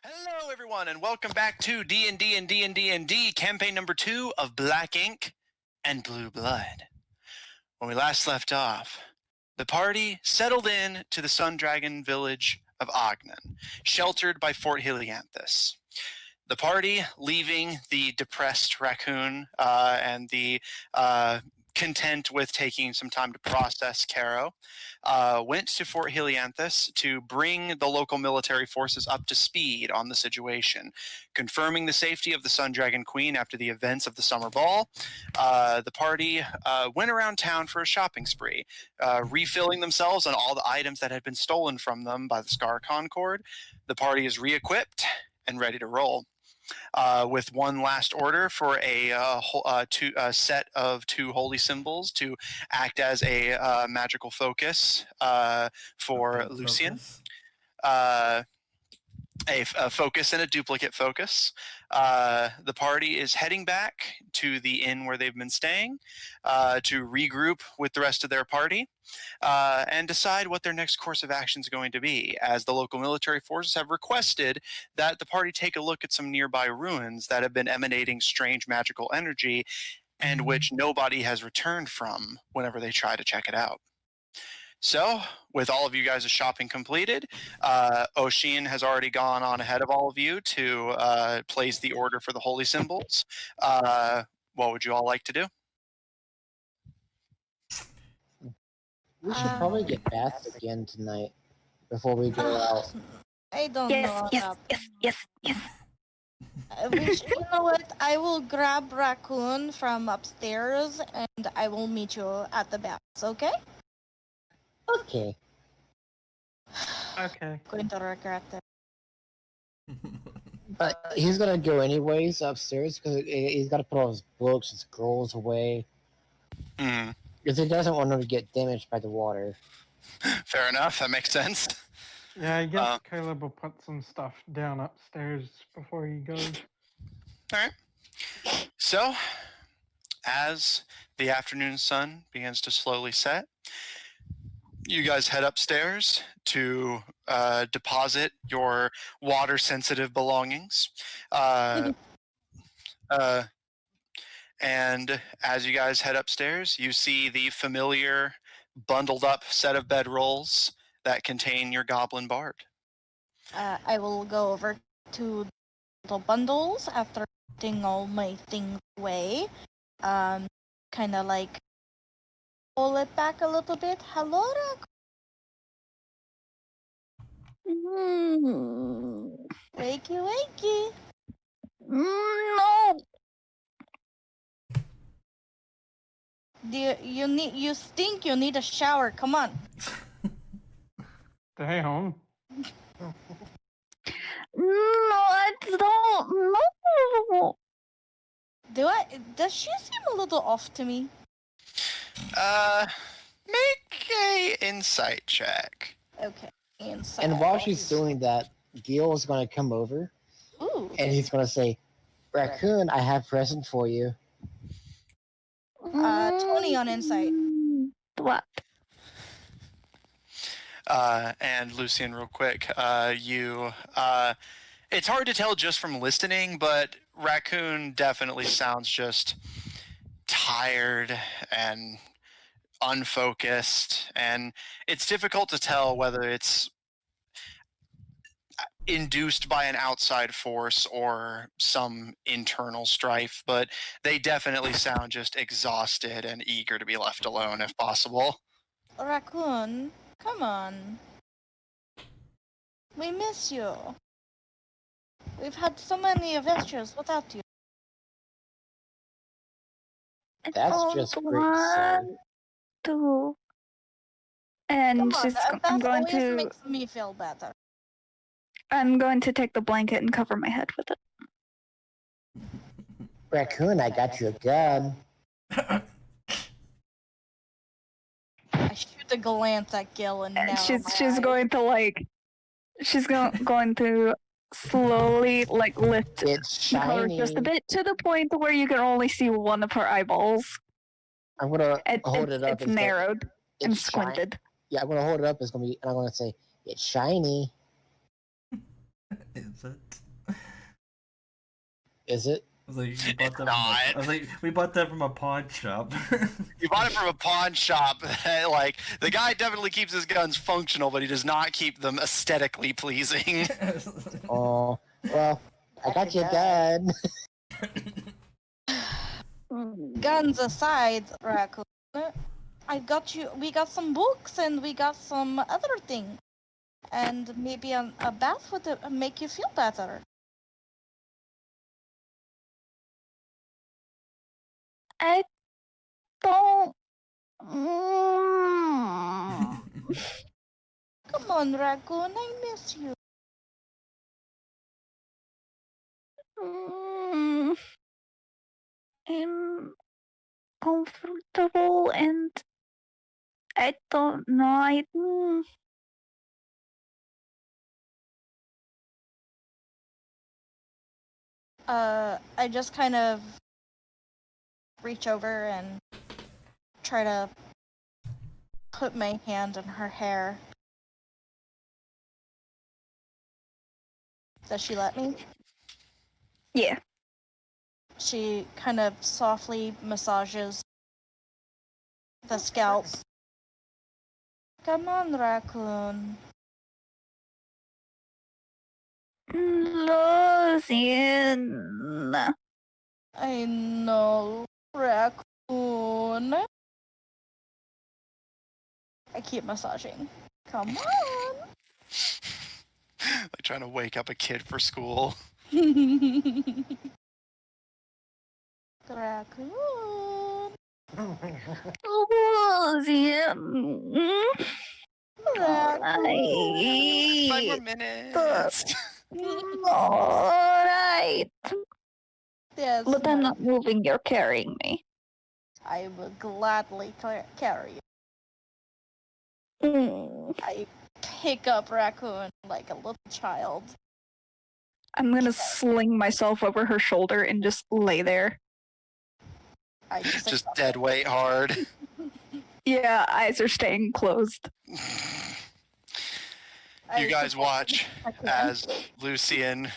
Hello, everyone, and welcome back to D&D&D&D&D, campaign number 2 of Black Ink and Blue Blood. When we last left off, the party settled in to the Sundragon village of Ognon, sheltered by Fort Helianthus. The party, leaving the depressed raccoon and the content with taking some time to process Caro, went to Fort Helianthus to bring the local military forces up to speed on the situation, confirming the safety of the Sundragon Queen after the events of the summer ball. The party went around town for a shopping spree, refilling themselves on all the items that had been stolen from them by the Scar Concord. The party is re-equipped and ready to roll. With one last order for a set of 2 holy symbols to act as a magical focus for Lucian. A focus and a duplicate focus. The party is heading back to the inn where they've been staying to regroup with the rest of their party and decide what their next course of action is going to be, as the local military forces have requested that the party take a look at some nearby ruins that have been emanating strange magical energy and which nobody has returned from whenever they try to check it out. So, with all of you guys' shopping completed, Oshin has already gone on ahead of all of you to place the order for the holy symbols. What would you all like to do? We should probably get baths again tonight before we go out. I don't know. Yes. You know what? I will grab Raccoon from upstairs and I will meet you at the baths, okay? Okay. Okay. Going to regret that. But he's gonna go anyways upstairs because he's got to put all his books, his scrolls away. Because he doesn't want them to get damaged by the water. Fair enough, that makes sense. Yeah, I guess Caleb will put some stuff down upstairs before he goes. Alright. So, as the afternoon sun begins to slowly set, you guys head upstairs to deposit your water-sensitive belongings. And as you guys head upstairs, you see the familiar bundled up set of bedrolls that contain your goblin bard. I will go over to the bundles after putting all my things away. Kind of like pull it back a little bit. Hello, Mm. Wakey. No. You stink. You need a shower. Come on. Damn. No, I don't know. Does she seem a little off to me? Make a insight check. Okay. Inside. And while she's doing that, Gil is gonna come over. Ooh. And he's gonna say, "Raccoon, I have a present for you." 20 on insight. What? And Lucian, real quick, it's hard to tell just from listening, but Raccoon definitely sounds just tired and unfocused, and it's difficult to tell whether it's induced by an outside force or some internal strife, but they definitely sound just exhausted and eager to be left alone if possible. Raccoon, come on. We miss you. We've had so many adventures without you. That's just great, sir. To. And Come on, that I'm going always to. makes me feel better. I'm going to take the blanket and cover my head with it. Raccoon, I got you a gun. I shoot a glance at Gil and now She's going to she's going to slowly lift It's the color shiny. just a bit to the point where you can only see one of her eyeballs. I'm gonna hold it up. It's narrowed and it's squinted. Yeah, I'm gonna hold it up. And I'm gonna say, "It's shiny." Is it? Is it? I was like, you bought that not. I was like, we bought that from a pawn shop. You bought it from a pawn shop. Like, the guy definitely keeps his guns functional, but he does not keep them aesthetically pleasing. Oh, well, I got you, Dad. Guns aside, Raccoon, we got some books and we got some other things. And maybe a bath would make you feel better. I don't. Come on, Raccoon, I miss you. I'm comfortable and I don't know. I just kind of reach over and try to put my hand in her hair. Does she let me? Yeah. She kind of softly massages the scalp. Come on, Raccoon. Lucian. I know, Raccoon. I keep massaging. Come on. Like trying to wake up a kid for school. Raccoon. Lucian. Raccoon. 5 more minutes. Alright. Yes, But I'm not moving, you're carrying me. I will gladly carry you. I pick up Raccoon like a little child. I'm gonna sling myself over her shoulder and just lay there. I Just dead weight hard. Yeah, eyes are staying closed. You guys watch as Lucian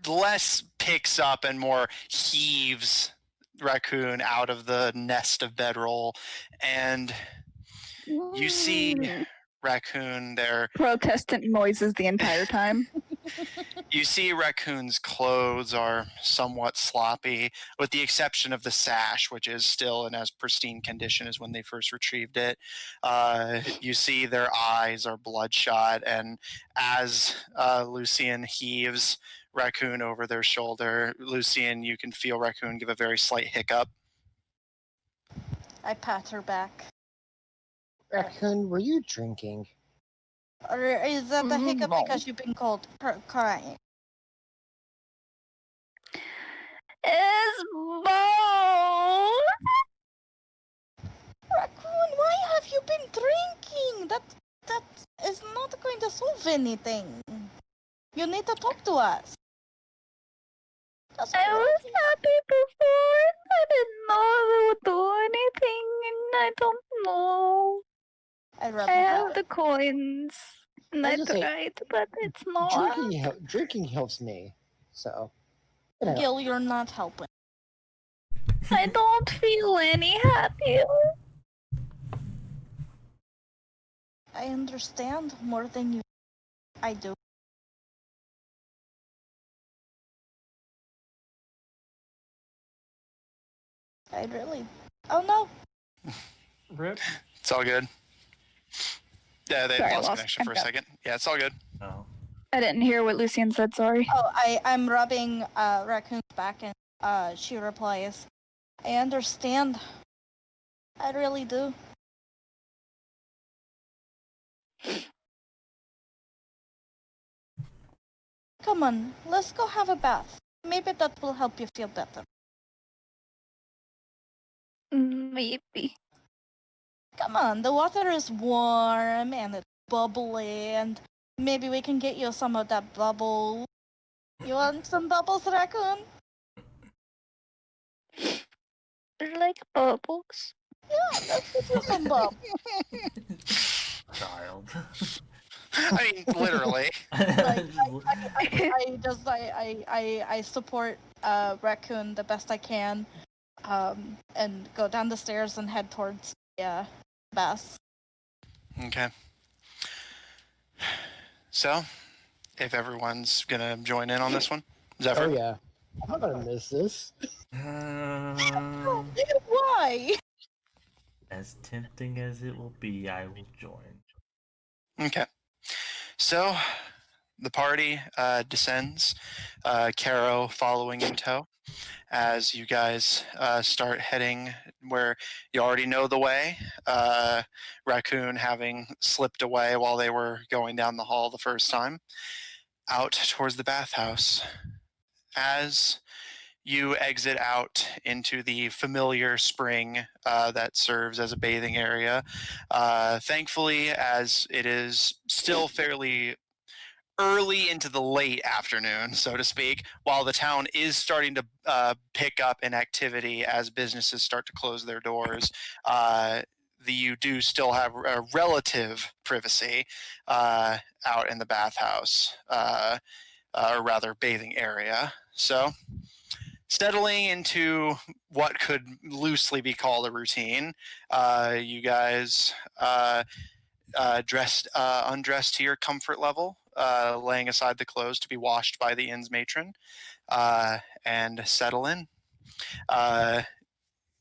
less picks up and more heaves Raccoon out of the nest of bedroll, and you see Raccoon there. Protestant noises the entire time. You see Raccoon's clothes are somewhat sloppy, with the exception of the sash, which is still in as pristine condition as when they first retrieved it. You see their eyes are bloodshot, and as Lucian heaves Raccoon over their shoulder, Lucian, you can feel Raccoon give a very slight hiccup. I pat her back. Raccoon, were you drinking? Or is that the hiccup No. because you've been crying? It's both. Raccoon, why have you been drinking? That is not going to solve anything. You need to talk to us. Just I was happy before. I didn't know they would do anything, and I don't know. I I have the coins, and I just say, tried, but it's not. Drinking helps me. So, Gil, you're not helping. I don't feel any happier. I understand more than you. I do. I really. Oh no. Rip. It's all good. Yeah, they Sorry, I lost lost connection for a second. Yeah, it's all good. Oh. I didn't hear what Lucian said, sorry. Oh, I'm rubbing Raccoon's back and she replies, I understand. I really do. Come on, let's go have a bath. Maybe that will help you feel better. Maybe. Come on, the water is warm and it's bubbly, and maybe we can get you some of that bubble. You want some bubbles, Raccoon? They're like bubbles. Yeah, let's get you some bubbles. Child. I mean, literally. Like I support Raccoon the best I can, and go down the stairs and head towards the baths. Okay. So, if everyone's gonna join in on this one, Zephyr. Oh yeah, I'm not gonna miss this. Why? As tempting as it will be, I will join. Okay. So, the party descends, Caro following in tow, as you guys start heading where you already know the way. Raccoon having slipped away while they were going down the hall the first time, out towards the bathhouse. As you exit out into the familiar spring that serves as a bathing area. Thankfully, as it is still fairly early into the late afternoon, so to speak, while the town is starting to pick up in activity as businesses start to close their doors, you do still have a relative privacy out in the bathhouse, or rather bathing area. So, settling into what could loosely be called a routine, you guys undressed to your comfort level, laying aside the clothes to be washed by the inn's matron, and settle in.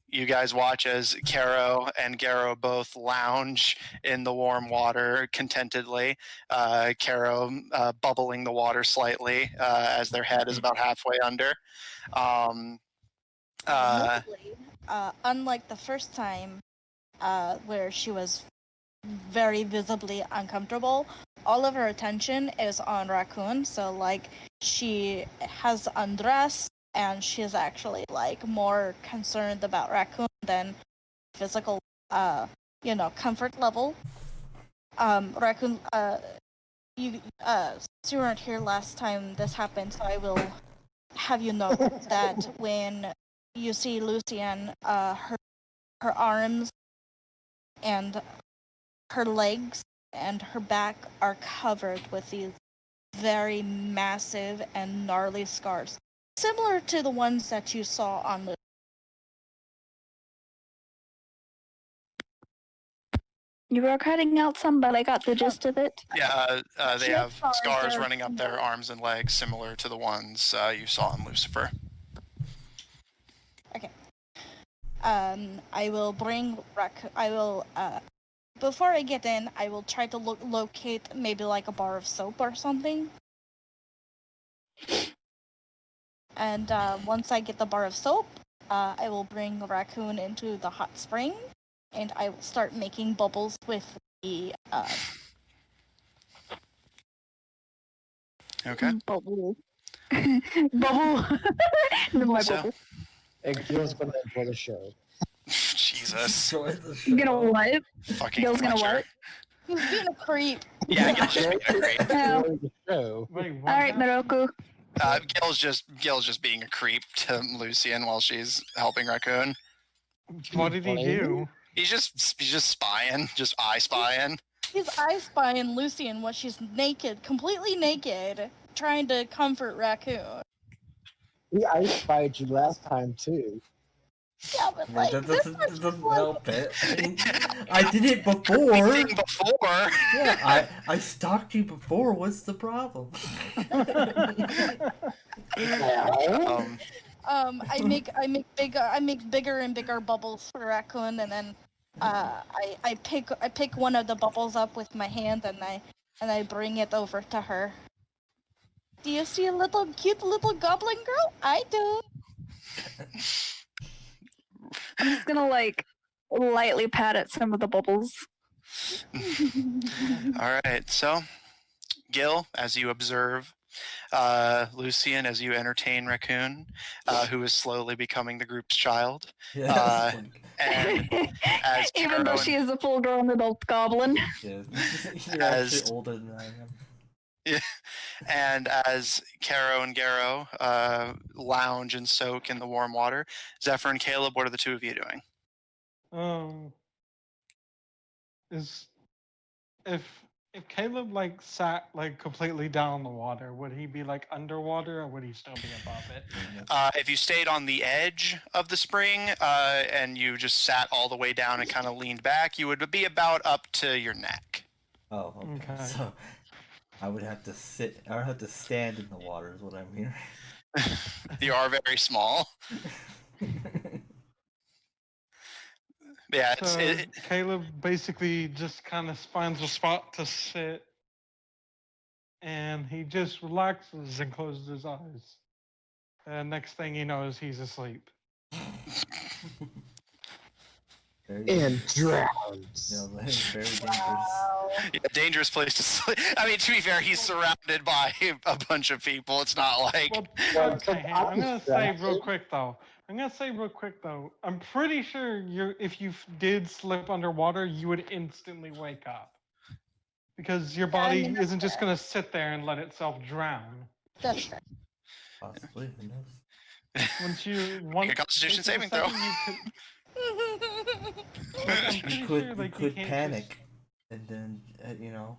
You guys watch as Caro and Garrow both lounge in the warm water contentedly. Caro bubbling the water slightly as their head is about halfway under. Notably, unlike the first time, where she was very visibly uncomfortable, all of her attention is on Raccoon. So like she has undressed and she's actually like more concerned about Raccoon than physical comfort level. Raccoon, you since you weren't here last time this happened, so I will have you know that when you see Lucian, her arms and her legs and her back are covered with these very massive and gnarly scars, similar to the ones that you saw on the. You were cutting out some, but I got the gist of it. Yeah, they She has have scars there, running up their arms and legs, similar to the ones you saw in Lucifer. Okay. I will bring I will. Before I get in, I will try to locate maybe like a bar of soap or something. And once I get the bar of soap, I will bring Raccoon into the hot spring, and I will start making bubbles with the. Okay. Bubble. Bubble. No, my So- bubble. And Gil's gonna enjoy the show. Jesus. Enjoy the You gonna show. what? Fucking Gil's gonna Fletcher. what? He's being a creep. Yeah, Gil's just being a creep. Yeah. Enjoy the show. Wait, what? All right, happened? Miroku. Gil's just being a creep to Lucian while she's helping Raccoon. What did he do? He's just spying, just eye spying. He's eye spying Lucian while she's naked, completely naked, trying to comfort Raccoon. I spied you last time too. Yeah, but like That this doesn't was help it. I did it before. Thing before. Yeah, I stalked you before. What's the problem? I make bigger and bigger bubbles for Raccoon, and then I pick one of the bubbles up with my hand, and I bring it over to her. Do you see a cute little goblin girl? I do. I'm just gonna like lightly pat at some of the bubbles. All right, so Gil, as you observe, Lucian, as you entertain Raccoon, who is slowly becoming the group's child, Yeah, and as Even though Caro she is a full-grown adult goblin. yeah, you're As- actually older than I am. and as Caro and Garrow lounge and soak in the warm water, Zephyr and Caleb, what are the two of you doing? Is if If Caleb like sat like completely down in the water, would he be like underwater or would he still be above it? If you stayed on the edge of the spring and you just sat all the way down and kind of leaned back, you would be about up to your neck. Oh, okay. So I would have to sit. I would have to stand in the water. Is what I mean. You are very small. Yeah, So Caleb basically just kind of finds a spot to sit, and he just relaxes and closes his eyes. And next thing he knows, he's asleep. And drowns. You know, very dangerous. Yeah, dangerous place to sleep. I mean, to be fair, he's surrounded by a bunch of people. It's not like. Well, okay, I'm gonna say real quick though. I'm pretty sure if you did slip underwater, you would instantly wake up. Because your body isn't just gonna sit there and let itself drown. That's fair. Possibly, who knows? Make a Constitution saving throw. You could panic, and then you know.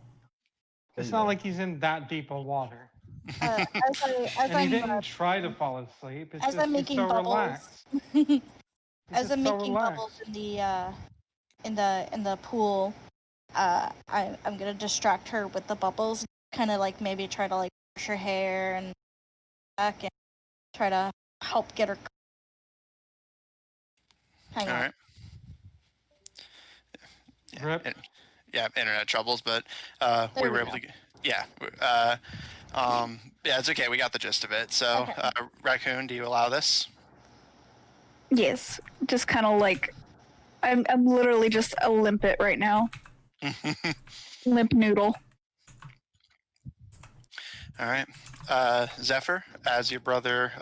It's not like he's in that deep of water. As he didn't try to fall asleep. It's as just I'm making so bubbles. relaxed. As I'm making bubbles in the pool, I'm gonna distract her with the bubbles. Kind of like maybe try to like brush her hair and back and try to help get her. Hang on. All right. Rip. Yeah, internet troubles, but we were able to. Yeah. Yeah, it's okay. We got the gist of it. So, Okay. Raccoon, do you allow this? Yes, just kind of like I'm literally just a limpet right now. Limp noodle. All right. Zephyr, as your brother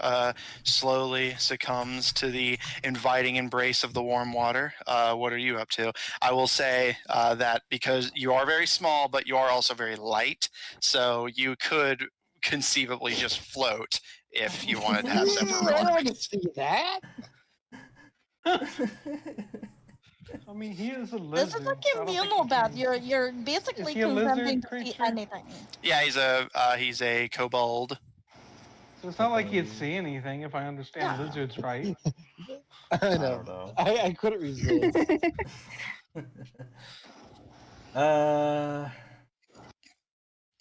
slowly succumbs to the inviting embrace of the warm water, what are you up to? I will say that because you are very small, but you are also very light, so you could conceivably just float if you wanted to have Zephyr I roll. don't see that. I mean, he is a lizard. This is a communal bath. You're basically consenting to see anything. Yeah, he's a kobold. So it's not like he'd see anything, if I understand lizards right. I I know. don't know. I couldn't resist.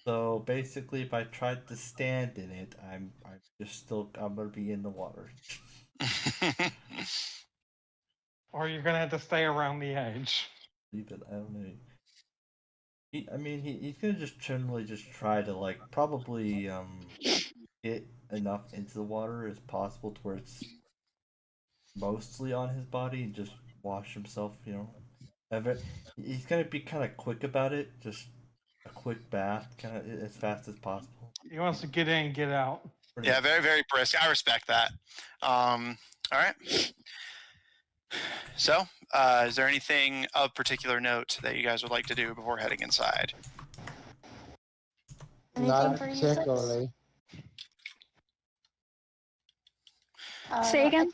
So basically, if I tried to stand in it, I'm gonna be in the water. Or you're gonna have to stay around the edge. Leave it. I don't know. He's gonna just generally just try to like probably get enough into the water as possible to where it's mostly on his body and just wash himself. You know, he's gonna be kind of quick about it. Just a quick bath, kind of as fast as possible. He wants to get in, get out. Yeah, very, very brisk. I respect that. All right. So, is there anything of particular note that you guys would like to do before heading inside? Not for you, particularly. Say again?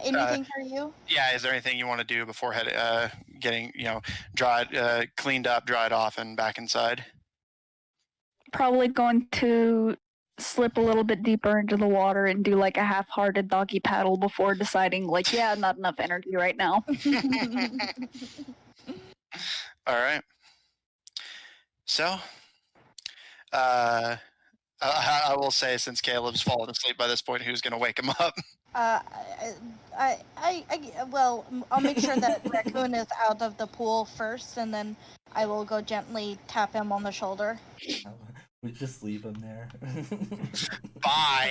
Anything for you? Yeah, is there anything you want to do before getting dried, cleaned up, dried off, and back inside? Probably going to slip a little bit deeper into the water and do like a half-hearted doggy paddle before deciding like, yeah, not enough energy right now. All right. So, I will say, since Caleb's fallen asleep by this point, who's going to wake him up? Well, I'll make sure that Raccoon is out of the pool first, and then I will go gently tap him on the shoulder. We just leave him there. Bye.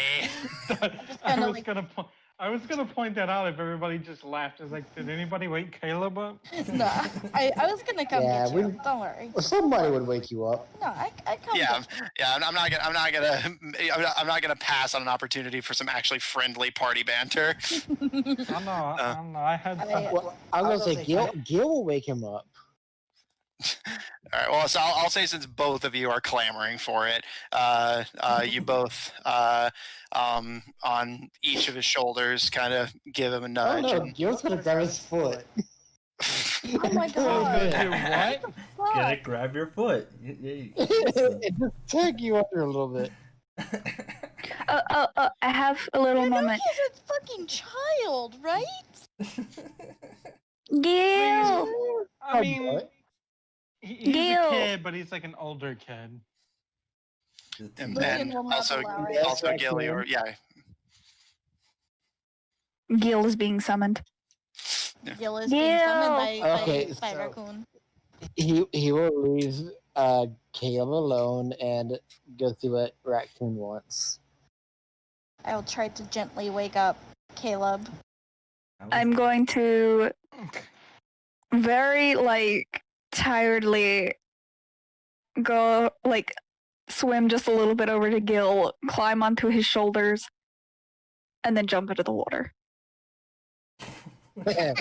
I was gonna point that out if everybody just laughed. It's like, did anybody wake Caleb up? No, I was gonna come get you. Don't worry. Well, somebody would wake you up. No, I come. Yeah, get you. yeah. I'm not gonna pass on an opportunity for some actually friendly party banter. I know. I had. Well, I was gonna say Gil will wake him up. All right. Well, so I'll say, since both of you are clamoring for it, you both on each of his shoulders kind of give him a nudge. Oh no, Gil's gonna grab his foot. Oh my god. Do what? Fuck. Get it, grab your foot. It just took you under a little bit. I have a little You know moment. he's a fucking child, right? Gil! I mean, what? he's Gil. a kid, but he's like an older kid. And Lucian then will not also, allow it. also Gilly, or yeah, Gil is being summoned. Gil is being summoned by, Okay, by so- Raccoon. He will leave Caleb alone and go through what Raccoon wants. I will try to gently wake up Caleb. I'm going to very, like, tiredly go, like, swim just a little bit over to Gil, climb onto his shoulders, and then jump into the water. Okay.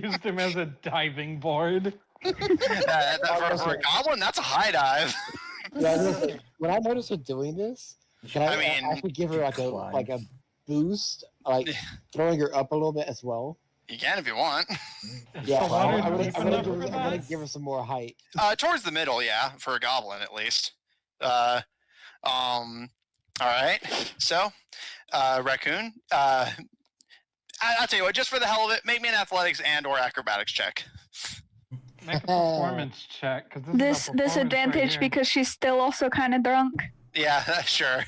Used him as a diving board. for a goblin, that's a high dive. Yeah, listen, when I notice her doing this, can I, I mean- actually give her like a boost, like Yeah. throwing her up a little bit as well? You can if you want. Yeah, The well, water's I'm deep gonna enough give for her, I'm gonna that? give her some more height. Towards the middle, yeah, for a goblin at least. All right. So, Raccoon. I'll tell you what. Just for the hell of it, make me an athletics and/or acrobatics check. Make a performance check, because This disadvantage because she's still also kind of drunk. Yeah, sure.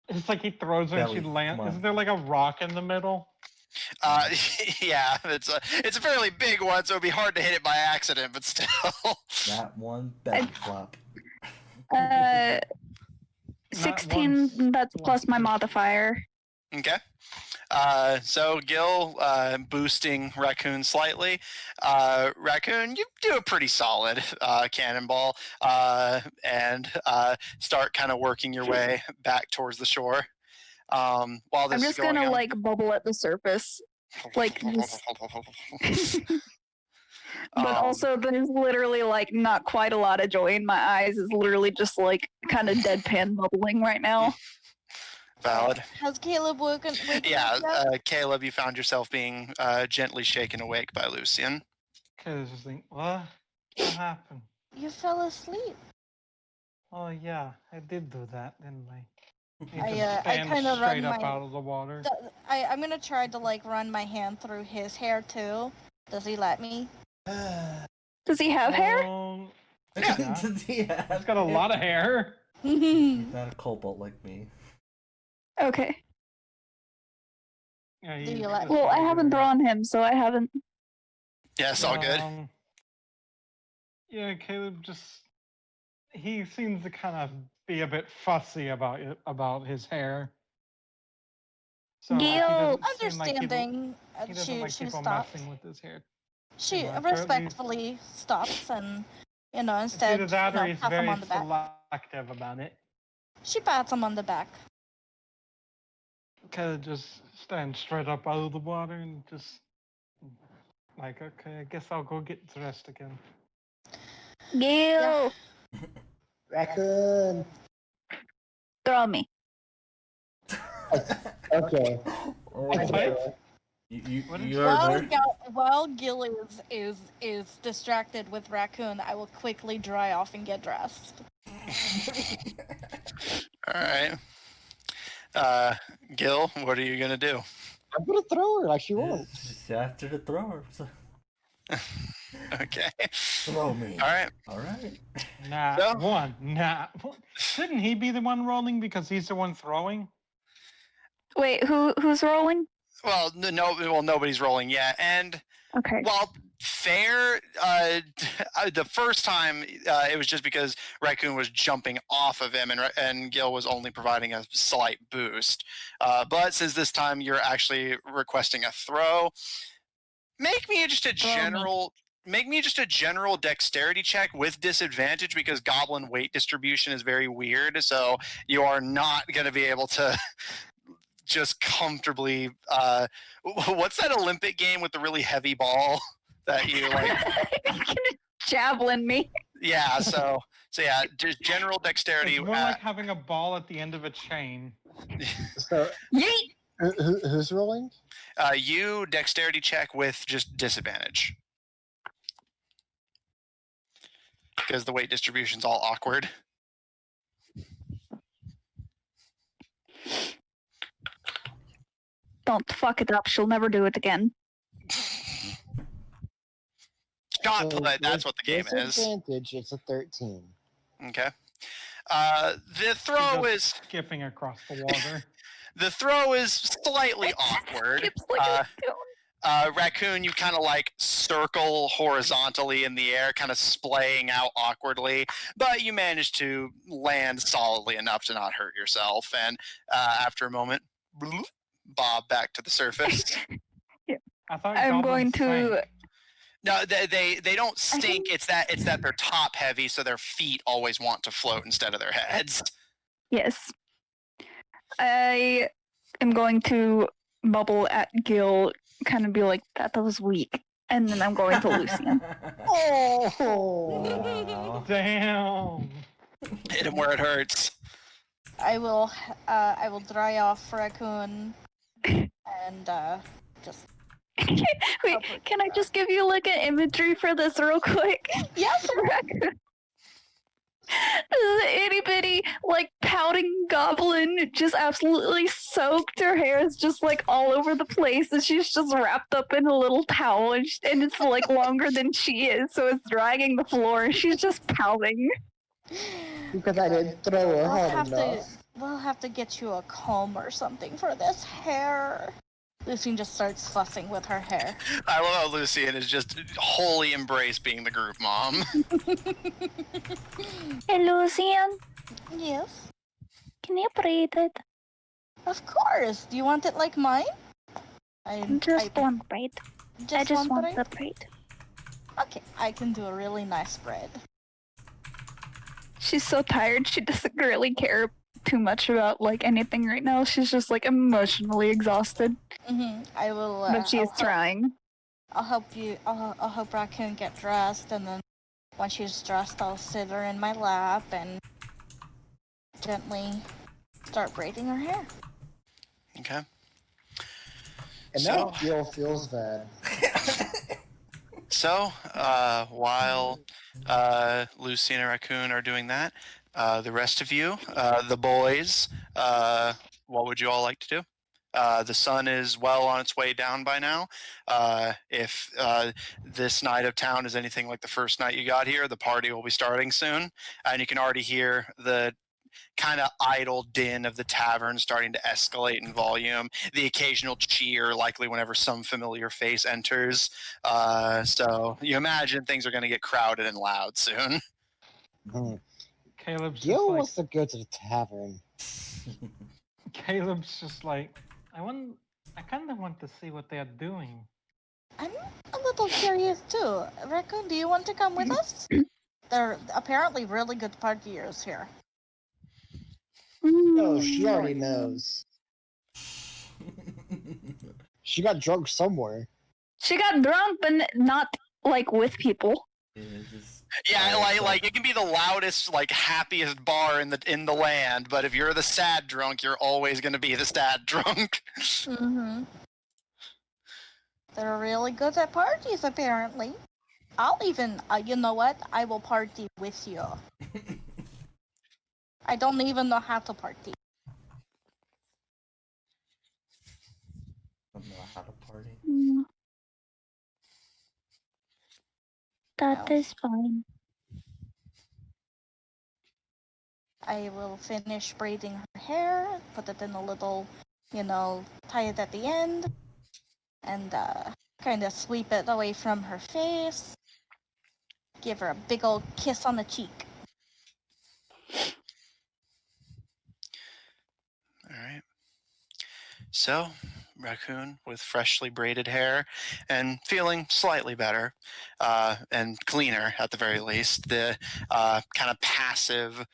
It's like he throws her and she Belly, lands. come on. Isn't there like a rock in the middle? Yeah, it's a fairly big one, so it'd be hard to hit it by accident, but still. That one belly flop. 16, once, that's plus my once. modifier. Okay. So Gil, boosting Raccoon slightly. Raccoon, you do a pretty solid cannonball, and start kind of working your way back towards the shore. While this I'm is just going gonna on. like bubble at the surface, like just. But also, there's literally like not quite a lot of joy in my eyes. Is literally just like kind of deadpan bubbling right now. Valid. Has Caleb waken Yeah, up yet? Caleb, you found yourself being gently shaken awake by Lucian. Because just think, what happened? You fell asleep. Oh yeah, I did do that, didn't I? You I, just I stand kinda run straight up my- out of the water. I'm gonna try to like run my hand through his hair too. Does he let me? Does he have hair? Yeah. Does he have He's got a lot of hair. He's not a cobalt like me. Okay. Yeah, Do he's you let- just Well, I haven't regular. drawn him, so I haven't. Yeah, it's all good. Yeah, Caleb he seems to kind of be a bit fussy about his hair. So like, he Gil! doesn't seem like Understanding. he doesn't she like she people stops. messing with his hair. She much, or at least- respectfully stops and It's instead either that or he's pats him very on the back. selective about it. She pats him on the back. Caleb just stands straight up out of the water and just like, okay, I guess I'll go get dressed again. Gil! Raccoon. Throw me. Okay. What? You What did you you- heard her? While Gil is distracted with Raccoon, I will quickly dry off and get dressed. All right. Gil, what are you gonna do? I'm gonna throw her like she wants. Just after the thrower. So Okay. throw me. All right. All right. Nah, No. one. Nah. Shouldn't he be the one rolling because he's the one throwing? Wait, who's rolling? Well, nobody's rolling yet, and Okay. well, fair. The first time it was just because Raccoon was jumping off of him, and Gil was only providing a slight boost. But since this time you're actually requesting a throw, make me just a general dexterity check with disadvantage because goblin weight distribution is very weird. So you are not going to be able to just comfortably. What's that Olympic game with the really heavy ball that you like? Javelin me. Yeah. So yeah, just general dexterity. It's more like having a ball at the end of a chain. So Yeet! Who's rolling? You dexterity check with just disadvantage. Because the weight distribution's all awkward. Don't fuck it up. She'll never do it again. Shot put, that's what the game is. Disadvantage, it's a 13. Okay. The throw is skipping across the water. The throw is slightly awkward. Skips like a Raccoon, you kind of like circle horizontally in the air, kind of splaying out awkwardly, but you manage to land solidly enough to not hurt yourself. And after a moment, bob back to the surface. I thought I'm goblins going to. sank. No, they don't stink. It's that they're top heavy, so their feet always want to float instead of their heads. Yes. I am going to bubble at Gil, kind of be like, that was weak. And then I'm going to Lucian. Oh! Damn. Hit him where it hurts. I will dry off Raccoon and just. Wait, can I just give you like an imagery for this real quick? Yes. This itty bitty, like pouting goblin just absolutely soaked. Her hair is just like all over the place, and she's just wrapped up in a little towel, and it's like longer than she is, so it's dragging the floor, and she's just pouting. Because I didn't throw her hard enough. We'll have to get you a comb or something for this hair. Lucian just starts fussing with her hair. I love how Lucian is just wholly embraced being the group mom. Hey, Lucian, Yes, can you braid it? of course. Do you want it like mine? Just one braid. I just want braid? the braid. Okay, I can do a really nice braid. She's so tired, she doesn't really care too much about like anything right now. She's just like emotionally exhausted. I will. But she is trying. I'll help you. I'll help Raccoon get dressed, and then once she's dressed, I'll sit her in my lap and gently start braiding her hair. Okay. And now Gil feels bad. So, while Lucian and Raccoon are doing that, the rest of you, the boys, what would you all like to do? The sun is well on its way down by now. If this night of town is anything like the first night you got here, the party will be starting soon. And you can already hear the kind of idle din of the tavern starting to escalate in volume. The occasional cheer, likely whenever some familiar face enters. So you imagine things are going to get crowded and loud soon. Caleb's just Gil like, wants to go to the tavern. Caleb's just like, I kind of want to see what they're doing. I'm a little curious too. Raccoon, do you want to come with us? They're apparently really good partiers here. No, she already knows. She got drunk somewhere. She got drunk, but not like with people. Yeah, like it can be the loudest, like happiest bar in the land, but if you're the sad drunk, you're always going to be the sad drunk. They're really good at parties, apparently. I'll even, you know what? I will party with you. I don't even know how to party. Don't know how to party. That is fine. I will finish braiding her hair, put it in a little, tie it at the end, and kind of sweep it away from her face. Give her a big old kiss on the cheek. All right. So, Raccoon with freshly braided hair and feeling slightly better and cleaner at the very least. The kind of passive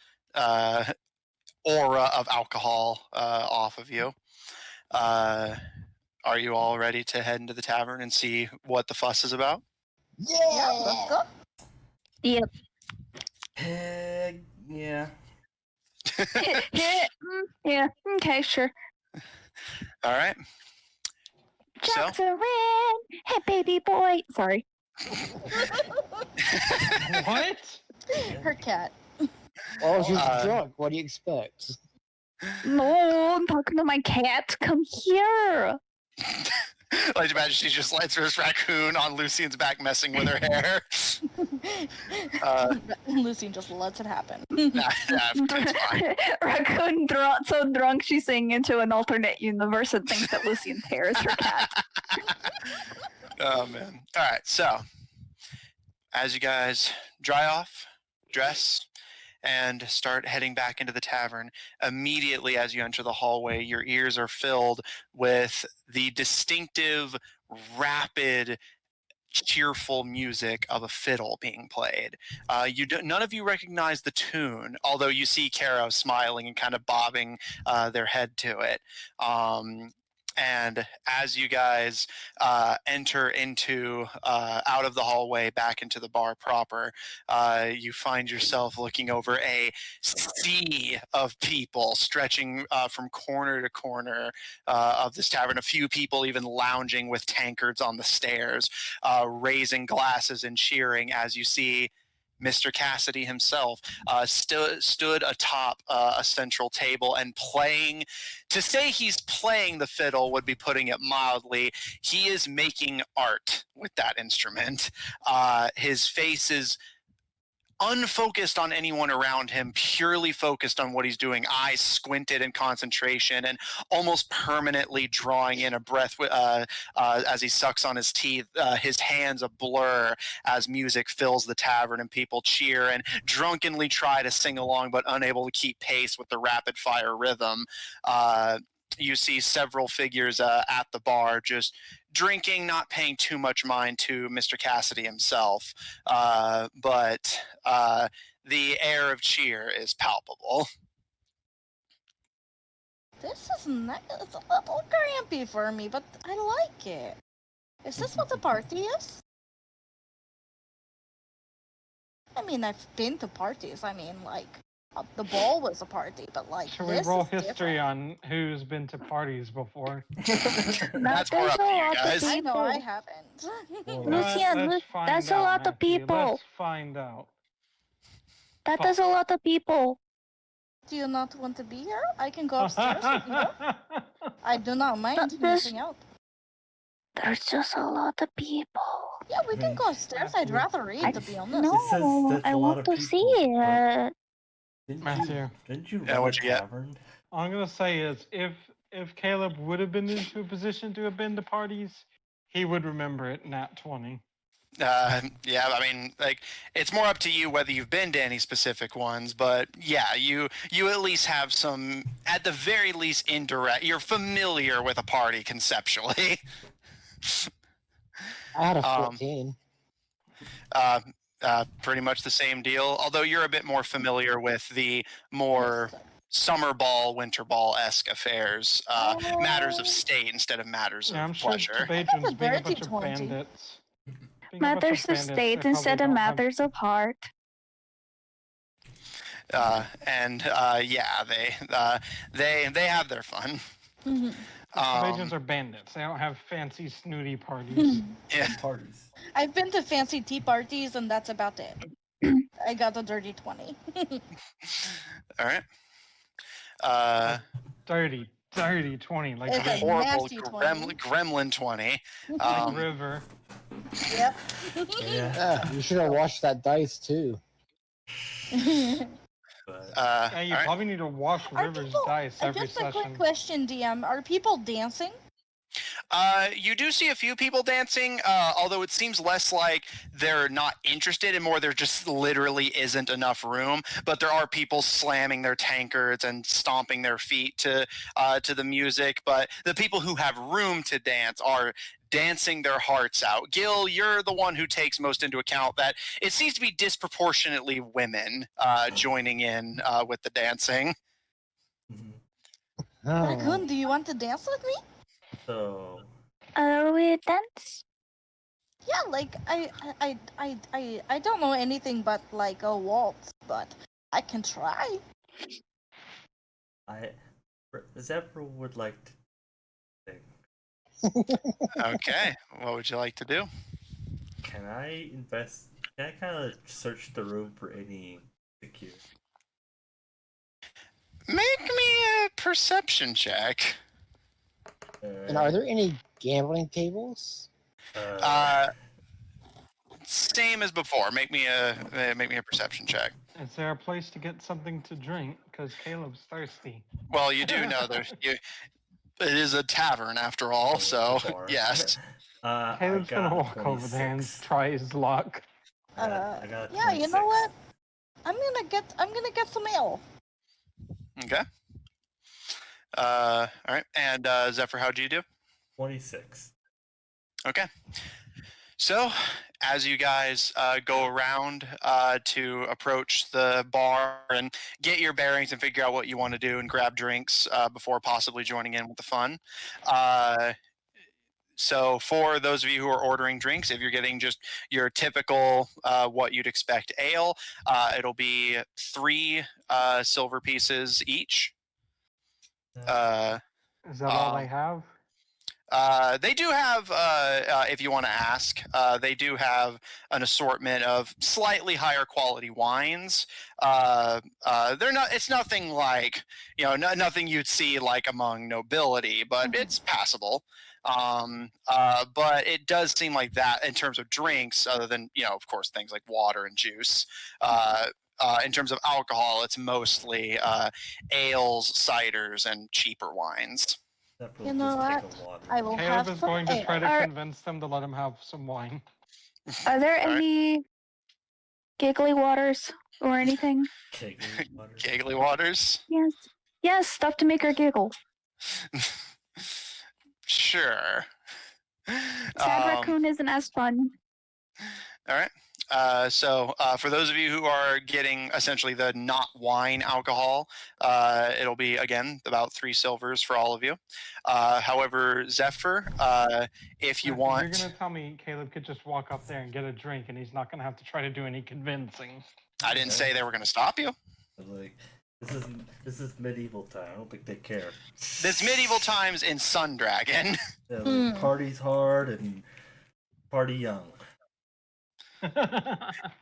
aura of alcohol off of you. Are you all ready to head into the tavern and see what the fuss is about? Yeah, let's go. Yep. Yeah. Yeah. Okay, sure. All right. So, Jackson, hey baby boy. Sorry. What? Her cat. Oh, she's drunk. What do you expect? No, I'm talking to my cat. Come here. like, imagine she just lets this raccoon on Lucian's back messing with her hair. Lucine just lets it happen. It's fine. Raccoon so drunk she's singing into an alternate universe and thinks that Lucian's hair is her cat. Oh, man. All right. So, as you guys dry off, dress, and start heading back into the tavern, immediately as you enter the hallway, your ears are filled with the distinctive, rapid, cheerful music of a fiddle being played. None of you recognize the tune, although you see Caro smiling and kind of bobbing their head to it. And as you guys enter into out of the hallway back into the bar proper, you find yourself looking over a sea of people stretching from corner to corner of this tavern. A few people even lounging with tankards on the stairs, raising glasses and cheering as you see Mr. Cassidy himself stood atop a central table and playing. To say he's playing the fiddle would be putting it mildly. He is making art with that instrument. His face is unfocused on anyone around him, purely focused on what he's doing, eyes squinted in concentration and almost permanently drawing in a breath as he sucks on his teeth, his hands a blur as music fills the tavern and people cheer and drunkenly try to sing along but unable to keep pace with the rapid fire rhythm. You see several figures at the bar just drinking, not paying too much mind to Mr. Cassidy himself, but the air of cheer is palpable. This is nice. It's a little crampy for me, but I like it. Is this what the party is? I mean, I've been to parties. I mean, like, the ball was a party, but like, Should we this roll is history different. on who's been to parties before? That's more up to you guys. I know I haven't. Lucian, Let's find that's a out, lot of Matthew. people. Let's find out. That is a lot of people. Do you not want to be here? I can go upstairs if you don't. I do not mind missing out. There's just a lot of people. Yeah, we can go upstairs. I'd rather read, to be honest. No, I want to see it. Matthew. Didn't you Yeah, run a what'd you get? tavern? All I'm gonna say is if Caleb would have been into a position to have been to parties, he would remember it. Nat 20. Yeah, I mean, like, it's more up to you whether you've been to any specific ones, but yeah, you at least have some, at the very least, indirect. You're familiar with a party conceptually. I had a 14. Pretty much the same deal, although you're a bit more familiar with the more summer ball, winter ball-esque affairs, matters of state instead of matters Yeah, I'm of sure pleasure. Tabajan's being a bunch dirty of 20. bandits. Being a bunch Matters of bandits, state they instead probably of don't have- matters of heart. Yeah, they have their fun. Mhm. Tabajan's are bandits. They don't have fancy snooty parties. Yeah. Parties. I've been to fancy tea parties, and that's about it. I got a dirty 20. All right. Dirty 20, like It's a a Horrible nasty 20. gremlin 20. river. Yep. Yeah. You should have watched that dice too. But Yeah, you all right. probably need to wash River's dice every Just a quick session. question, DM. Are people dancing? You do see a few people dancing, although it seems less like they're not interested and more there just literally isn't enough room. But there are people slamming their tankards and stomping their feet to the music. But the people who have room to dance are dancing their hearts out. Gil, you're the one who takes most into account that it seems to be disproportionately women joining in with the dancing. Raccoon, do you want to dance with me? so Are we dance? Yeah, like I don't know anything but like a waltz, but I can try. Zephyr would like to Okay, what would you like to do? Can I kind of search the room for any security? Make me a perception check. And are there any gambling tables? Same as before. Make me a perception check. Is there a place to get something to drink? Because Caleb's thirsty. Well, you do know it is a tavern after all, so yes. Caleb's gonna walk over there and try his luck. I got Yeah, you know 26. what? I'm gonna get some ale. Okay. All right. And Zephyr, how'd you do? 26. Okay. So, as you guys go around to approach the bar and get your bearings and figure out what you want to do and grab drinks before possibly joining in with the fun. So, for those of you who are ordering drinks, if you're getting just your typical what you'd expect ale, it'll be 3 silver pieces each. Is that all they have? They do have, if you want to ask, they do have an assortment of slightly higher quality wines. They're not. It's nothing like nothing you'd see like among nobility, but it's passable. But it does seem like that in terms of drinks, other than of course, things like water and juice. In terms of alcohol, it's mostly ales, ciders, and cheaper wines. You know what? I will have Caleb is some going to try ale. to convince them to let him have some wine. Are there All right. any giggly waters or anything? Giggly waters? Yes. Yes, stuff to make her giggle. Sure. Sad raccoon isn't as fun. All right. So for those of you who are getting essentially the not wine alcohol, it'll be, again, about 3 silvers for all of you. However, Zephyr, if you want... You're going to tell me Caleb could just walk up there and get a drink and he's not going to have to try to do any convincing. I didn't say they were going to stop you. Like, this is medieval time. I don't think they care. This medieval times in Sundragon. Yeah, like, party's hard and party young.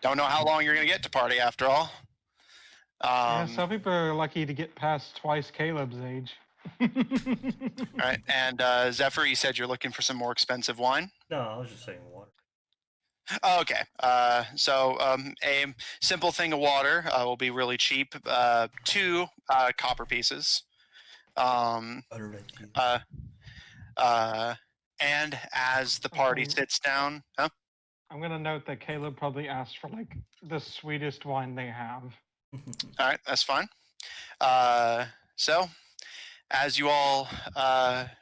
Don't know how long you're going to get to party after all. Yeah, some people are lucky to get past twice Caleb's age. All right. And Zephyr, you said you're looking for some more expensive wine? No, I was just saying water. Oh, okay. So a simple thing of water will be really cheap. 2 copper pieces. And as the party sits down, huh? I'm gonna note that Caleb probably asked for like the sweetest wine they have. All right, that's fine. So as you all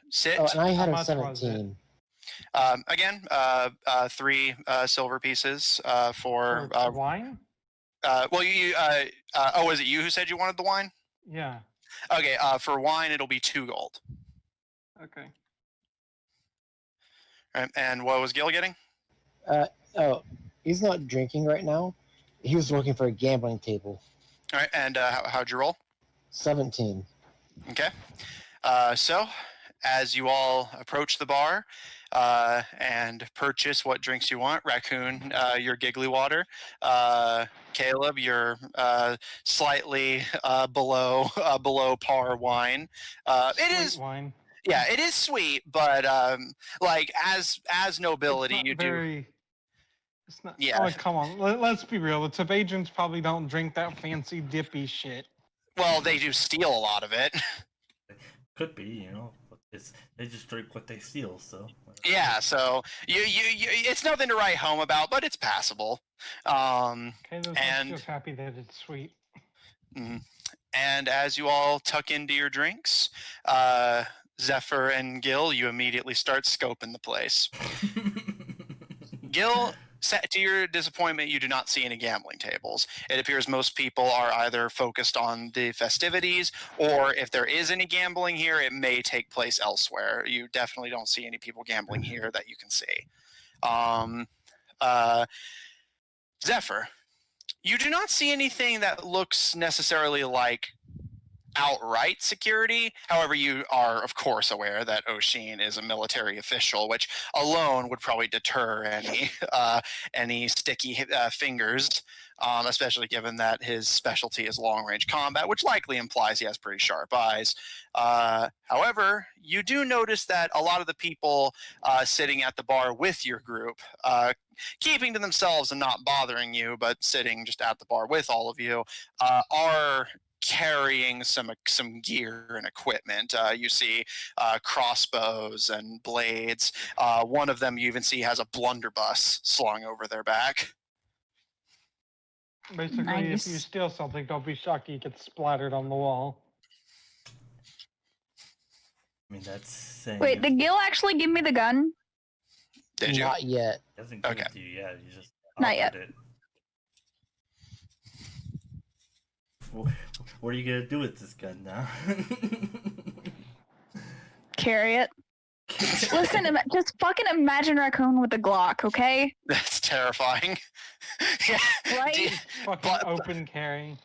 sit, Oh, and I had How a much was 17. again, 3 silver pieces for wine. Well, you. Oh, was it you who said you wanted the wine? Yeah. Okay. For wine, it'll be 2 gold. Okay. All right, and what was Gil getting? Oh, he's not drinking right now. He was looking for a gambling table. All right, and how'd you roll? 17. Okay. So, as you all approach the bar and purchase what drinks you want, Raccoon, your giggly water, Caleb, your slightly below par wine. It is wine. Yeah, it is sweet, but like as nobility, you do. It's not. Yeah. Oh, come on. Let's be real. The Tavagents probably don't drink that fancy dippy shit. Well, they do steal a lot of it. Could be, they just drink what they steal. So. Yeah, so you it's nothing to write home about, but it's passable. And just happy that it's sweet. And as you all tuck into your drinks, Zephyr and Gil, you immediately start scoping the place. Gil, to your disappointment, you do not see any gambling tables. It appears most people are either focused on the festivities, or if there is any gambling here, it may take place elsewhere. You definitely don't see any people gambling here that you can see. Zephyr, you do not see anything that looks necessarily like outright security. However, you are, of course, aware that Oshin is a military official, which alone would probably deter any sticky fingers, especially given that his specialty is long-range combat, which likely implies he has pretty sharp eyes. However, you do notice that a lot of the people sitting at the bar with your group, keeping to themselves and not bothering you, but sitting just at the bar with all of you, are carrying some gear and equipment. You see crossbows and blades. One of them you even see has a blunderbuss slung over their back. Basically, Nice. if you steal something, don't be shocked you get splattered on the wall. I mean, that's saying. Wait, did Gil actually give me the gun? Did you? Not yet. He hasn't given Okay. it to you yet. You just Not yet. offered it. What are you gonna do with this gun now? Carry it. Listen, just fucking imagine Raccoon with a Glock, okay? That's terrifying. Yeah. Right? Fucking open carry.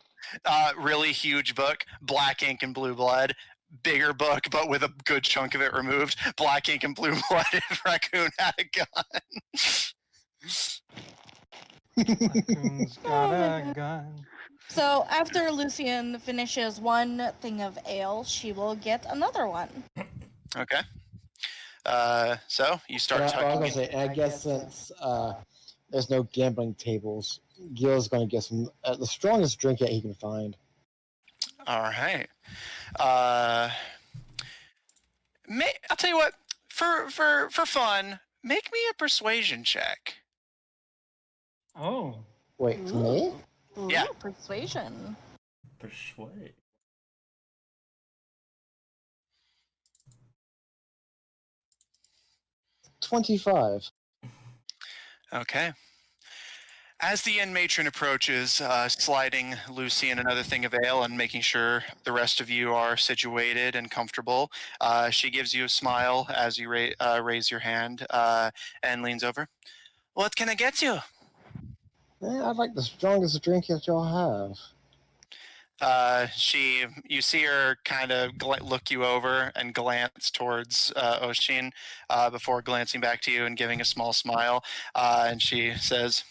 Really huge book, black ink and blue blood. Bigger book, but with a good chunk of it removed. Black ink and blue blood. If Raccoon had a gun. Raccoon's got a gun. So after Lucian finishes one thing of ale, she will get another one. Okay. So you start And I, tucking was gonna say, and I guess since there's no gambling tables, Gil's going to get some the strongest drink that he can find. All right. I'll tell you what. For fun, make me a persuasion check. Oh. Wait, me? Ooh, Yeah. Persuasion. Persuade. $25. Okay. As the inn matron approaches, sliding Lucian another thing of ale and making sure the rest of you are situated and comfortable, she gives you a smile as you raise your hand and leans over. What can I get you? I'd like the strongest drink that y'all have. You see her kind of look you over and glance towards Oshin before glancing back to you and giving a small smile. And she says,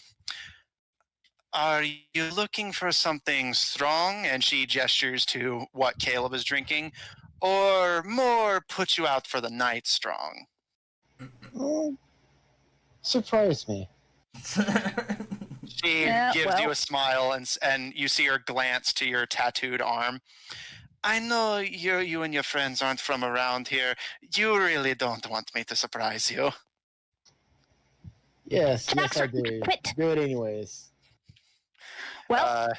"Are you looking for something strong?" And she gestures to what Caleb is drinking, or more put you out for the night strong. Surprise me. She gives you a smile, and you see her glance to your tattooed arm. I know you and your friends aren't from around here. You really don't want me to surprise you. Yes, I do. Quit. Do it anyways. Well,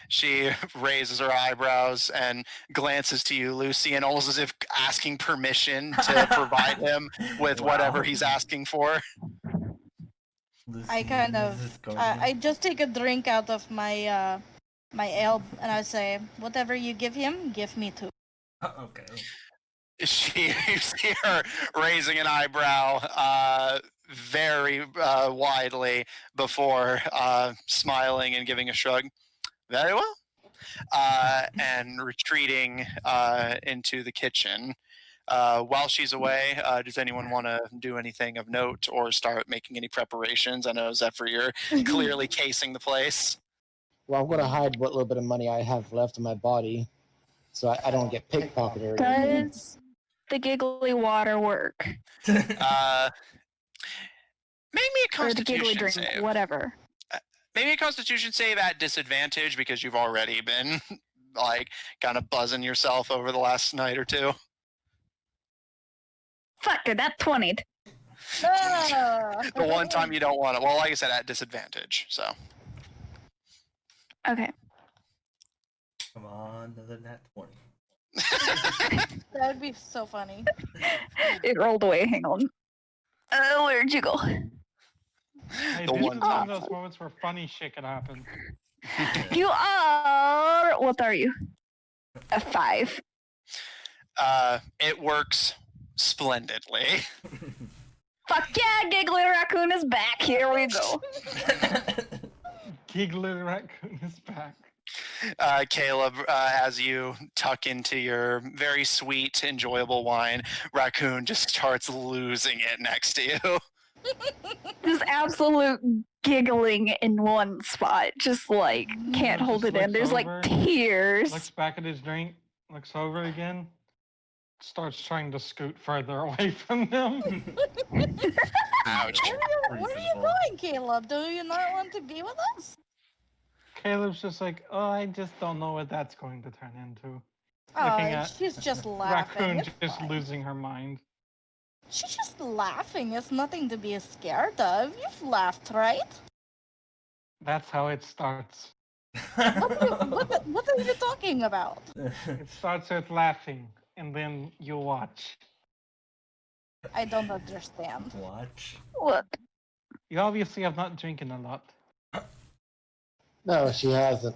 She raises her eyebrows and glances to you, Lucy, and almost as if asking permission to provide him with whatever he's asking for. Lucy, I kind of, I just take a drink out of my my ale and I say, whatever you give him, give me too. Okay. You see her raising an eyebrow very widely before smiling and giving a shrug. Very well. And retreating into the kitchen. While she's away, does anyone want to do anything of note or start making any preparations? I know, Zephyr, you're clearly casing the place. Well, I'm going to hide what little bit of money I have left in my body so I don't get pickpocketed. does the giggly water work? Make me a Or the giggly Constitution drink, save. whatever. Maybe a Constitution save at disadvantage because you've already been like kind of buzzing yourself over the last night or two. Fuck it, that 20'd. The one time you don't want it. Well, like I said, at disadvantage. So Okay. Come on, another nat 20. That would be so funny. It rolled away. Hang on. Where'd you go? Hey, The this one is one of those moments where funny shit can happen. You are. What are you? A 5. It works splendidly. Fuck yeah, Giggly Raccoon is back. Here we go. Giggly Raccoon is back. Caleb, as you tuck into your very sweet, enjoyable wine, Raccoon just starts losing it next to you. Just absolute giggling in one spot. Just like can't hold it in. There's like over, tears. Looks back at his drink, looks over again, starts trying to scoot further away from them. Ouch. Where are you going, Caleb? Do you not want to be with us? Caleb's just like, oh, I just don't know what that's going to turn into. Looking Oh, at she's just laughing. Raccoon It's just fine. losing her mind. She's just laughing. It's nothing to be scared of. You've laughed, right? That's how it starts. What are you talking about? It starts with laughing, and then you watch. I don't understand. Watch. What? You obviously have not drinking a lot. No, she hasn't.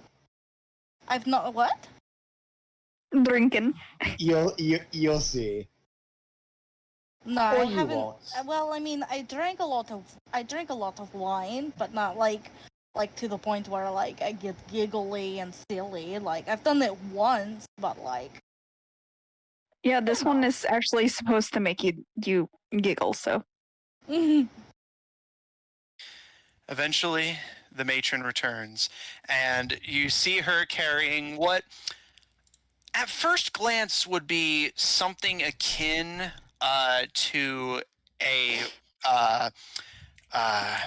I've not what? Drinking. You'll see. No, Or I you haven't. won't. Well, I mean, I drank a lot of wine, but not like to the point where like I get giggly and silly. Like I've done it once, but like Yeah, this one is actually supposed to make you giggle. So Eventually, the matron returns, and you see her carrying what, at first glance, would be something akin to a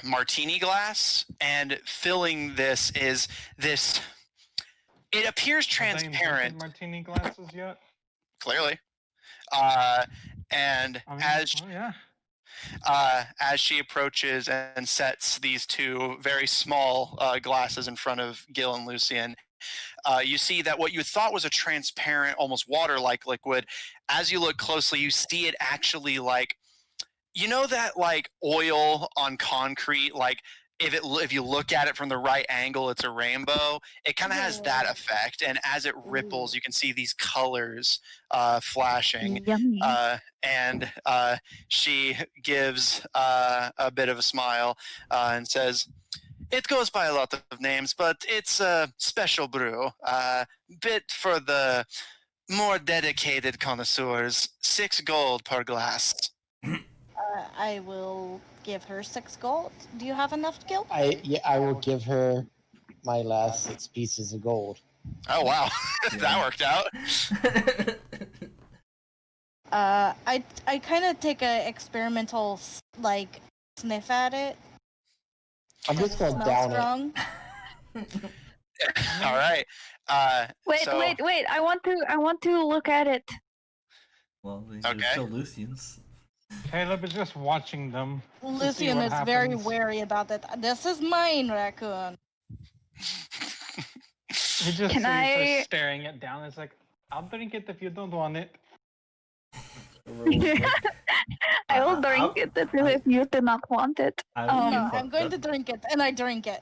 martini glass, and filling this is this. It appears Have they invented transparent, martini glasses yet? clearly, and I mean, as she approaches and sets these two very small glasses in front of Gil and Lucian, you see that what you thought was a transparent, almost water-like liquid, as you look closely, you see it actually like, you know that like oil on concrete, like if you look at it from the right angle, it's a rainbow. It kind of has that effect, and as it ripples, you can see these colors flashing. yummy. And she gives a bit of a smile and says, "It goes by a lot of names, but it's a special brew. Bit for the more dedicated connoisseurs. 6 gold per glass." I will give her 6 gold. Do you have enough, Gil? I will give her my last 6 pieces of gold. Oh wow, that worked out. I kind of take a experimental like sniff at it. I'm just gonna Smells down strong. All right. Wait. I want to look at it. Well, these Okay. are still Lucian's. Caleb is just watching them. Lucian what is very happens. wary about it. This is mine, Raccoon. He just sees her staring it down. It's like, I'll drink it if you don't want it. I will drink it if you do not want it. No, I'm going to drink it, and I drink it.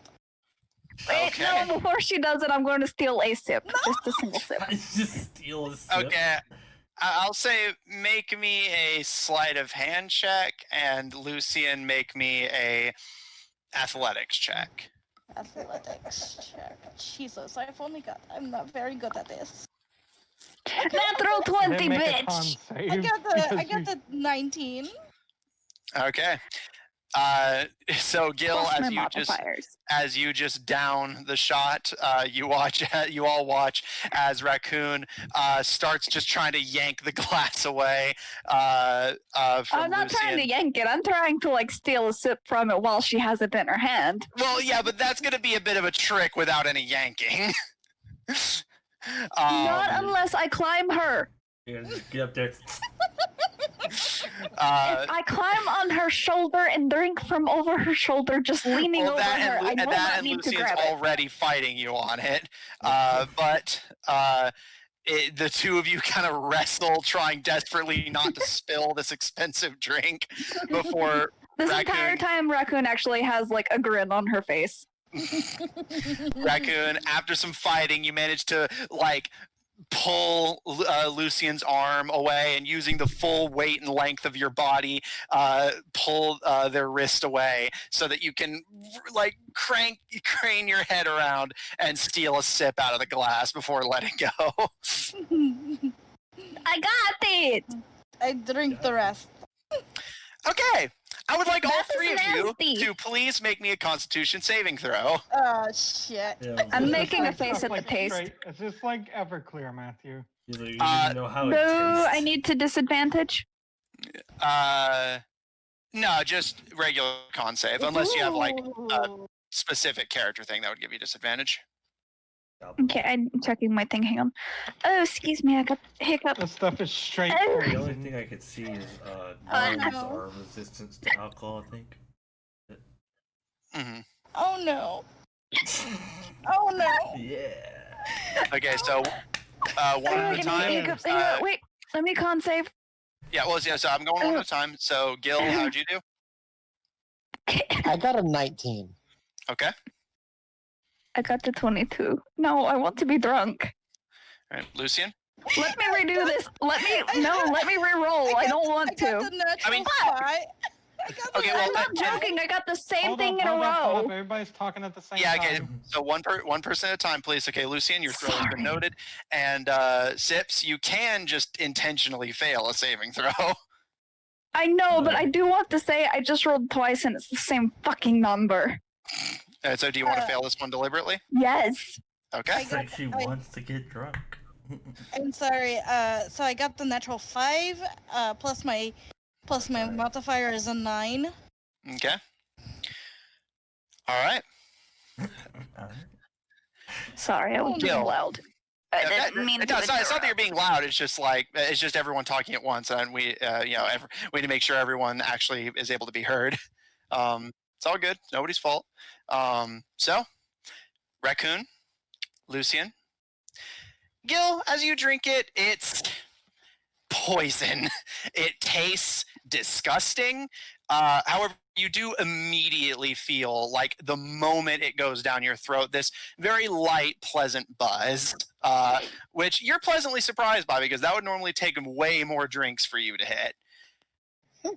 Wait, Okay. no, before she does it, I'm going to steal a sip. Just a single sip. I just steal a sip. Okay. I'll say make me a sleight of hand check, and Lucian make me a athletics check. Athletics check. Jesus, I'm not very good at this. Natural And 20, then make a con bitch! save. I got the 19. Okay. So Gil, Plus my as modifiers. you just down the shot, you all watch as Raccoon starts just trying to yank the glass away. From I'm not trying to yank it. I'm trying to like steal a sip from it while she has it in her hand. Well, yeah, but that's going to be a bit of a trick without any yanking. Not unless I climb her. Yeah, just get up there. I climb on her shoulder and drink from over her shoulder, just leaning over her. I will not need to Lucian's grab it. already fighting you on it. But the two of you kind of wrestle, trying desperately not to spill this expensive drink before This entire time, Raccoon actually has like a grin on her face. Raccoon, after some fighting, you manage to like pull Lucian's arm away, and using the full weight and length of your body, pull their wrist away so that you can like crane your head around and steal a sip out of the glass before letting go. I got it. I drink the rest. Okay, I would like all That is three of nasty. you to please make me a Constitution saving throw. Oh shit. Yeah, I'm it's making a just face Stuff at the taste. straight- It's just like Everclear, Matthew. you didn't know how it No, tastes. I need to disadvantage. No, just regular con save, unless you have like a Ooh. specific character thing that would give you disadvantage. Okay, I'm checking my thing. Hang on. Oh, excuse me, I got hiccup. This stuff is straight Oh. The only poison. thing I could see is Oh, gnomes no. are resistant to alcohol, I think. Hmm Oh no. Oh no. Yeah. Okay, so one Oh, at a give me time. hiccups. Hang on, wait, let me con save. Yeah, well, yeah. So I'm going one at a time. So Gil, how'd you do? I got a 19. Okay. I got the 22. No, I want to be drunk. All right, Lucian. Let me redo this. Let me re-roll. I don't want I got to. the natural I mean- 5. I got the Okay, well, I'm not joking. I got the same Hold thing up, in a hold up, hold row. up. Everybody's talking at the same Yeah. time. Okay. So one person at a time, please. Okay, Lucian, your throw has Sorry. been noted, and Sips, you can just intentionally fail a saving throw. I know, but I do want to say I just rolled twice and it's the same fucking number. So do you want to fail this one deliberately? Yes. Okay. It's like she wants to get drunk. I'm sorry. So I got the natural 5. Plus my modifier is a 9. Okay. All right. Alright. Sorry, I was being Gil. loud. I Yeah, didn't mean to it's not that you're interrupt. being loud. It's just like it's just everyone talking at once, and we, we need to make sure everyone actually is able to be heard. It's all good. Nobody's fault. So, Raccoon, Lucian, Gil, as you drink it, it's poison. It tastes disgusting. However, you do immediately feel like the moment it goes down your throat, this very light, pleasant buzz, which you're pleasantly surprised by because that would normally take way more drinks for you to hit.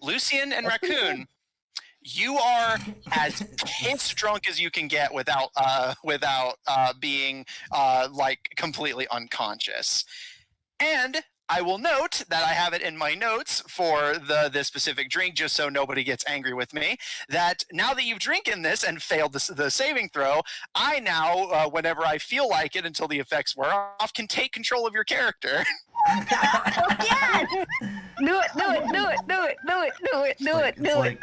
Lucian and That's pretty Raccoon, you are as piss drunk as you can get without being like completely unconscious. And I will note that I have it in my notes for this specific drink, just so nobody gets angry with me, that now that you've drinking this and failed the saving throw, I now, whenever I feel like it until the effects wear off, can take control of your character. Yes! Do it, do it, do it, do it, do it, do it, do it, do it.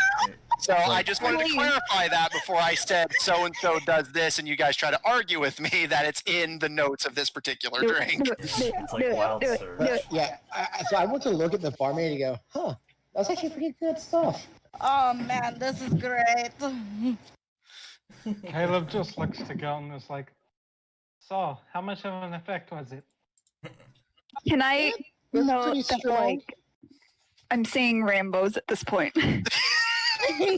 So I just wanted to Please. clarify that before I said so-and-so does this and you guys try to argue with me that it's in the notes of this particular Do drink. it, do it, do it, It's like do it, wild do it, surge. do it. Yeah, so I went to look at the barmaid and go, huh, that's actually pretty good stuff. Oh man, this is great. Caleb just looks to Gil and is like, so, how much of an effect was it? Can I It's note pretty that, strong. like, I'm seeing Rambos at this point. I see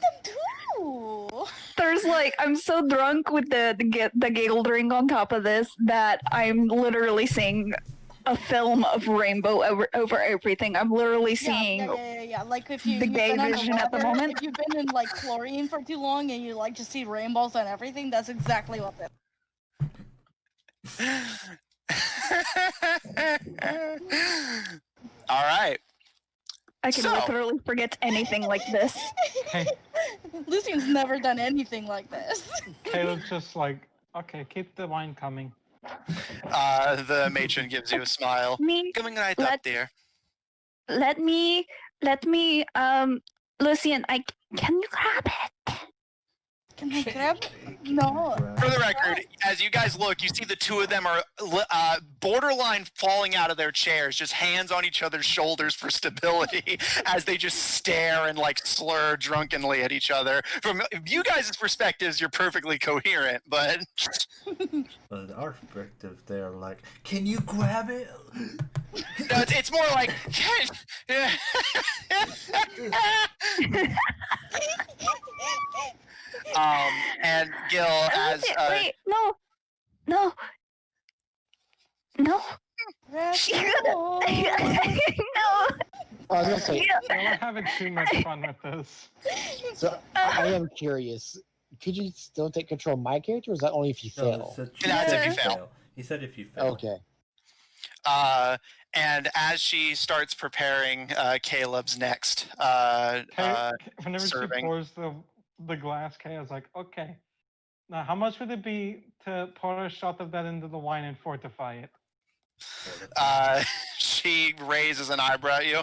them too. There's like, I'm so drunk with the giggle drink on top of this that I'm literally seeing a film of rainbow over everything. I'm literally seeing Yeah. Like if you the you've gay been vision at the underwater, moment. If you've been in like chlorine for too long and you like to see rainbows and everything, that's exactly what that. All right. I can So- literally forget anything like this. Hey, Lucian's never done anything like this. Caleb's just like, okay, keep the wine coming. The matron gives you a smile. Me, Coming right up Let- there. let me, Lucian, can you grab it? Can I grab? No. For the record, as you guys look, you see the two of them are borderline falling out of their chairs, just hands on each other's shoulders for stability as they just stare and like slur drunkenly at each other. From you guys' perspectives, you're perfectly coherent, but But in our perspective, they're like, can you grab it? no, it's more like. And Gil, as Lucian, wait, no. No. Rescue. No. I was gonna say. We're having too much fun with this. So I am curious. Could you still take control of my character, or is that only if you No, fail? That's if you fail. He said if you fail. Okay. And as she starts preparing Caleb's next Whenever serving. she pours the glass, Kay is like, okay. Now, how much would it be to pour a shot of that into the wine and fortify it? She raises an eyebrow at you.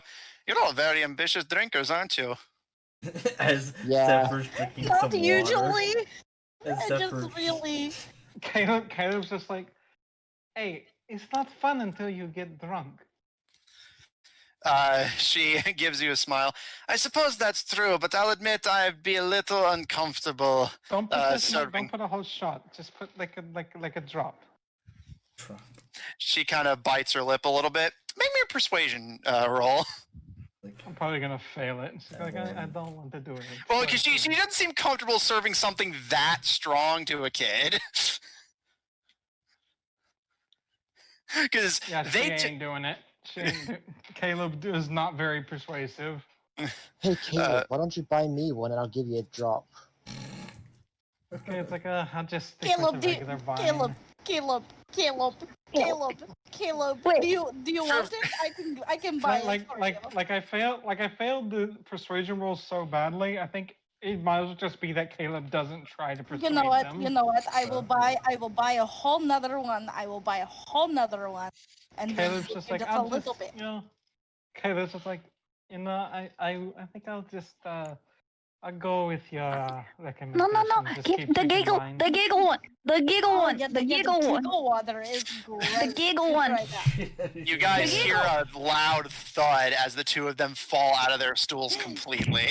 You're all very ambitious drinkers, aren't you? As Yeah. Zephyr's drinking Not some usually. water. As I Zephyr- just really. Caleb's just like, hey, it's not fun until you get drunk. She gives you a smile. I suppose that's true, but I'll admit I'd be a little uncomfortable. Don't put serving. don't put a whole shot. Just put like a drop. She kind of bites her lip a little bit. Make me a persuasion roll. I'm probably gonna fail it. She's like, I don't want to do it. Well, because she doesn't seem comfortable serving something that strong to a kid. Because Yeah, she ain't doing it. Caleb is not very persuasive. Hey Caleb, why don't you buy me one and I'll give you a drop? Okay, it's like I'll just stick Caleb, with the regular vine. Caleb. Wait. Do you want it? I can buy it for you. I failed the persuasion roll so badly. I think it might as well just be that Caleb doesn't try to persuade You know what? them. You know what? I will buy a whole nother one. And Caleb's then just like, just I'll a little just, bit. you know. Caleb's just like, you know, I think I'll just I'll go with your recommendation. No. Just Get keep the drinking giggle. wine. The giggle one. The giggle one. Yeah, The giggle one. Giggle water is great. The giggle one. Right now. You guys hear a loud thud as the two of them fall out of their stools completely.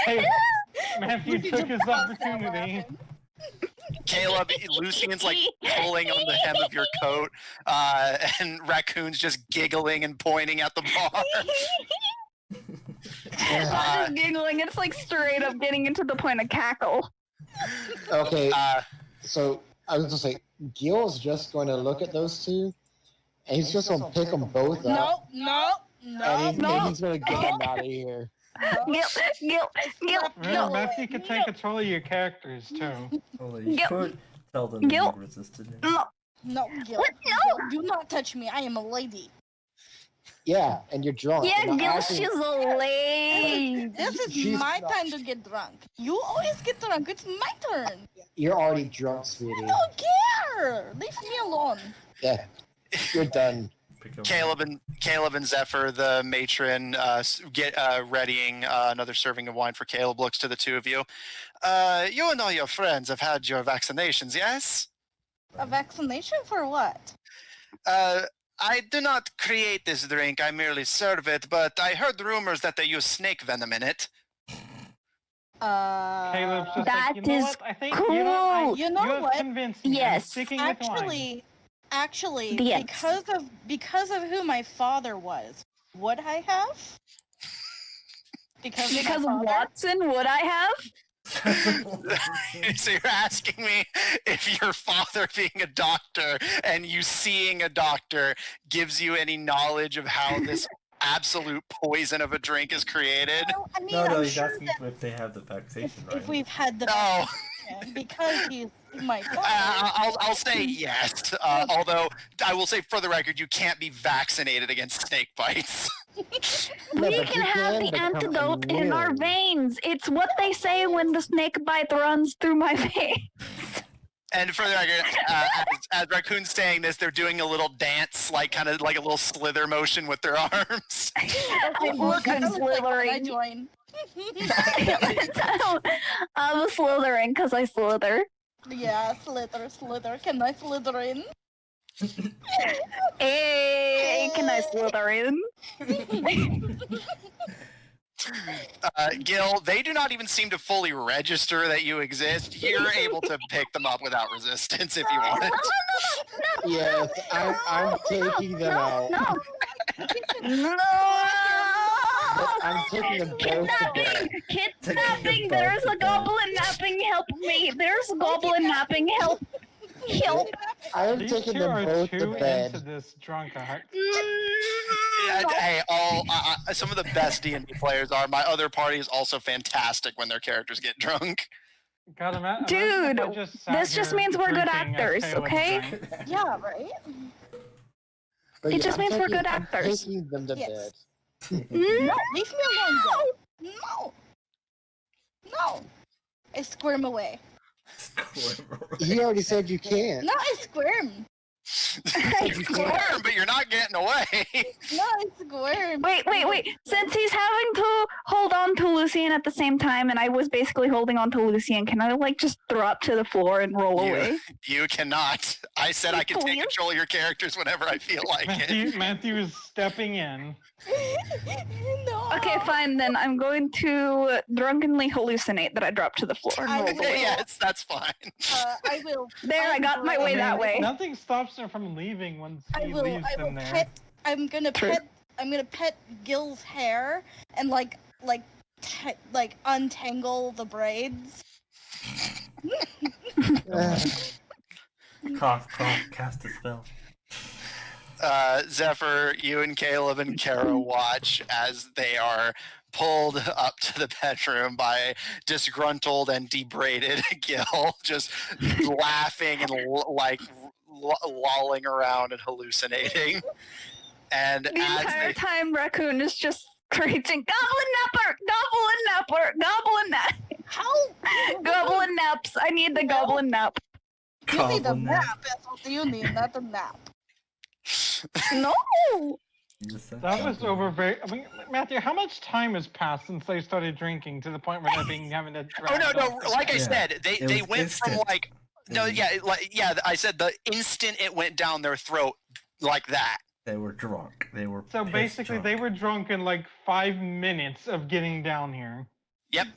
Hey, Matthew Lucy took just his busts out opportunity. laughing. Caleb, Lucian's like pulling on the hem of your coat, and Raccoon's just giggling and pointing at the bar. I'm just giggling. It's like straight up getting into the point of cackle. Okay, so I was gonna say, Gil's just going to look at those two, and he's just going to pick them both up, No. and he's going to get them out of here. Gil. Remember, Matthew can take control of your characters too. Well, you Gil- could tell them Gil- you resisted it. No, Gil. What? Gil, do not touch me. I am a lady. Yeah, and you're drunk. Yeah, and Gil, actually- she's a lady. This is She's my not- time to get drunk. You always get drunk. It's my turn. You're already drunk, sweetie. I don't care. Leave me alone. Yeah, you're done. Pick up Caleb and Zephyr, the matron, get readying another serving of wine for Caleb. Looks to the two of you. You and all your friends have had your vaccinations, yes? A vaccination for what? I do not create this drink. I merely serve it. But I heard rumors that they use snake venom in it. Caleb's just That like, you know is what? I think cool. you know, You know you have what? convinced me. I'm Yes. sticking with wine. Actually, Yes. because of who my father was, would I have? Because Because of my father? Watson, would I have? So you're asking me if your father being a doctor and you seeing a doctor gives you any knowledge of how this absolute poison of a drink is created? Well, I mean, No, I'm he's sure asking that if they have the vaccination, if right? we've had the No. vaccination, because he's my father. I'll say yes. Although I will say for the record, you can't be vaccinated against snake bites. No, We but can you have can the become antidote in our immune. veins. It's what they say when the snake bite runs through my veins. And for the record, as Raccoon's saying this, they're doing a little dance, like kind of like a little slither motion with their arms. Look, I'm I slithering. join. I'm a Slytherin because I slither. Yeah, slither. Can I slither in? Hey, can I slither in? Gil, they do not even seem to fully register that you exist. You're able to pick them up without resistance if you want. Yes, I'm taking them out. No! I'm taking them both to bed. Kidnapping! There's a goblin napping, help me! There's a goblin napping, help! Help. I am These taking two them are both too to into bed. this drunk art. Hey, some of the best D&D players are. My other party is also fantastic when their characters get drunk. God, imagine Dude, if I just sat this just here means we're good drinking as actors, Caleb okay? drank. Yeah, right? But It just means we're good I'm actors. taking them to Yes. bed. No, leave me alone, Joe. No. No. I squirm away. He already said you can't. No, I squirm. You squirm, but you're not getting away. No, I squirm. Wait. Since he's having to hold on to Lucian at the same time, and I was basically holding on to Lucian, can I like just throw up to the floor and roll away? You cannot. I said I can take Please? control of your characters whenever I feel like it. Matthew is stepping in. No. Okay, fine then. I'm going to drunkenly hallucinate that I drop to the floor and I roll will- away. Yes, that's fine. I will. There, I got my way that way. Nothing stops her from leaving once I he will. leaves I will them there. pet. I'm gonna True. pet. I'm gonna pet Gil's hair and like untangle the braids. Cough, cast a spell. Zephyr, you and Caleb and Kara watch as they are pulled up to the bedroom by disgruntled and debraded Gil, just laughing and lolling around and hallucinating. And The as entire they, time, Raccoon is just screeching, "Goblin napper! Goblin napper! Goblin nap! How? Goblin naps! I need the goblin nap!" You need a Goblin nap. nap. That's what you need, not a nap. No! You said That was goblin over nap. very. I mean, Matthew, how much time has passed since they started drinking to the point where they're having to? oh no, drag no, off the like I Yeah. said, they It was went from instant. like no, It yeah, I said the instant it went down their throat like that. They were drunk. They were So piss basically, drunk. they were drunk in like 5 minutes of getting down here.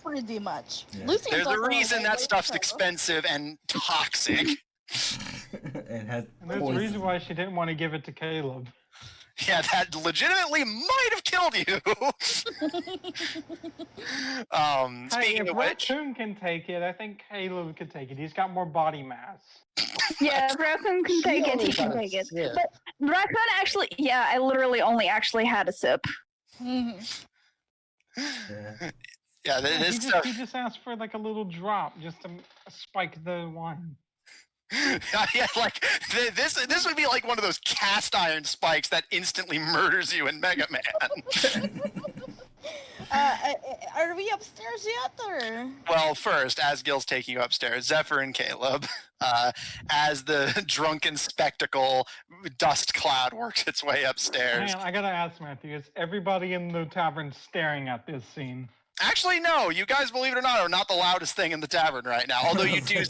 Pretty much. Yeah. Lucian's There's a also reason that lightweight, stuff's so- expensive and toxic. and had And there's a poison. reason why she didn't want to give it to Caleb. Yeah, that legitimately might have killed you. Hey, Speaking if of which, Raccoon can take it, I think Caleb could take it. He's got more body mass. Yeah, if Raccoon can She take it, only he can got a take it. sip. But Raccoon actually, yeah, I literally only actually had a sip. Mhm. Yeah. yeah, Yeah, this stuff. he just asked for like a little drop just to spike the wine. Yeah, like this would be like one of those cast iron spikes that instantly murders you in Mega Man. Are we upstairs yet, or? Well, first, as Gil's taking you upstairs, Zephyr and Caleb, as the drunken spectacle dust cloud works its way upstairs. Hang on, I gotta ask Matthew, is everybody in the tavern staring at this scene? Actually, no. You guys, believe it or not, are not the loudest thing in the tavern right now. Although you do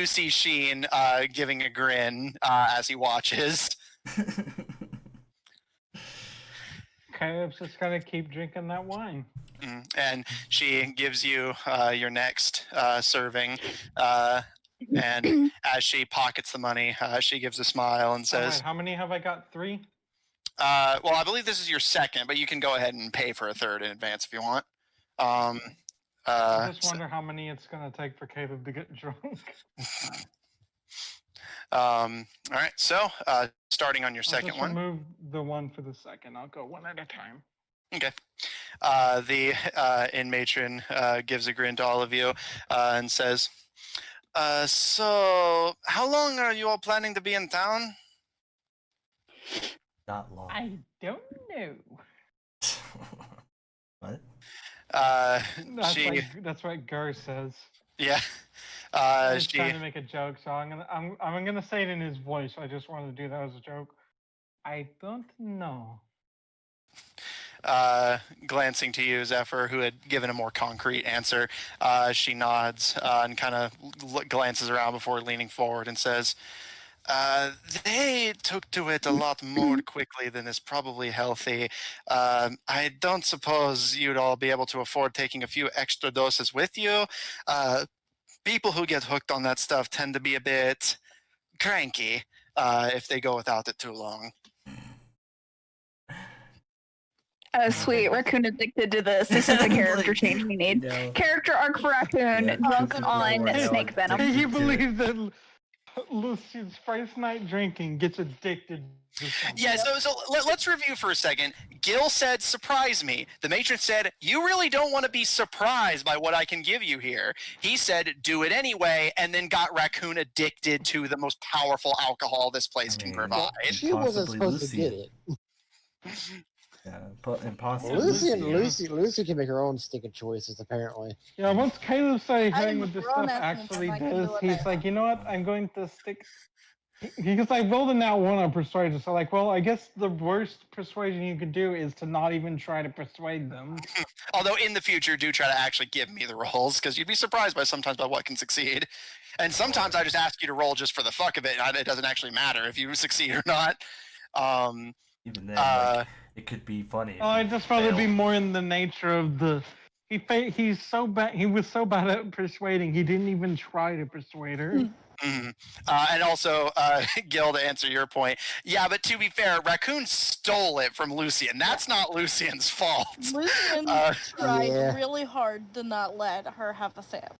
see Sheen giving a grin as he watches. Caleb's just gotta keep drinking that wine. And she gives you your next serving. And as she pockets the money, she gives a smile and Alright, says, how many have I got? 3? well, I believe this is your second, but you can go ahead and pay for a third in advance if you want. I just So- wonder how many it's gonna take for Caleb to get drunk. all right, so starting on your I'll second just one. remove the one for the second. I'll go one at a time. Okay. The inn matron gives a grin to all of you and says, so how long are you all planning to be in town? Not long. I don't know. What? That's what Gur says. Yeah. I was She, trying to make a joke, so I'm gonna say it in his voice. I just wanted to do that as a joke. I don't know. glancing to you, Zephyr, who had given a more concrete answer, she nods and kind of glances around before leaning forward and says, they took to it a lot more quickly than is probably healthy. I don't suppose you'd all be able to afford taking a few extra doses with you. People who get hooked on that stuff tend to be a bit cranky if they go without it too long. Oh, sweet. Raccoon addicted to this. This is the character change we need. No. Character arc for Raccoon, Yeah, drunk this is on more snake like venom. Can you addicted to it. believe that Lucy's first night drinking gets addicted to something. Yeah, so let's review for a second. Gil said, surprise me. The matron said, you really don't want to be surprised by what I can give you here. He said, do it anyway, and then got Raccoon addicted to the most powerful alcohol this place can provide. She wasn't Possibly supposed to get it. Yeah, and possibly Lucy can make her own stinking choices, apparently. Yeah, once Caleb started I hearing am what this grown stuff enough actually I can does, do what he's I like, you know what? I'm going to stick. Because I rolled a nat 1 on persuasion, so like, well, I guess the worst persuasion you could do is to not even try to persuade them. Although in the future, do try to actually give me the rolls, because you'd be surprised by sometimes by what can succeed. And sometimes I just ask you to roll just for the fuck of it, and it doesn't actually matter if you succeed or not. Even then, like, it could be funny. Oh, I just thought it'd be more in the nature of the. He's so bad. He was so bad at persuading. He didn't even try to persuade her. Mm-hmm. And also, Gil, to answer your point, yeah, but to be fair, Raccoon stole it from Lucian. That's not Lucian's fault. Lucian tried really hard to not let her have the sip.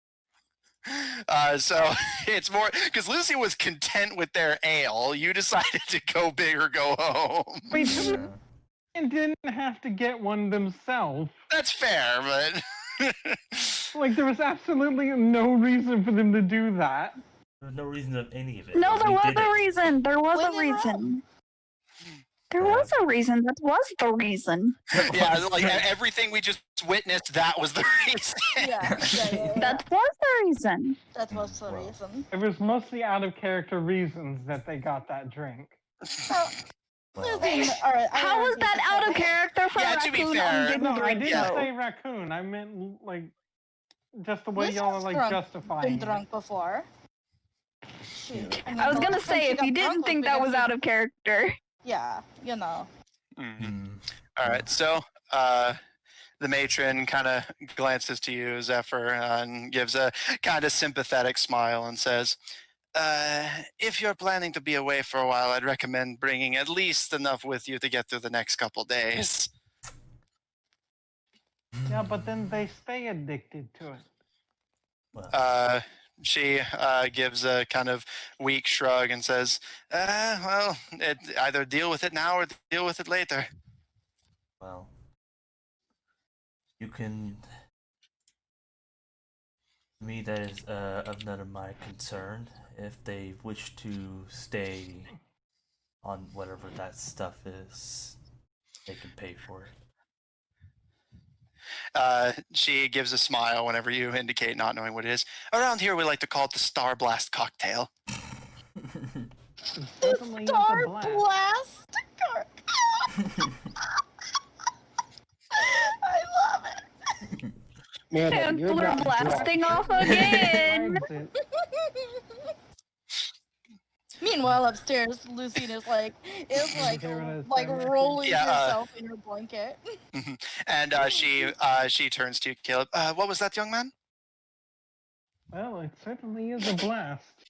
So it's more because Lucian was content with their ale. You decided to go big or go home. Wait, and didn't have to get one themselves. That's fair, but like there was absolutely no reason for them to do that. There was no reason of any of it. No, there was a reason. There was a reason. There was a reason. That was the reason. Yeah, like everything we just witnessed, that was the reason. Yeah. That was the reason. That was the reason. It was mostly out of character reasons that they got that drink. How was that out of character for Yeah, to be fair. No, I didn't say raccoon. I meant like just the way y'all are like justifying. Been drunk before. I was gonna say if you didn't think that was out of character. Yeah, you know. Mm-hmm. All right, so the matron kind of glances to you, Zephyr, and gives a kind of sympathetic smile and says, if you're planning to be away for a while, I'd recommend bringing at least enough with you to get through the next couple days. Yeah, but then they stay addicted to it. She gives a kind of weak shrug and says, well, either deal with it now or deal with it later. Well, you can... To me, that is of none of my concern. If they wish to stay on whatever that stuff is, they can pay for it. She gives a smile whenever you indicate not knowing what it is. Around here, we like to call it the Star Blast cocktail. Star Blast cocktail. I love it. Man, And you're we're not blasting drunk. off again. Meanwhile, upstairs, Lucine is like rolling herself in her blanket. And she turns to Caleb. What was that, young man? Well, it certainly is a blast.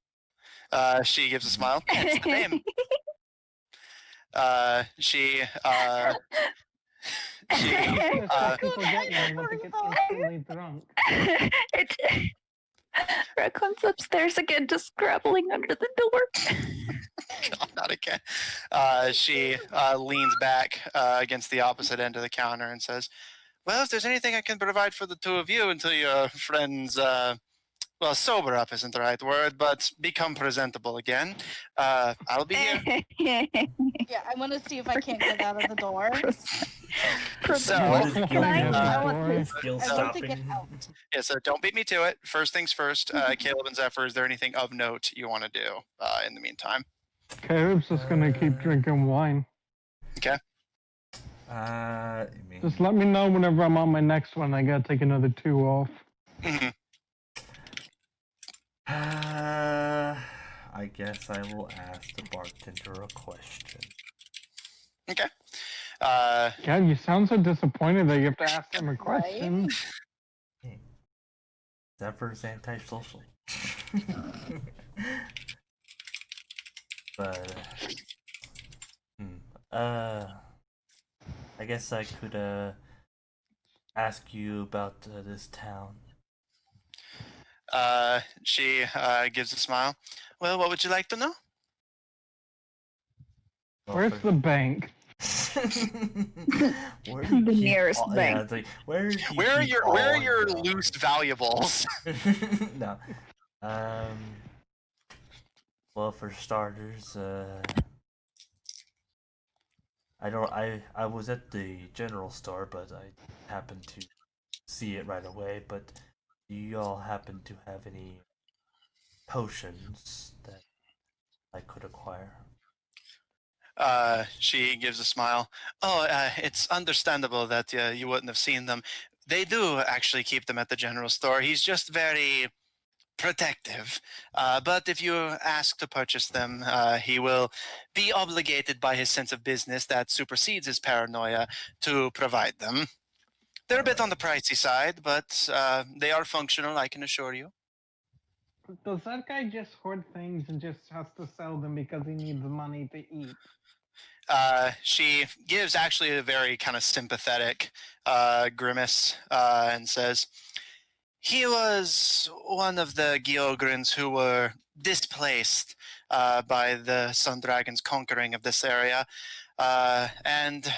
She gives a smile. Hence the name. She People get me when they get instantly drunk. Raccoon's upstairs again, just scrabbling under the door. God, not again. She leans back against the opposite end of the counter and says, well, if there's anything I can provide for the two of you until your friends, well, sober up isn't the right word, but become presentable again, I'll be here. Yeah, I want to see if I can't get out of the door. So, yeah, so don't beat me to it. First things first, Caleb and Zephyr, is there anything of note you want to do in the meantime? Caleb's just gonna keep drinking wine. Okay. Just let me know whenever I'm on my next one. I gotta take another 2 off. Mm-hmm. I guess I will ask the bartender a question. Okay. God, you sound so disappointed that you have to ask him a question. Hey, Zephyr's antisocial. But, I guess I could, ask you about this town. She gives a smile. Well, what would you like to know? Well, Where's the bank? Where do you The keep nearest all, bank. Yeah, it's like, where do you Where are keep your all Where are your your loose valuables? No. Well, for starters, I was at the general store, but I happened to see it right away. But do you all happen to have any potions that I could acquire? She gives a smile. Oh, it's understandable that you wouldn't have seen them. They do actually keep them at the general store. He's just very protective. But if you ask to purchase them, he will be obligated by his sense of business that supersedes his paranoia to provide them. They're a bit on the pricey side, but they are functional, I can assure you. Does that guy just hoard things and just has to sell them because he needs money to eat? She gives actually a very kind of sympathetic grimace and says, he was one of the Geogrins who were displaced by the Sundragon's conquering of this area. And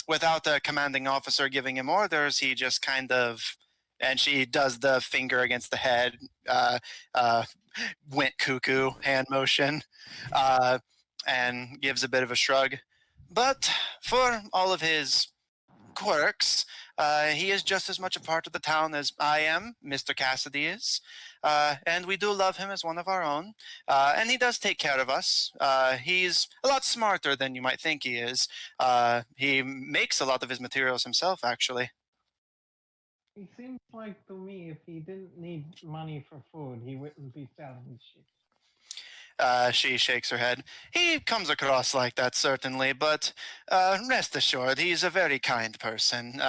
without a commanding officer giving him orders, he just kind of, and she does the finger against the head, uh, went cuckoo hand motion, and gives a bit of a shrug. But for all of his quirks, he is just as much a part of the town as I am, Mr. Cassidy is. And we do love him as one of our own. And he does take care of us. He's a lot smarter than you might think he is. He makes a lot of his materials himself, actually. He seems like to me if he didn't need money for food, he wouldn't be selling shit. She shakes her head. He comes across like that, certainly, but rest assured, he's a very kind person.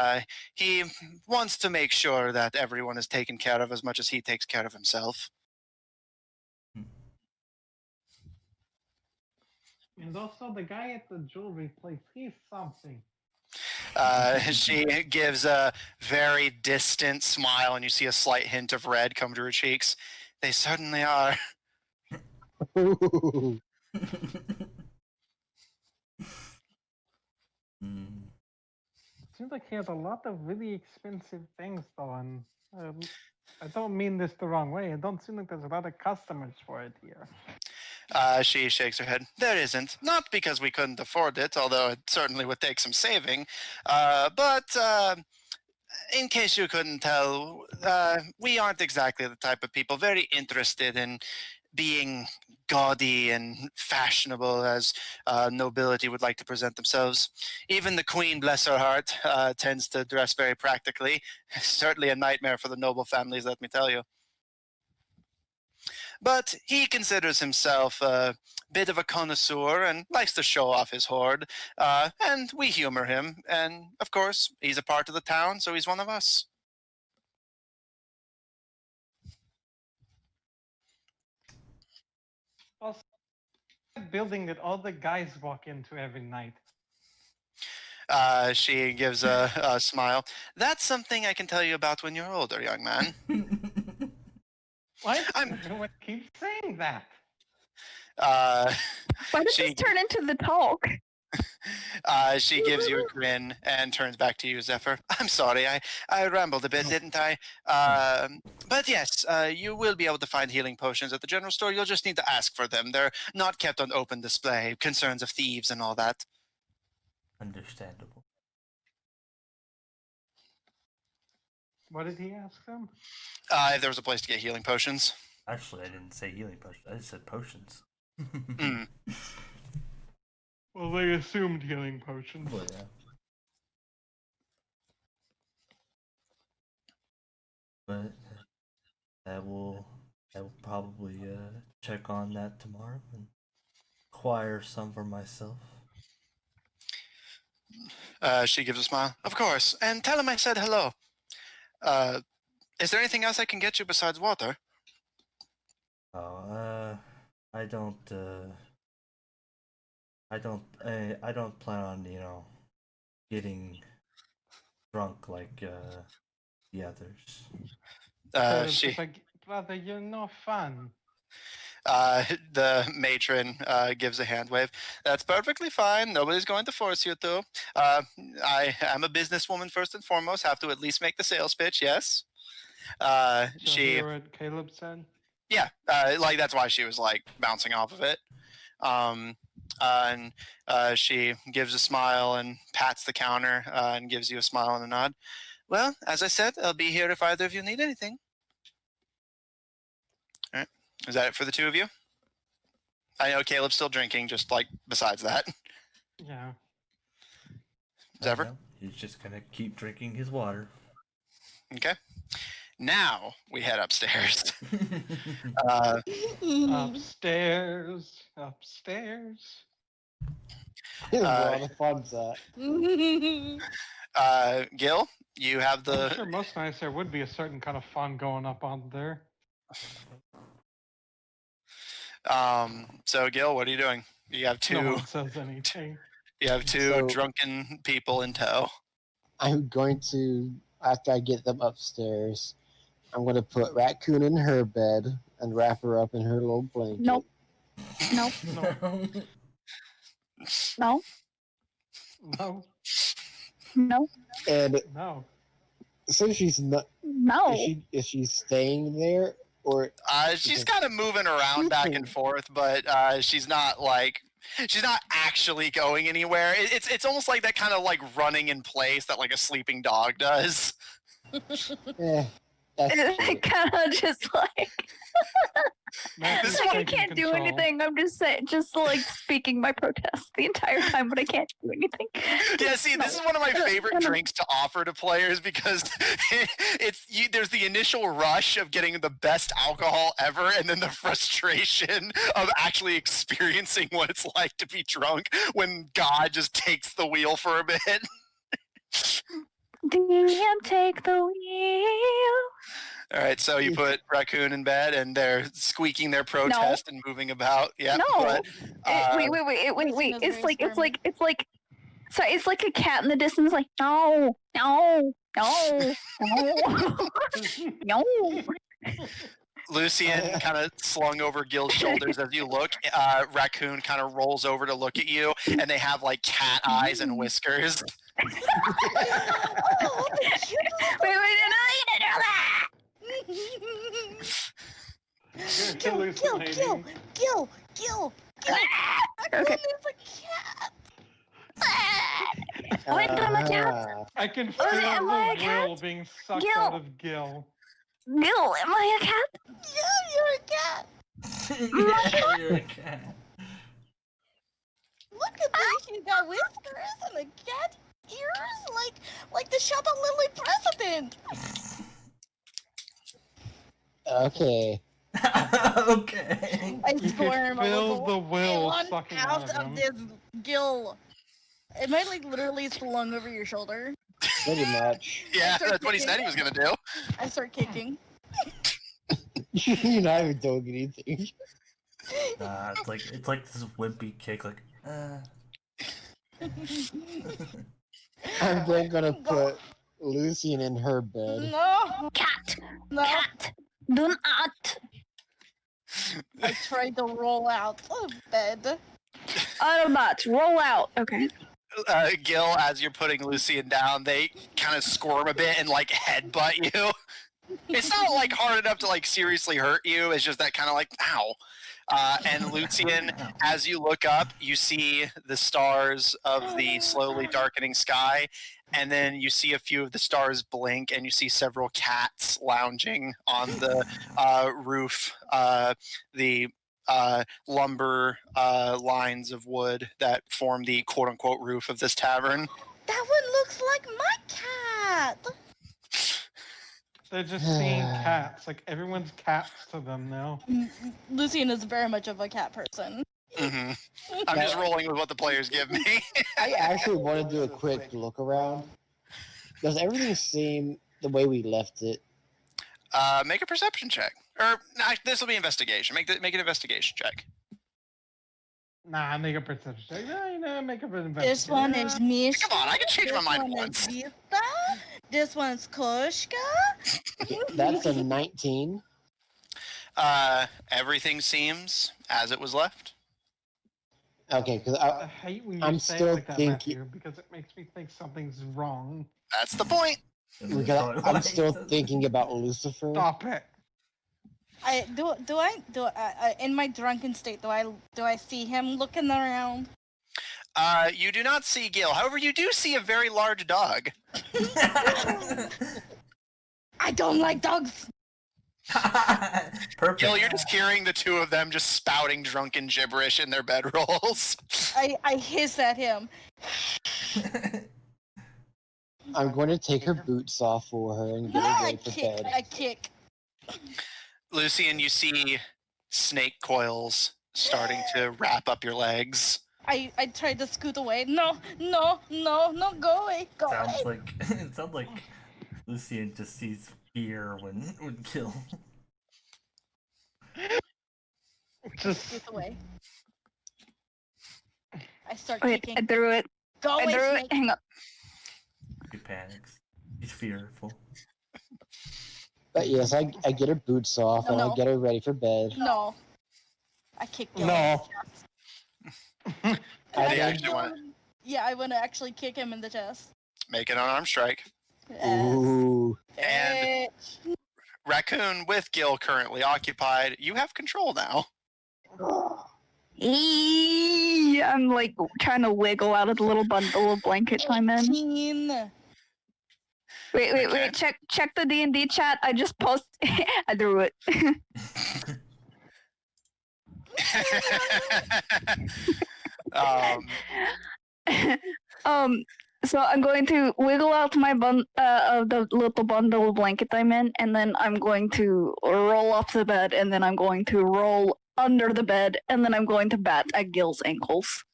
He wants to make sure that everyone is taken care of as much as he takes care of himself. And also, the guy at the jewelry place, he's something. She gives a very distant smile, and you see a slight hint of red come to her cheeks. They certainly are. Seems like he had a lot of really expensive things, though, and I don't mean this the wrong way. It don't seem like there's a lot of customers for it here. She shakes her head. There isn't. Not because we couldn't afford it, although it certainly would take some saving. But in case you couldn't tell, we aren't exactly the type of people very interested in being gaudy and fashionable as nobility would like to present themselves. Even the queen, bless her heart, tends to dress very practically. Certainly a nightmare for the noble families, let me tell you. But he considers himself a bit of a connoisseur and likes to show off his hoard. And we humor him. And of course, he's a part of the town, so he's one of us. Also, that building that all the guys walk into every night. She gives a smile. That's something I can tell you about when you're older, young man. What? Everyone keeps saying that. Why did this turn into the talk? She gives you a grin and turns back to you, Zephyr. I'm sorry, I rambled a bit, didn't I? But yes, you will be able to find healing potions at the general store. You'll just need to ask for them. They're not kept on open display. Concerns of thieves and all that. Understandable. What did he ask them? If there was a place to get healing potions. Actually, I didn't say healing potions. I just said potions. Well, they assumed healing potions. Well, yeah. But I will probably check on that tomorrow and acquire some for myself. She gives a smile. Of course, and tell him I said hello. Is there anything else I can get you besides water? Oh, I don't plan on, getting drunk like the others. She Brother, you're no fun. The matron gives a hand wave. That's perfectly fine. Nobody's going to force you to. I am a businesswoman first and foremost. Have to at least make the sales pitch. Yes. So She. hear what Caleb said? Yeah. Like that's why she was like bouncing off of it. And she gives a smile and pats the counter and gives you a smile and a nod. Well, as I said, I'll be here if either of you need anything. All right. Is that it for the two of you? I know Caleb's still drinking, just like besides that. Yeah. Zephyr? No, he's just gonna keep drinking his water. Okay. Now we head upstairs. Upstairs. Where all the fun's at. Gil, you have I'm the. sure most nights there would be a certain kind of fun going up on there. So Gil, what are you doing? You have two. No one says anything. You have two So- drunken people in tow. I'm going to, after I get them upstairs, I'm going to put Raccoon in her bed and wrap her up in her little blanket. Nope. Nope. No. No. No. And No. so she's not. No. Is she staying there or? She's kind of moving around back and forth, but she's not actually going anywhere. It's almost like that kind of like running in place that like a sleeping dog does. That's It kind of just like Matthew's like I taking can't do control. anything. I'm just saying, just like speaking my protest the entire time, but I can't do anything. Yeah, see, this is one of my favorite drinks to offer to players because there's the initial rush of getting the best alcohol ever, and then the frustration of actually experiencing what it's like to be drunk when God just takes the wheel for a bit. DM, take the wheel. All right, so you put Raccoon in bed, and they're squeaking their protest and moving about. Yeah, No. but, Wait. Listen is It's like very so it's like a cat in the distance, like no. Lucian kind of slung over Gil's shoulders as you look. Raccoon kind of rolls over to look at you, and they have like cat eyes and whiskers. Oh, the cutest You're hallucinating. Gil. Okay. It's a cat. Wait, I'm a cat. I can Oh, feel am I a the cat? will being sucked Gil. out of Gil. Gil, am I a cat? Yeah, you're a cat. Yeah, you're a cat. Look at this. She's got whiskers and a cat ears, like the Shaba Lily president. Okay. Okay. I You can squirm a feel little. the will I want sucking out out of of him. this Gil. Am I like literally slung over your shoulder? Pretty much. Yeah, that's what he said he was gonna do. I start kicking. You're not even doing anything. It's like this wimpy kick, like. I'm then gonna put Lucian in her bed. No, Cat. no. Cat. Do not. I tried to roll out of bed. Autobots, roll out. Okay. Gil, as you're putting Lucian down, they kind of squirm a bit and like headbutt you. It's not like hard enough to like seriously hurt you. It's just that kind of like ow. And Lucian, as you look up, you see the stars of the slowly darkening sky, and then you see a few of the stars blink, and you see several cats lounging on the roof. The lumber lines of wood that form the quote-unquote roof of this tavern. That one looks like my cat. They're just seeing cats. Like everyone's cats to them now. Lucian is very much of a cat person. Mm-hmm. I'm just rolling with what the players give me. I actually want to do a quick look around. Does everything seem the way we left it? Make a perception check. Or nah, this will be investigation. Make an investigation check. Nah, make a perception check. Make up an This one is Misha. Come on, I can change my this mind one once. Is Vita. This one's Koshka. That's a 19. Everything seems as it was left. Okay, because I hate when you I'm say it still like that, thinking- Matthew, because it makes me think something's wrong. That's the point. I'm still thinking about Lucifer. Stop it. I in my drunken state do I see him looking around? You do not see Gil. However, you do see a very large dog. I don't like dogs. Perfect. Gil, you're just hearing the two of them just spouting drunken gibberish in their bedrolls. I hiss at him. I'm going to take her boots off for her and get her ready for bed. I kick. Lucian, you see snake coils starting to wrap up your legs. I tried to scoot away. No, go away. It sounds like Lucian just sees fear when killed. Just Scoot away. I start Wait, kicking. I threw it. Go I away, threw it. snake. Hang up. He panics. He's fearful. But yes, I get her boots off and No. I get her ready for bed. No. I kicked him. No. I They think- actually want to Yeah, I want to actually kick him in the chest. make an unarmed strike. Ooh. And- Bitch. Raccoon with Gil currently occupied. You have control now. I'm like trying to wiggle out of the little bundle of blankets I'm in. 18. Wait. Okay. Check the D&D chat. I just post. I threw it. um, So I'm going to wiggle out my of the little bundle of blanket I'm in, and then I'm going to roll off the bed, and then I'm going to roll under the bed, and then I'm going to bat at Gil's ankles.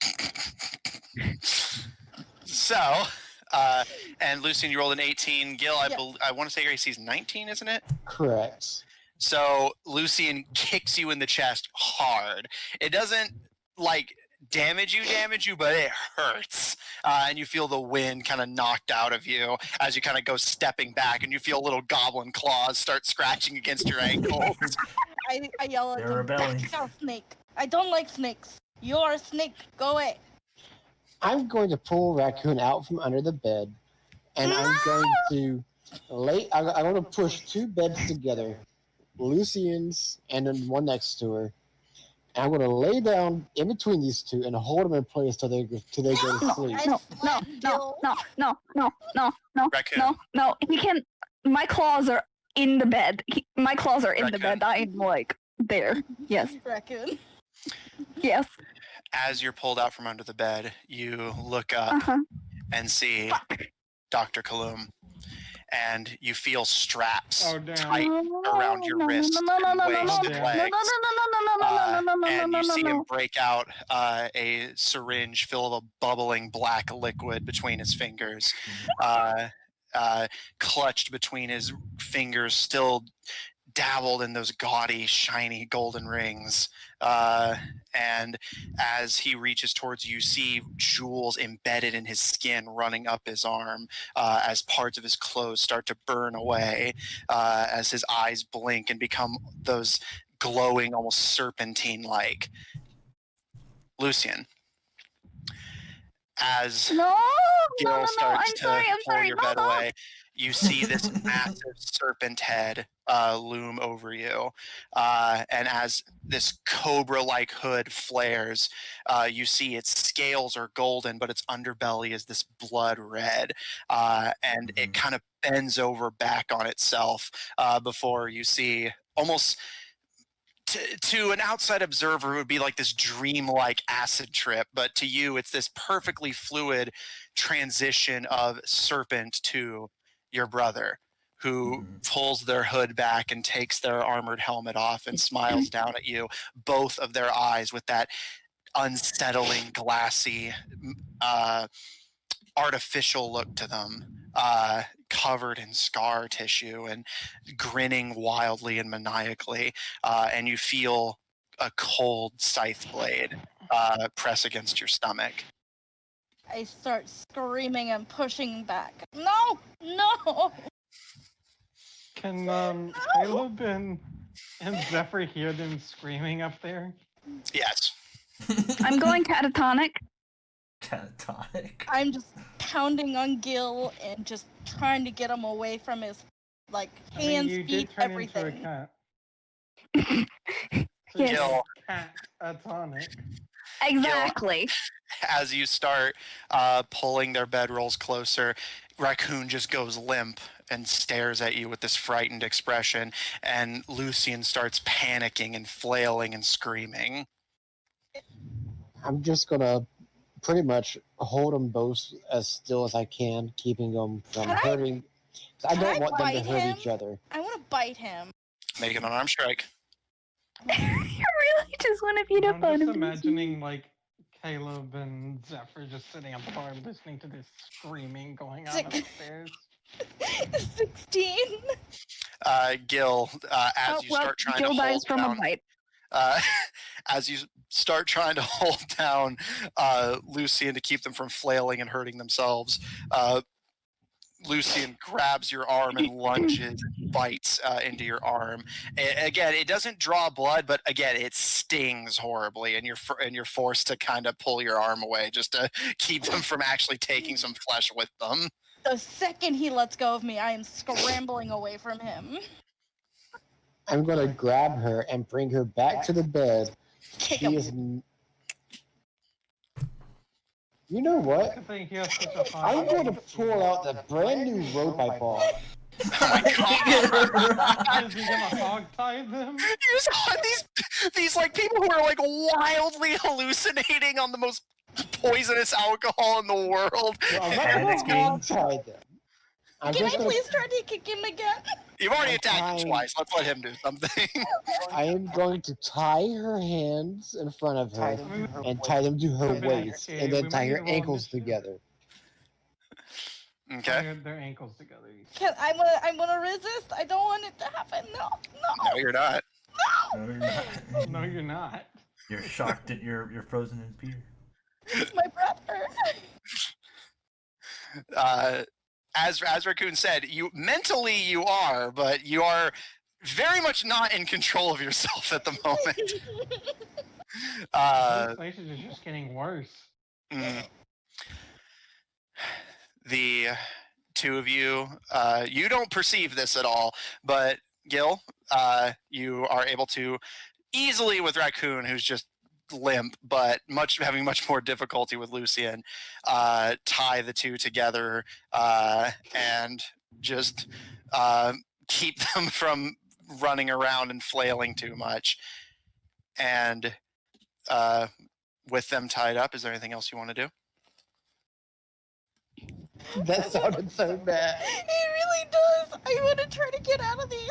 so, and Lucian, you rolled an 18. Gil, Yeah. I want to say your AC is 19, isn't it? Correct. So Lucian kicks you in the chest hard. It doesn't like damage you, but it hurts. And you feel the wind kind of knocked out of you as you kind of go stepping back, and you feel little goblin claws start scratching against your ankles. I yell at They're him. rebelling. Back off, snake. I don't like snakes. You're a snake. Go away. I'm going to pull Raccoon out from under the bed, and I'm going to I'm going to push two beds together, Lucian's and then one next to her. And I'm going to lay down in between these two and hold them in place till they go to sleep. I No. Raccoon. No. He can. My claws are in the bed. My claws are in the Raccoon. bed. I'm like there. Yes. Raccoon. Yes. As you're pulled out from under the bed, you look up Uh-huh. and see Dr. Kaloum, and you feel straps Oh, damn. tight around your wrists and waist and legs. And you see him break out a syringe filled with a bubbling black liquid between his fingers, clutched between his fingers, still dabbled in those gaudy, shiny golden rings. And as he reaches towards you, see jewels embedded in his skin running up his arm as parts of his clothes start to burn away, as his eyes blink and become those glowing, almost serpentine-like. Lucian, as Gil starts to pull your bed away, you see this massive serpent head loom over you. And as this cobra-like hood flares, you see its scales are golden, but its underbelly is this blood red. And it kind of bends over back on itself before you see almost... To an outside observer, it would be like this dream-like acid trip, but to you, it's this perfectly fluid transition of serpent to your brother, who pulls their hood back and takes their armored helmet off and smiles down at you, both of their eyes with that unsettling, glassy, artificial look to them, covered in scar tissue and grinning wildly and maniacally, and you feel a cold scythe blade press against your stomach. I start screaming and pushing back. No! Can Caleb and And Zephyr hear them screaming up there. Yes. I'm going catatonic. Catatonic. I'm just pounding on Gil and just trying to get him away from his I mean, hands, you feet, did turn everything. into a cat. So Yes. Gil, Catatonic. Exactly. as you start pulling their bedrolls closer, Raccoon just goes limp and stares at you with this frightened expression, and Lucian starts panicking and flailing and screaming. I'm just gonna pretty much hold them both as still as I can, keeping them from Can I- hurting. I can don't I want them to bite hurt him? each other. I want to bite him. Make an unarmed strike. I really just want to beat up I'm on just him. imagining like Caleb and Zephyr just sitting up far listening to this screaming going on upstairs. 16. Gil, as you start trying Gil to dies hold from down, a bite. as you start trying to hold down Lucian to keep them from flailing and hurting themselves, Lucian grabs your arm and lunges and bites into your arm. Again, it doesn't draw blood, but again, it stings horribly, and you're forced to kind of pull your arm away just to keep them from actually taking some flesh with them. The second he lets go of me, I am scrambling away from him. I'm gonna grab her and bring her back to the bed. Kick She him. is. You know what? I think he has such a high I'm going to pull out the brand new rope I bought. Oh my god! Is he gonna hog tie them? You just had these like people who are like wildly hallucinating on the most poisonous alcohol in the world. No, I'm not going to hog tie them. I'm Can I just gonna, please try to kick him again? You've already I'm attacked him trying- twice. Let's let him do something. I am going to tie her hands in front of her and tie them to her waist, and then tie her ankles together. Okay. Their ankles together. I'm gonna resist. I don't want it to happen. No. No, you're not. No, you're not. No, you're not. You're shocked at you're frozen in fear. My breath hurt. As Raccoon said, you mentally you are, but you are very much not in control of yourself at the moment. Hallucinations are just getting worse. Mm. The two of you, you don't perceive this at all, but Gil, you are able to easily with Raccoon, who's just limp, but having much more difficulty with Lucian, tie the two together and just keep them from running around and flailing too much. And with them tied up, is there anything else you want to do? That sounded so bad. It really does. I want to try to get out of these.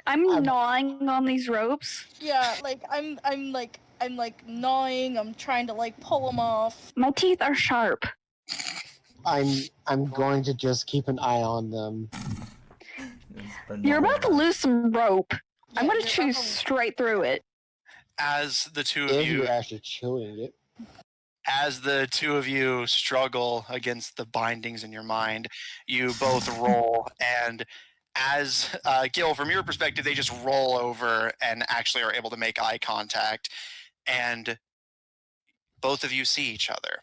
I'm gnawing on these ropes. Yeah, like I'm gnawing. I'm trying to like pull them off. My teeth are sharp. I'm going to just keep an eye on them. You're about to lose some rope. I'm Yeah, gonna you're chew about to- straight through it. As the two of If you you're actually chewing it. As the two of you struggle against the bindings in your mind, you both roll, and as Gil, from your perspective, they just roll over and actually are able to make eye contact, and both of you see each other.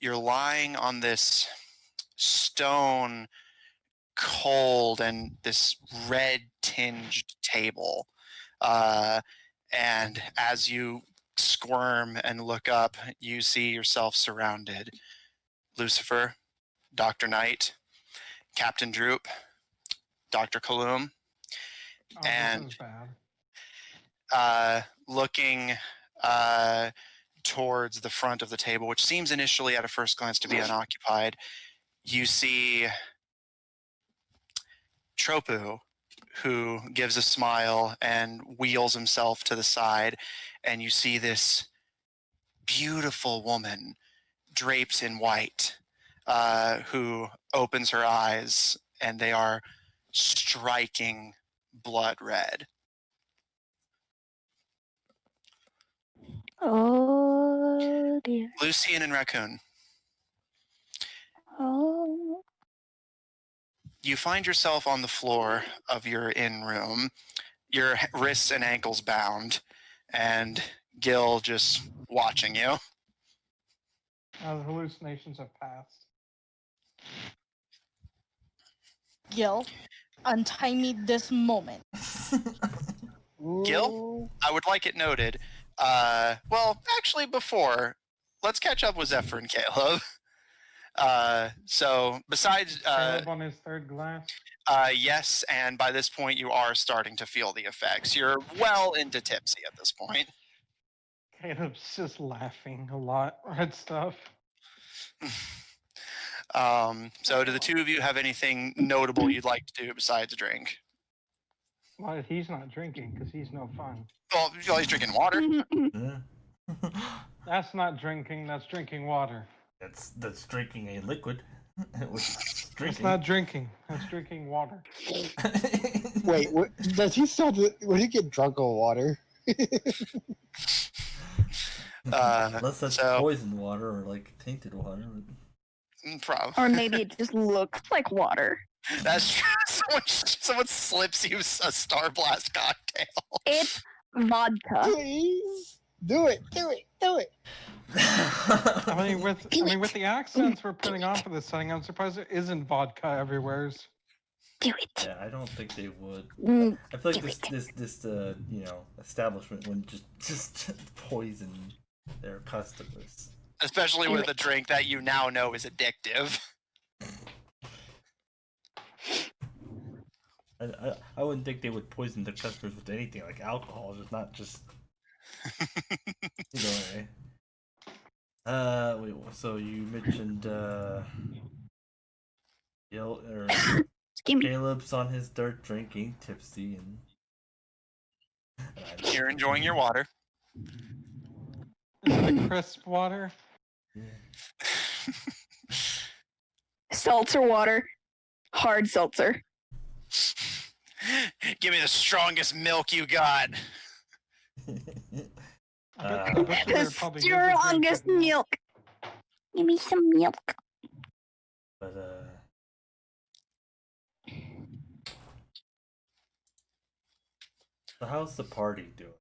You're lying on this stone, cold, and this red-tinged table, and as you squirm and look up, you see yourself surrounded. Lucifer, Dr. Knight, Captain Droop, Dr. Kaloum, Oh, and this is bad. looking towards the front of the table, which seems initially at a first glance to be unoccupied, you see Tropu, who gives a smile and wheels himself to the side, and you see this beautiful woman draped in white who opens her eyes, and they are striking blood red. Oh dear. Lucian and Raccoon, Oh. you find yourself on the floor of your inn room, your wrists and ankles bound, and Gil just watching you. The hallucinations have passed. Gil, untie me this moment. Gil, I would like it noted. Well, actually, before, let's catch up with Zephyr and Caleb. So besides, Caleb on his third glass. yes, and by this point you are starting to feel the effects. You're well into tipsy at this point. Caleb's just laughing a lot at stuff. So do the two of you have anything notable you'd like to do besides drink? Well, he's not drinking because he's no fun. Well, he's drinking water. That's not drinking. That's drinking water. That's drinking a liquid. That's not drinking. That's drinking water. Wait, does he still? Would he get drunk on water? Unless that's poisoned water or like tainted water. Probably. Or maybe it just looks like water. That's true. Someone slips you a Star Blast cocktail. It's vodka. Please do it. I mean, with the accents we're putting on for this setting, I'm surprised there isn't vodka everywhere. Do it. Yeah, I don't think they would. Mm, I feel like this establishment would just poison their customers. Especially with a drink that you now know is addictive. I wouldn't think they would poison their customers with anything like alcohol, just not just. Anyway. Wait. So you mentioned Caleb's on his third drinking, tipsy, and You're enjoying your water. Is it a crisp water? yeah. Seltzer water. Hard seltzer. Give me the strongest milk you got. I bet there The probably is a drink strongest of milk. Give me some milk. But so how's the party doing?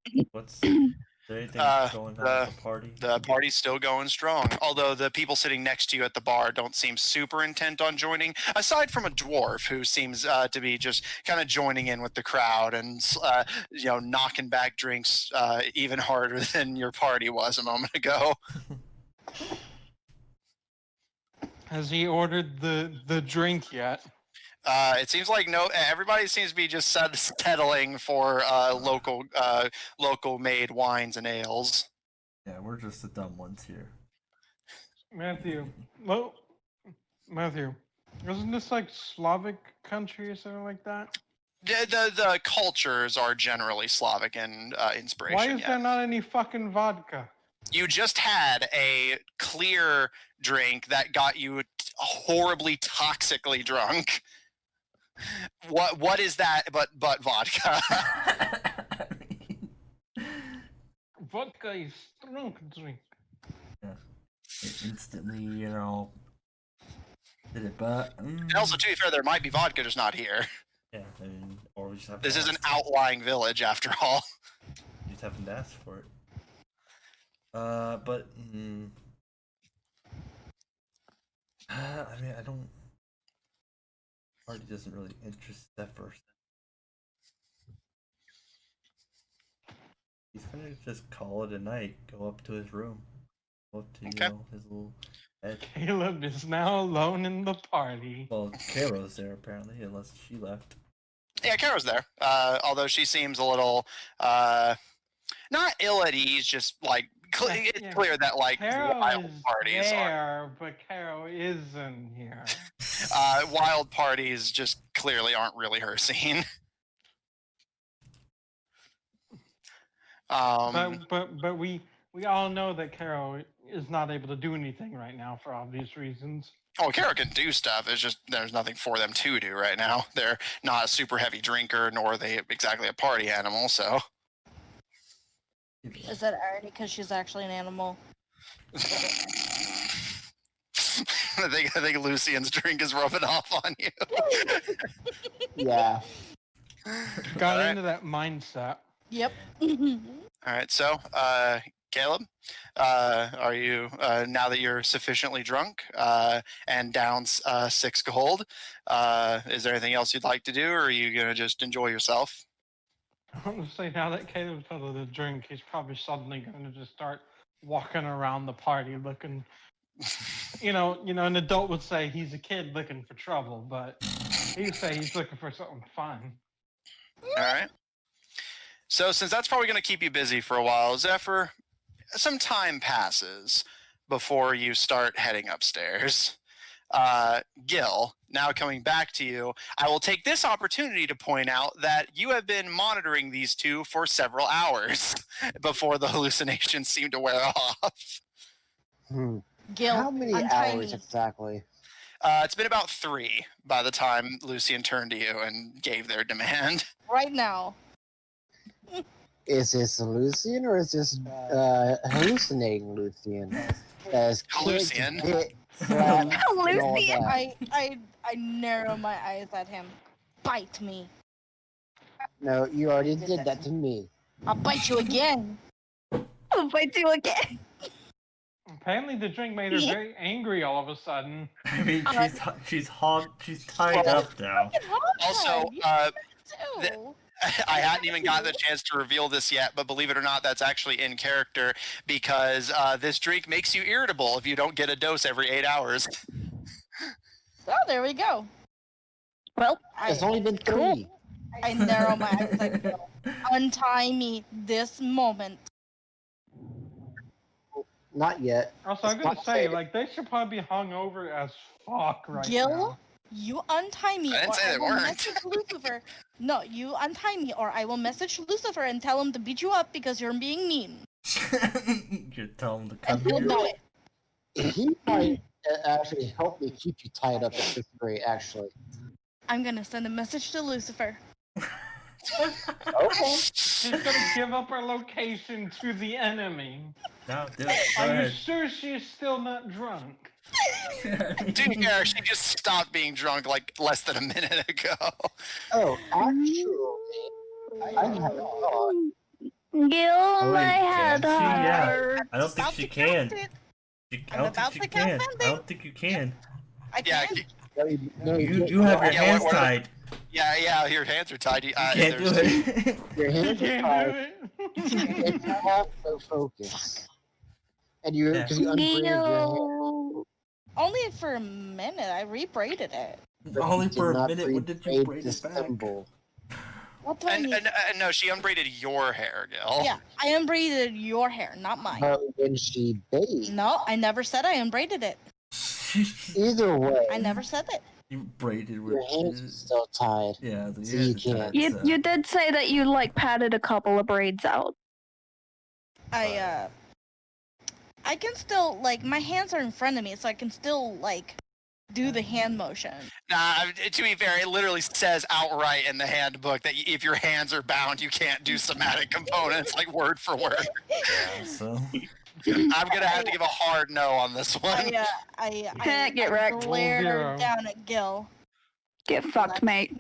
Is there anything going on at the party? The party's still going strong, although the people sitting next to you at the bar don't seem super intent on joining, aside from a dwarf who seems to be just kind of joining in with the crowd and knocking back drinks even harder than your party was a moment ago. Has he ordered the drink yet? It seems like everybody seems to be just settling for local made wines and ales. Yeah, we're just the dumb ones here. Matthew, isn't this like Slavic country or something like that? The cultures are generally Slavic in inspiration. Why is there not any fucking vodka? You just had a clear drink that got you horribly toxically drunk. What is that but vodka? Vodka is strong drink. Yeah. It instantly, did it, but... And also, to be fair, there might be vodka, just not here. Yeah, or we just have This is an outlying village, after all. You just haven't asked for it. But... I mean, I don't... Party doesn't really interest Zephyr. He's gonna just call it a night, go up to his room. Go up to, his little bed. Caleb is now alone in the party. Well, Caro's there, apparently, unless she left. Yeah, Kara's there. Although she seems a little, not ill at ease, just like, it's clear that, like, Caro wild is parties there, but Caro isn't here. wild parties just clearly aren't really her scene. But we all know that Caro is not able to do anything right now for obvious reasons. Oh, Kara can do stuff. It's just there's nothing for them to do right now. They're not a super heavy drinker, nor are they exactly a party animal, so. Is that irony because she's actually an animal? I think Lucian's drink is rubbing off on you. Yeah. Got Alright. into that mindset. Yep. All right, so Caleb, are you now that you're sufficiently drunk and down 6 gold? Is there anything else you'd like to do, or are you gonna just enjoy yourself? I want to say now that Caleb's had a drink, he's probably suddenly going to just start walking around the party looking. An adult would say he's a kid looking for trouble, but he'd say he's looking for something fun. All right. So since that's probably going to keep you busy for a while, Zephyr, some time passes before you start heading upstairs. Gil, now coming back to you, I will take this opportunity to point out that you have been monitoring these two for several hours before the hallucinations seem to wear off. Gil, How many untie hours me. exactly? It's been about 3 by the time Lucian turned to you and gave their demand. Right now. Is this Lucian or is this hallucinating Lucian? As Lucian. Lucian. I narrow my eyes at him. Bite me. No, you already did that to me. I'll bite you again. I'll bite you again. Apparently, the drink made her very angry all of a sudden. I mean, she's tied up now. Also, Too. I hadn't even gotten the chance to reveal this yet, but believe it or not, that's actually in character because this drink makes you irritable if you don't get a dose every 8 hours. So there we go. Well, It's only been 3. I narrow my eyes like, Gil, untie me this moment. Not yet. Also, I'm It's gonna not say, fair. like, they should probably be hungover as fuck right Gil, now. you untie me I didn't or say I they will weren't. message Lucifer. No, you untie me or I will message Lucifer and tell him to beat you up because you're being mean. You tell him to And come he'll here. do it. He might actually help me keep you tied up at this rate, actually. I'm gonna send a message to Lucifer. Okay. She's gonna give up her location to the enemy. No, do it. Go Are you ahead. sure she's still not drunk? To be fair, she just stopped being drunk like less than a minute ago. Oh, actually, I have a thought. Gil, Oh, my wait, head can she? Yeah. hurts. I don't think About she to can. cast it. I I'm don't about think she to cast can. I something. don't think you can. I Yeah, can't. No, You have your Yeah, hands what- tied. yeah, your hands are tied. You can't do there's- it. Your You hands are can't tied, do it. and you have no focus. And you, Yeah. because you unbraided your hair. Gil. Only for a minute. I rebraided it. but Only you did for a not minute. When did you rebraid braid the it back? symbol. What do I And, need? and no, she unbraided your hair, Gil. Yeah, I unbraided your hair, not mine. But when she bathed, No, I never said I unbraided it. either way, I never said it. You braided with. your hands are still tied. Yeah, the So hands you are can't. tied, You so- you did say that you like patted a couple of braids out. I can still like my hands are in front of me, so I can still like do the hand motion. Nah, to be fair, it literally says outright in the handbook that if your hands are bound, you can't do somatic components, like word for word. Yeah, so. I'm gonna have to give a hard no on this one. Get wrecked. Glare 0. down at Gil. Get fucked, mate.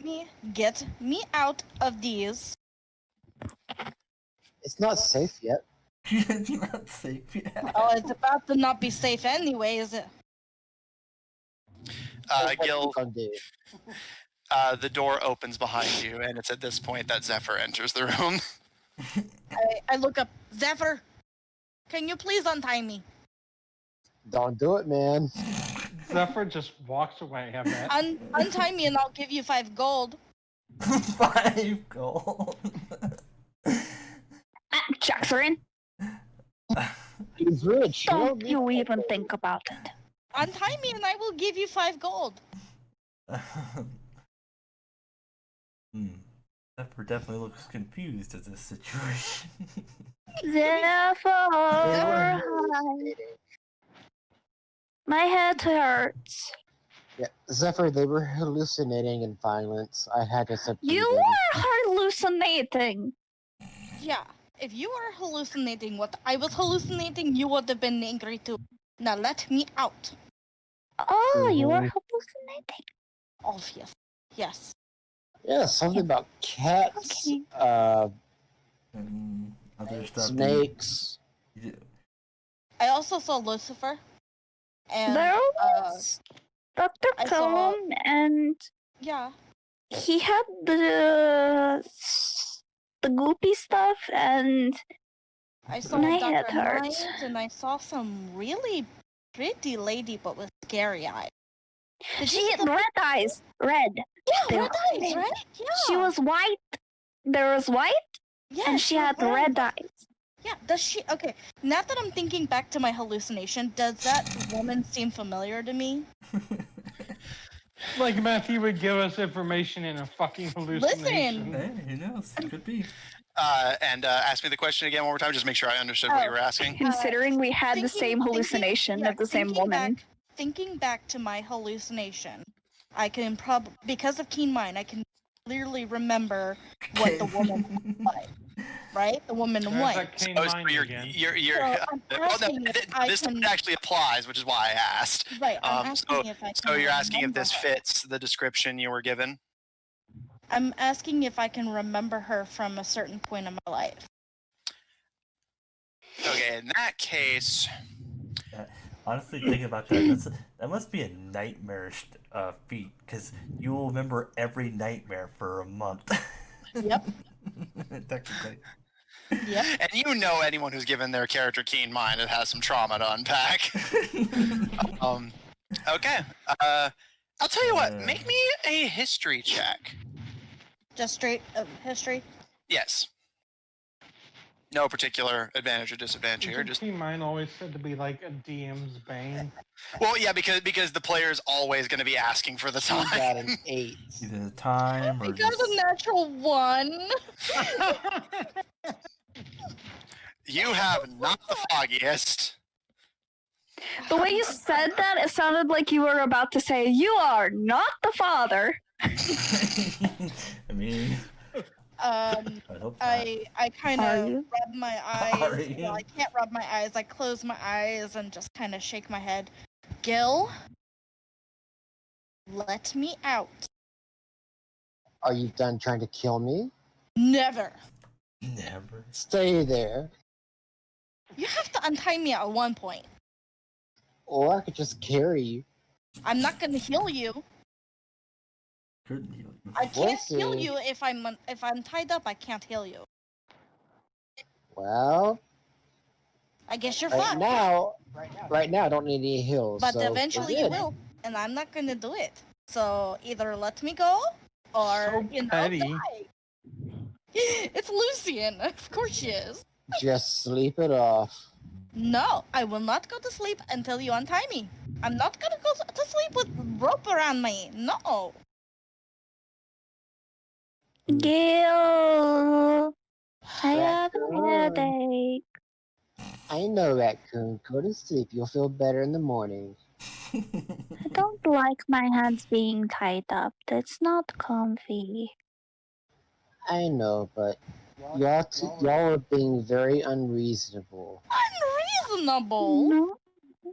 Get me out of these. It's not safe yet. It's not safe yet. Oh, it's about to not be safe anyway, is it? Gil, What you the door opens behind you, and it's at this point that Zephyr enters the room. I look up. Zephyr, can you please untie me? Don't do it, man. Zephyr just walks away. Have that. Untie me and I'll give you 5 gold. 5 gold. Checks are in. He's rich. Don't you even think about it. Untie me and I will give you 5 gold. Zephyr definitely looks confused at this situation. Zephyr, my head hurts. Yeah, Zephyr, they were hallucinating in violence. I had to subdue You them. are hallucinating. Yeah, if you are hallucinating what I was hallucinating, you would have been angry too. Now let me out. Oh, you are Mhm. hallucinating. Obvious. Yes. Yeah, something about cats, Okay. And other stuff. snakes. I also saw Lucifer. And There was Dr. I saw- Cone, and yeah, he had the goopy stuff, and I saw my Dr. head hurts. Knight, and I saw some really pretty lady, but with scary eyes. Did She you had see the- red eyes. Red. Yeah, They red were eyes, red. right? Yeah. She was white. There was white, Yeah, and she was had wearing red white. eyes. Yeah, does she? Okay, now that I'm thinking back to my hallucination, does that woman seem familiar to me? Like Matthew would give us information in a fucking hallucination. Listen. Hey, who knows? Could be. And ask me the question again one more time, just make sure I understood what you were asking. Considering we had the Thinking- same thinking- hallucination yeah, of the same thinking woman. Thinking back to my hallucination, I can because of keen mind, I can clearly remember what the woman was, right? The woman in There's white. that Kane Oh, so mind you're again. I'm well, no, asking if I this can- actually applies, which is why I asked. Right, I'm asking So, if I can so you're asking if remember this her. fits the description you were given? I'm asking if I can remember her from a certain point in my life. Okay, in that case, Honestly, thinking about that, that must be a nightmarish feat, because you will remember every nightmare for a month. Yep. Technically. Yep. and you know anyone who's given their character keen mind, it has some trauma to unpack. Okay, I'll tell you what, make me a history check. Just straight history. Yes. No particular advantage or disadvantage here. Isn't Just Keen mind always said to be like a DM's bane? well, yeah, because the player's always going to be asking for the You got time. an 8. Either the time I or got just... a natural 1. You have not the foggiest. The way you said that, it sounded like you were about to say, "You are not the father." I mean, I hope not. I kind Are of you? rub my eyes. Sorry. Well, I can't rub my eyes. I close my eyes and just kind of shake my head. Gil, let me out. Are you done trying to kill me? Never. Never. Stay there. You have to untie me at one point. Or I could just carry you. I'm not gonna heal you. Couldn't heal you. I can't We'll heal see. you if I'm tied up. I can't heal you. Well, I guess you're right fucked. now, I don't need any heals. But so we're eventually you good. will, and I'm not gonna do it. So either let me go, or So petty. die. It's Lucian. Of course she is. Just sleep it off. No, I will not go to sleep until you untie me. I'm not gonna go to sleep with rope around me. No. Gil, I have a Raccoon. headache. I know, Raccoon. Go to sleep. You'll feel better in the morning. I don't like my hands being tied up. That's not comfy. I know, but y'all are being very unreasonable. Unreasonable. No.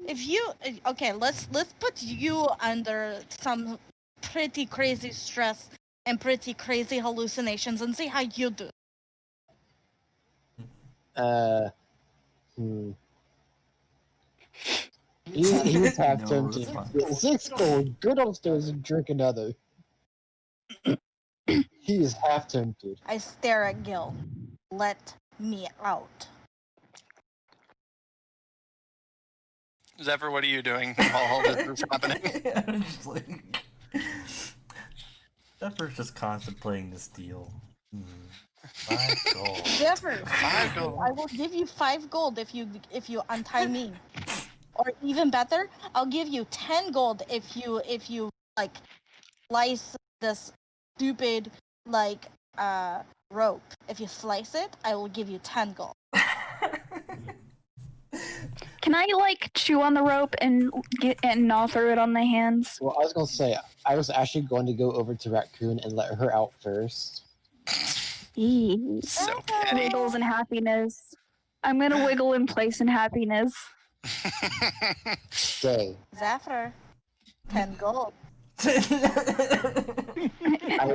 If you okay, let's put you under some pretty crazy stress and pretty crazy hallucinations and see how you do. He's half No tempted. response. 6 gold. Go downstairs and drink another. He is half tempted. I stare at Gil. Let me out. Zephyr, what are you doing while all this is happening? I'm just like... Zephyr's just contemplating this deal. My God. Zephyr, 5 gold. I will give you 5 gold if you untie me. Or even better, I'll give you 10 gold if you like slice this stupid rope. If you slice it, I will give you 10 gold. Can I like chew on the rope and gnaw through it on my hands? Well, I was gonna say, I was actually going to go over to Raccoon and let her out first. Eee. So petty. Wiggles and happiness. I'm gonna wiggle in place in happiness. Stay. Zephyr, 10 gold.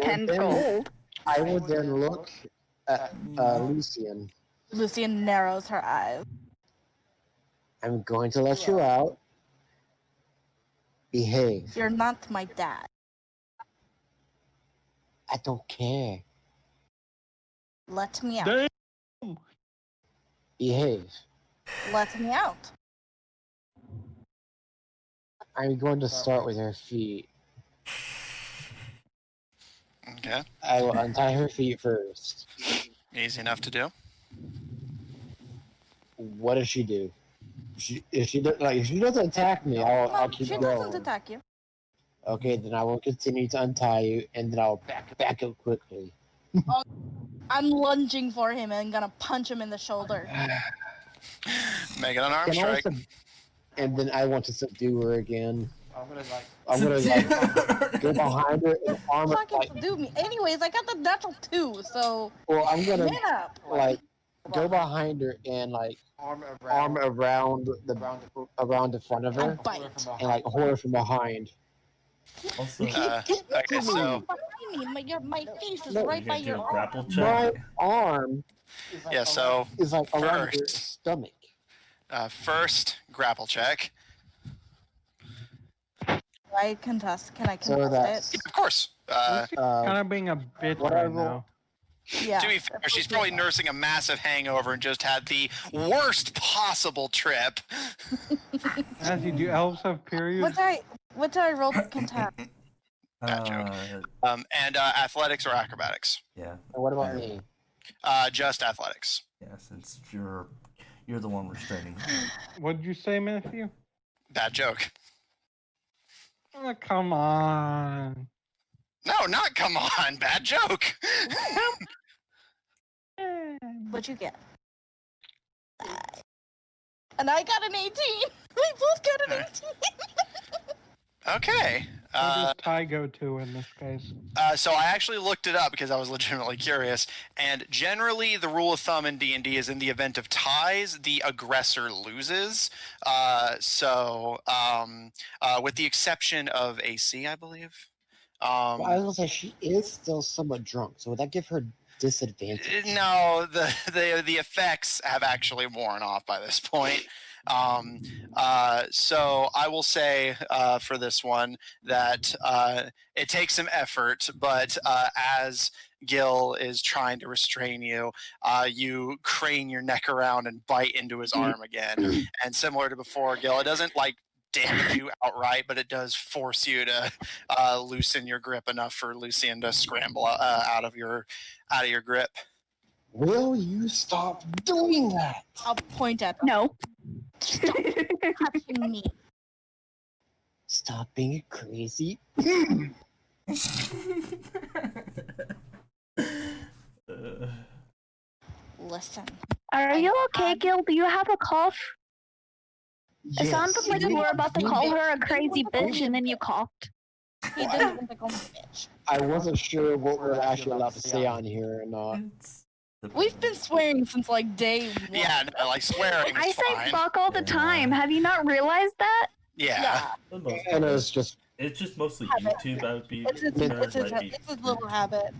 Tenfold. I would then look at Lucian. Lucian narrows her eyes. I'm going to let you out. Behave. You're not my dad. I don't care. Let me out. Damn. Behave. Let me out. I'm going to start with her feet. Okay. I will untie her feet first. Easy enough to do. What does she do? If she doesn't attack me, I'll keep she going. doesn't attack you. Okay, then I will continue to untie you, and then I'll back up quickly. I'm lunging for him and gonna punch him in the shoulder. Make it an arm Can I strike. and then I want to subdue her again. I'm gonna go behind her and arm her Fucking subdue me. Anyways, I got the natural 2, so Well, I'm gonna man up. go behind her and arm around the front of her And bite. and hold her from behind. Also, Okay, so Behind me. My face is No, right you by gonna do your a arm. grapple My check? arm yeah, so is around her First. stomach. first grapple check. I contest. Can I So contest that's it? Of course. Lucy's kind of being a bitch what I right roll- now. Yeah. To be fair, she's probably nursing a massive hangover and just had the worst possible trip. As you do, elves have periods. What did I roll to contest? Bad joke. And athletics or acrobatics? Yeah. And what about me? Just athletics. Yeah, since you're the one restraining. What'd you say, Matthew? Bad joke. Oh, come on. No, not come on. Bad joke. What'd you get? And I got an 18. We both got an 18. Okay. Where does tie go to in this case? So I actually looked it up because I was legitimately curious. And generally, the rule of thumb in D&D is in the event of ties, the aggressor loses. With the exception of AC, I believe. Well, I was gonna say she is still somewhat drunk, so would that give her disadvantage? No, the effects have actually worn off by this point. So I will say for this one that it takes some effort, but as Gil is trying to restrain you, you crane your neck around and bite into his arm again. And similar to before, Gil, it doesn't damage you outright, but it does force you to loosen your grip enough for Lucian to scramble out of your grip. Will you stop doing that? I'll point at them. No. Stop touching me. Stop being crazy. Listen. Are you okay, Gil? Do you have a cough? It Yes. sounded like you were about to call her a crazy bitch and then you coughed. He didn't want to call me bitch. I wasn't sure what we're actually allowed to say on here or not. We've been swearing since day 1. Yeah, no, swearing I is say fine. fuck all the Yeah. time. Have you not realized that? Yeah. For the most And part, it's just it's just mostly Habit. YouTube. I would be. It's his little habit.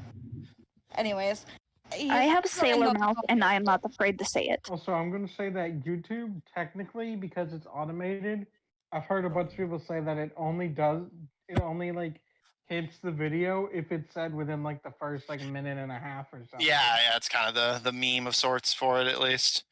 Anyways. I have sailor mouth and I am not afraid to say it. Also, I'm going to say that YouTube, technically, because it's automated, I've heard a bunch of people say that it only hits the video if it's said within the first minute and a half or something. Yeah, it's kind of the meme of sorts for it, at least.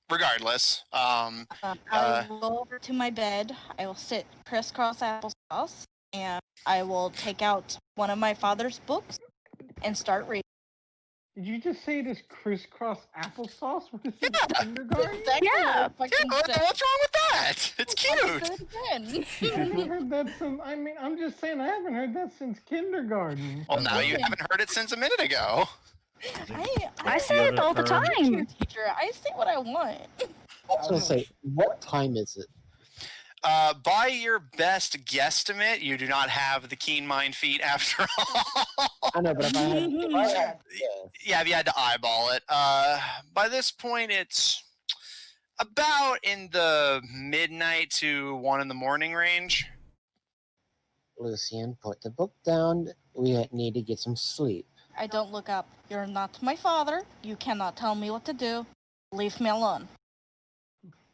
Regardless, I will go over to my bed. I will sit crisscross applesauce, and I will take out one of my father's books and start reading. Did you just say it is crisscross applesauce? What is it, kindergarten? Yeah. What's wrong with that? It's cute. I haven't heard that since. I'm just saying I haven't heard that since kindergarten. Well, now you haven't heard it since a minute ago. I say it all the time. Teacher, I say what I want. I was gonna say, what time is it? By your best guesstimate, you do not have the keen mind feat after all. I know, but if I had Yeah, if you had to eyeball it. By this point, it's about in the midnight to 1 in the morning range. Lucian, put the book down. We need to get some sleep. I don't look up. You're not my father. You cannot tell me what to do. Leave me alone.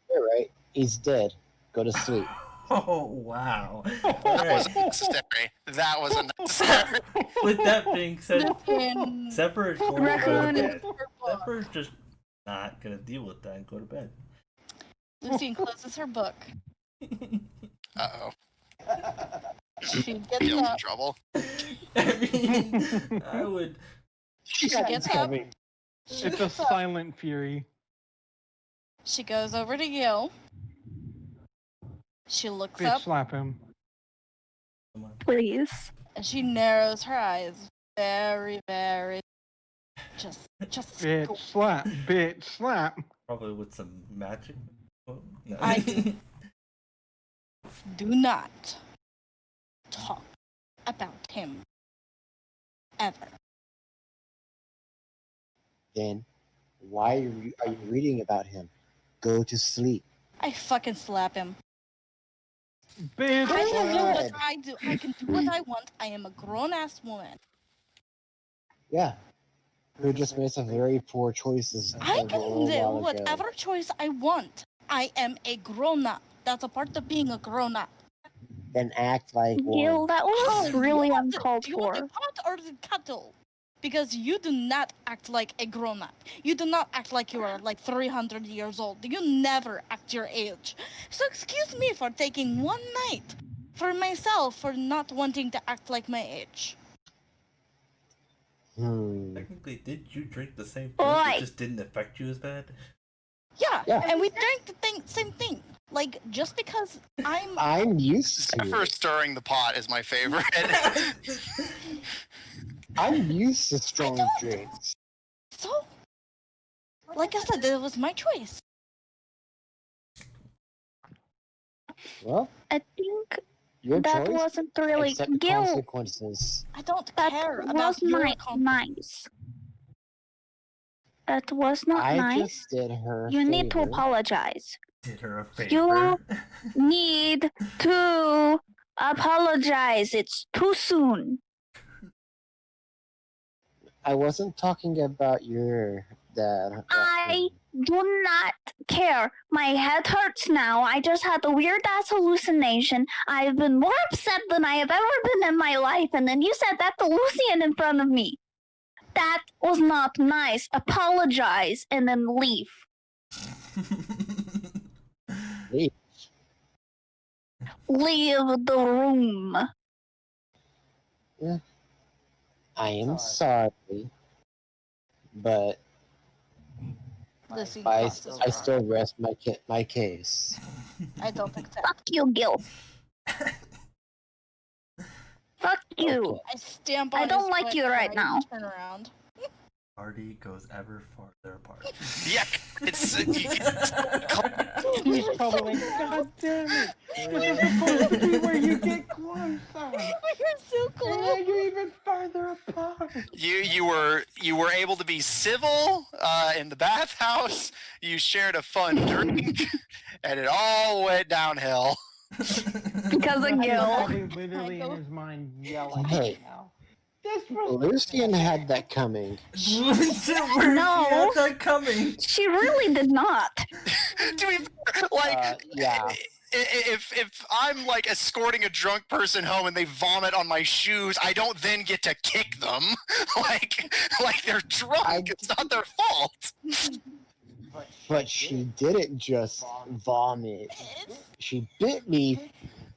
You're right. He's dead. Go to sleep. Oh wow! That All right. wasn't necessary. That wasn't necessary. With that being said, Lucian Zephyr is going to go to Raccoon. bed. her book. Zephyr is just not gonna deal with that and go to bed. Lucian closes her book. Uh-oh. She gets Gil's in up. trouble. I mean, I would. She gets up. She It's a gets up. silent fury. She goes over to Gil. She looks Bitch up slap him. Come on. Please. and she narrows her eyes very, very. Just. Bitch slap. Bitch slap. Probably with some magic. Oh, no. I do. Do not talk about him ever. Then why are you reading about him? Go to sleep. I fucking slap him. Bitch I can do slap. what I do. I can do what I want. I am a grown-ass woman. Yeah. Who just made some very poor choices. I a can little do while ago. whatever choice I want. I am a grown-up. That's a part of being a grown-up. Then act like Gil, one. that was Do really you want the- uncalled do you want for. the pot or the kettle? Because you do not act like a grown-up. You do not act like you are like 300 years old. You never act your age. So excuse me for taking one night for myself for not wanting to act like my age. Technically, did you drink the same drink? Oi. It just didn't affect you as bad. Yeah, Yeah. and we drank the same thing. Like, just because I'm used to Zephyr it. stirring the pot is my favorite. I'm used to strong don't. drinks. So, like I said, it was my choice. Well, I think your that choice. wasn't really Accept Gil. consequences. I don't That care was about your not nice. That was not I nice. just did her. You need to favor. apologize. Did her a favor. You need to apologize. It's too soon. I wasn't talking about your dad. I do not care. My head hurts now. I just had a weird ass hallucination. I've been more upset than I have ever been in my life, and then you said that to Lucian in front of me. That was not nice. Apologize and then leave. Leave. Leave the room. I am sorry, but Listen, I crosses her still rest my case. arm. I don't accept. Fuck you, Gil. Fuck you. Okay. I stamp on I don't his like foot you and right I now. Turn around. Party goes ever farther apart. Yeah, it's He's probably like, God damn it! This is supposed to be where you get closer. We're so And close. now you're even farther apart. you were able to be civil in the bathhouse. You shared a fun drink, and it all went downhill. Because of He's Gil. probably literally in his mind yelling Hey. now. This was Lucian had that coming. No. Had that coming. She really did not. To be fair, like, Yeah. if I'm like escorting a drunk person home and they vomit on my shoes, I don't then get to kick them. like they're drunk. It's not their fault. But she didn't just vomit. She bit me,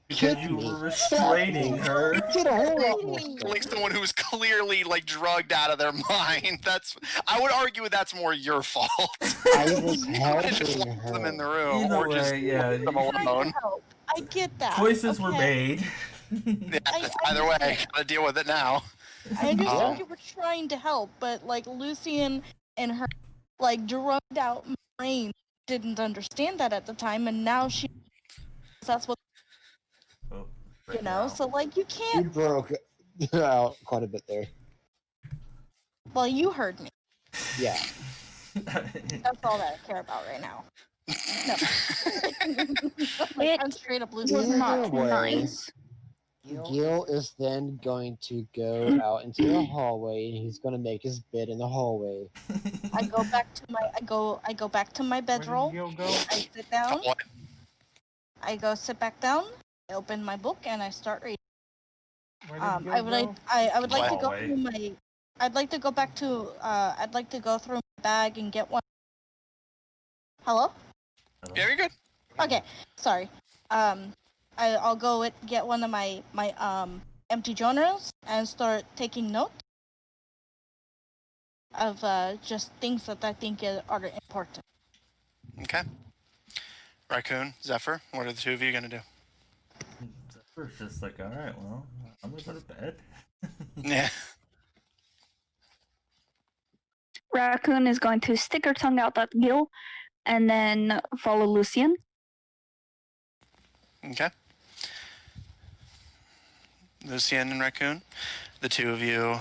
Because kicked you me, were restraining her. did a whole lot more Like stuff. someone who's clearly like drugged out of their mind. I would argue that's more your fault. I was You could have just helping locked them in the her. room Either or just way, yeah. leave them Trying alone. to help. I get that. Choices were okay? made. Yeah, either way, gotta deal with it now. I understand Yeah. you were trying to help, but like Lucian and her like drugged out brain didn't understand that at the time, and now that's what Oh, you know. So like you She can't. broke out quite a bit there. Well, you heard me. Yeah. That's all that I care about right now. No. It I'm straight up was Lucian. Yeah. not way. nice. Gil is then going to go out into the hallway, and he's going to make his bed in the hallway. I go back to my Where did bedroll. Gil go? I sit down. What? I go sit back down. I open my book and I start reading. Where did Gil I would like go? I would like to go Hallway. through my. I'd like to go back to. I'd like to go through my bag and get one. Hello. Yeah, you're good. Okay, sorry. I'll go get one of my empty journals and start taking notes of just things that I think are important. Okay. Raccoon, Zephyr, what are the two of you gonna do? Zephyr's just like, all right, well, I'm gonna go to bed. Yeah. Raccoon is going to stick her tongue out at Gil and then follow Lucian. Okay. Lucian and Raccoon, the two of you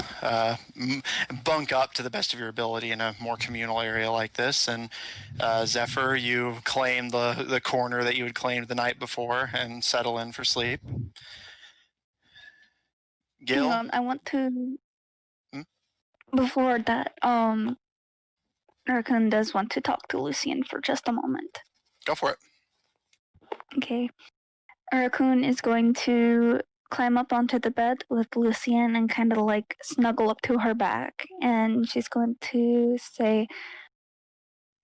bunk up to the best of your ability in a more communal area like this. And Zephyr, you claim the corner that you had claimed the night before and settle in for sleep. Gil? Hang on, I want to. Hmm? Before that, Raccoon does want to talk to Lucian for just a moment. Go for it. Okay. Raccoon is going to climb up onto the bed with Lucian and kind of like snuggle up to her back. And she's going to say,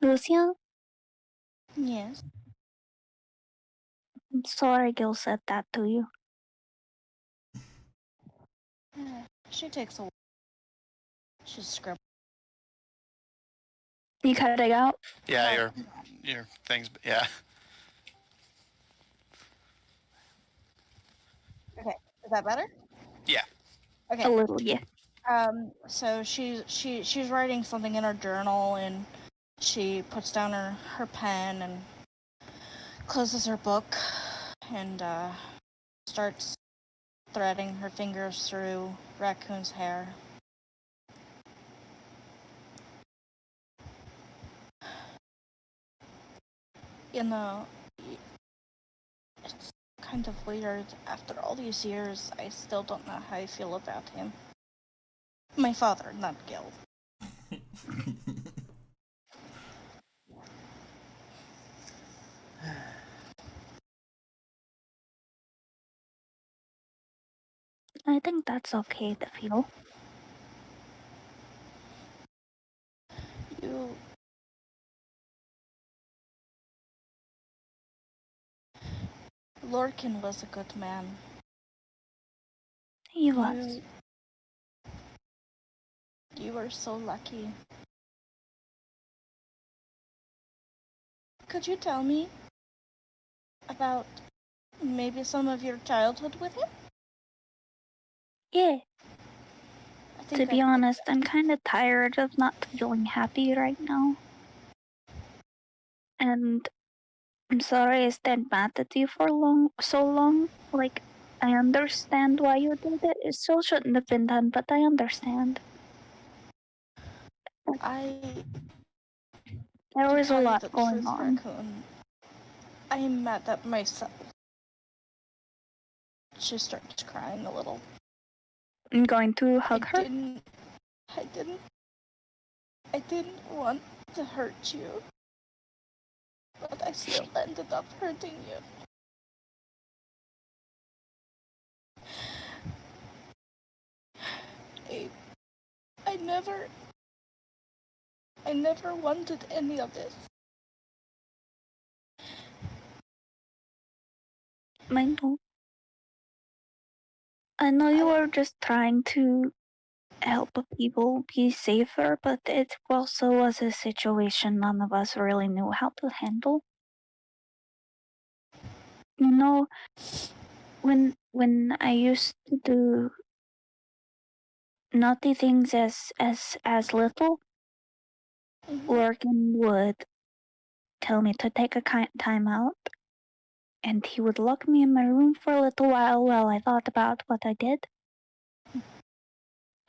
Lucian, Yes. I'm sorry Gil said that to you. She takes a. She's scribbling. You cut it out? Yeah, your things. Yeah. Okay, is that better? Yeah. Okay. A little, yeah. So she's writing something in her journal, and she puts down her pen and closes her book, and starts threading her fingers through Raccoon's hair. You know, it's kind of weird. After all these years, I still don't know how I feel about him. My father, not Gil. I think that's okay to feel. You. Lorcan was a good man. He was. You were so lucky. Could you tell me about maybe some of your childhood with him? Yeah. I To think be honest, I'm kind of tired of not feeling happy right now. And I'm sorry I stayed mad at you for so long. Like, I understand why you did it. It still shouldn't have been done, but I understand. There was a lot going on. Raccoon, I am mad at myself. She starts crying a little. I'm going to hug her. I didn't want to hurt you, but I still ended up hurting you. I never wanted any of this. I know you were just trying to help people be safer, but it also was a situation none of us really knew how to handle. You know, when I used to do naughty things as little, Lorcan would tell me to take a time out, and he would lock me in my room for a little while I thought about what I did.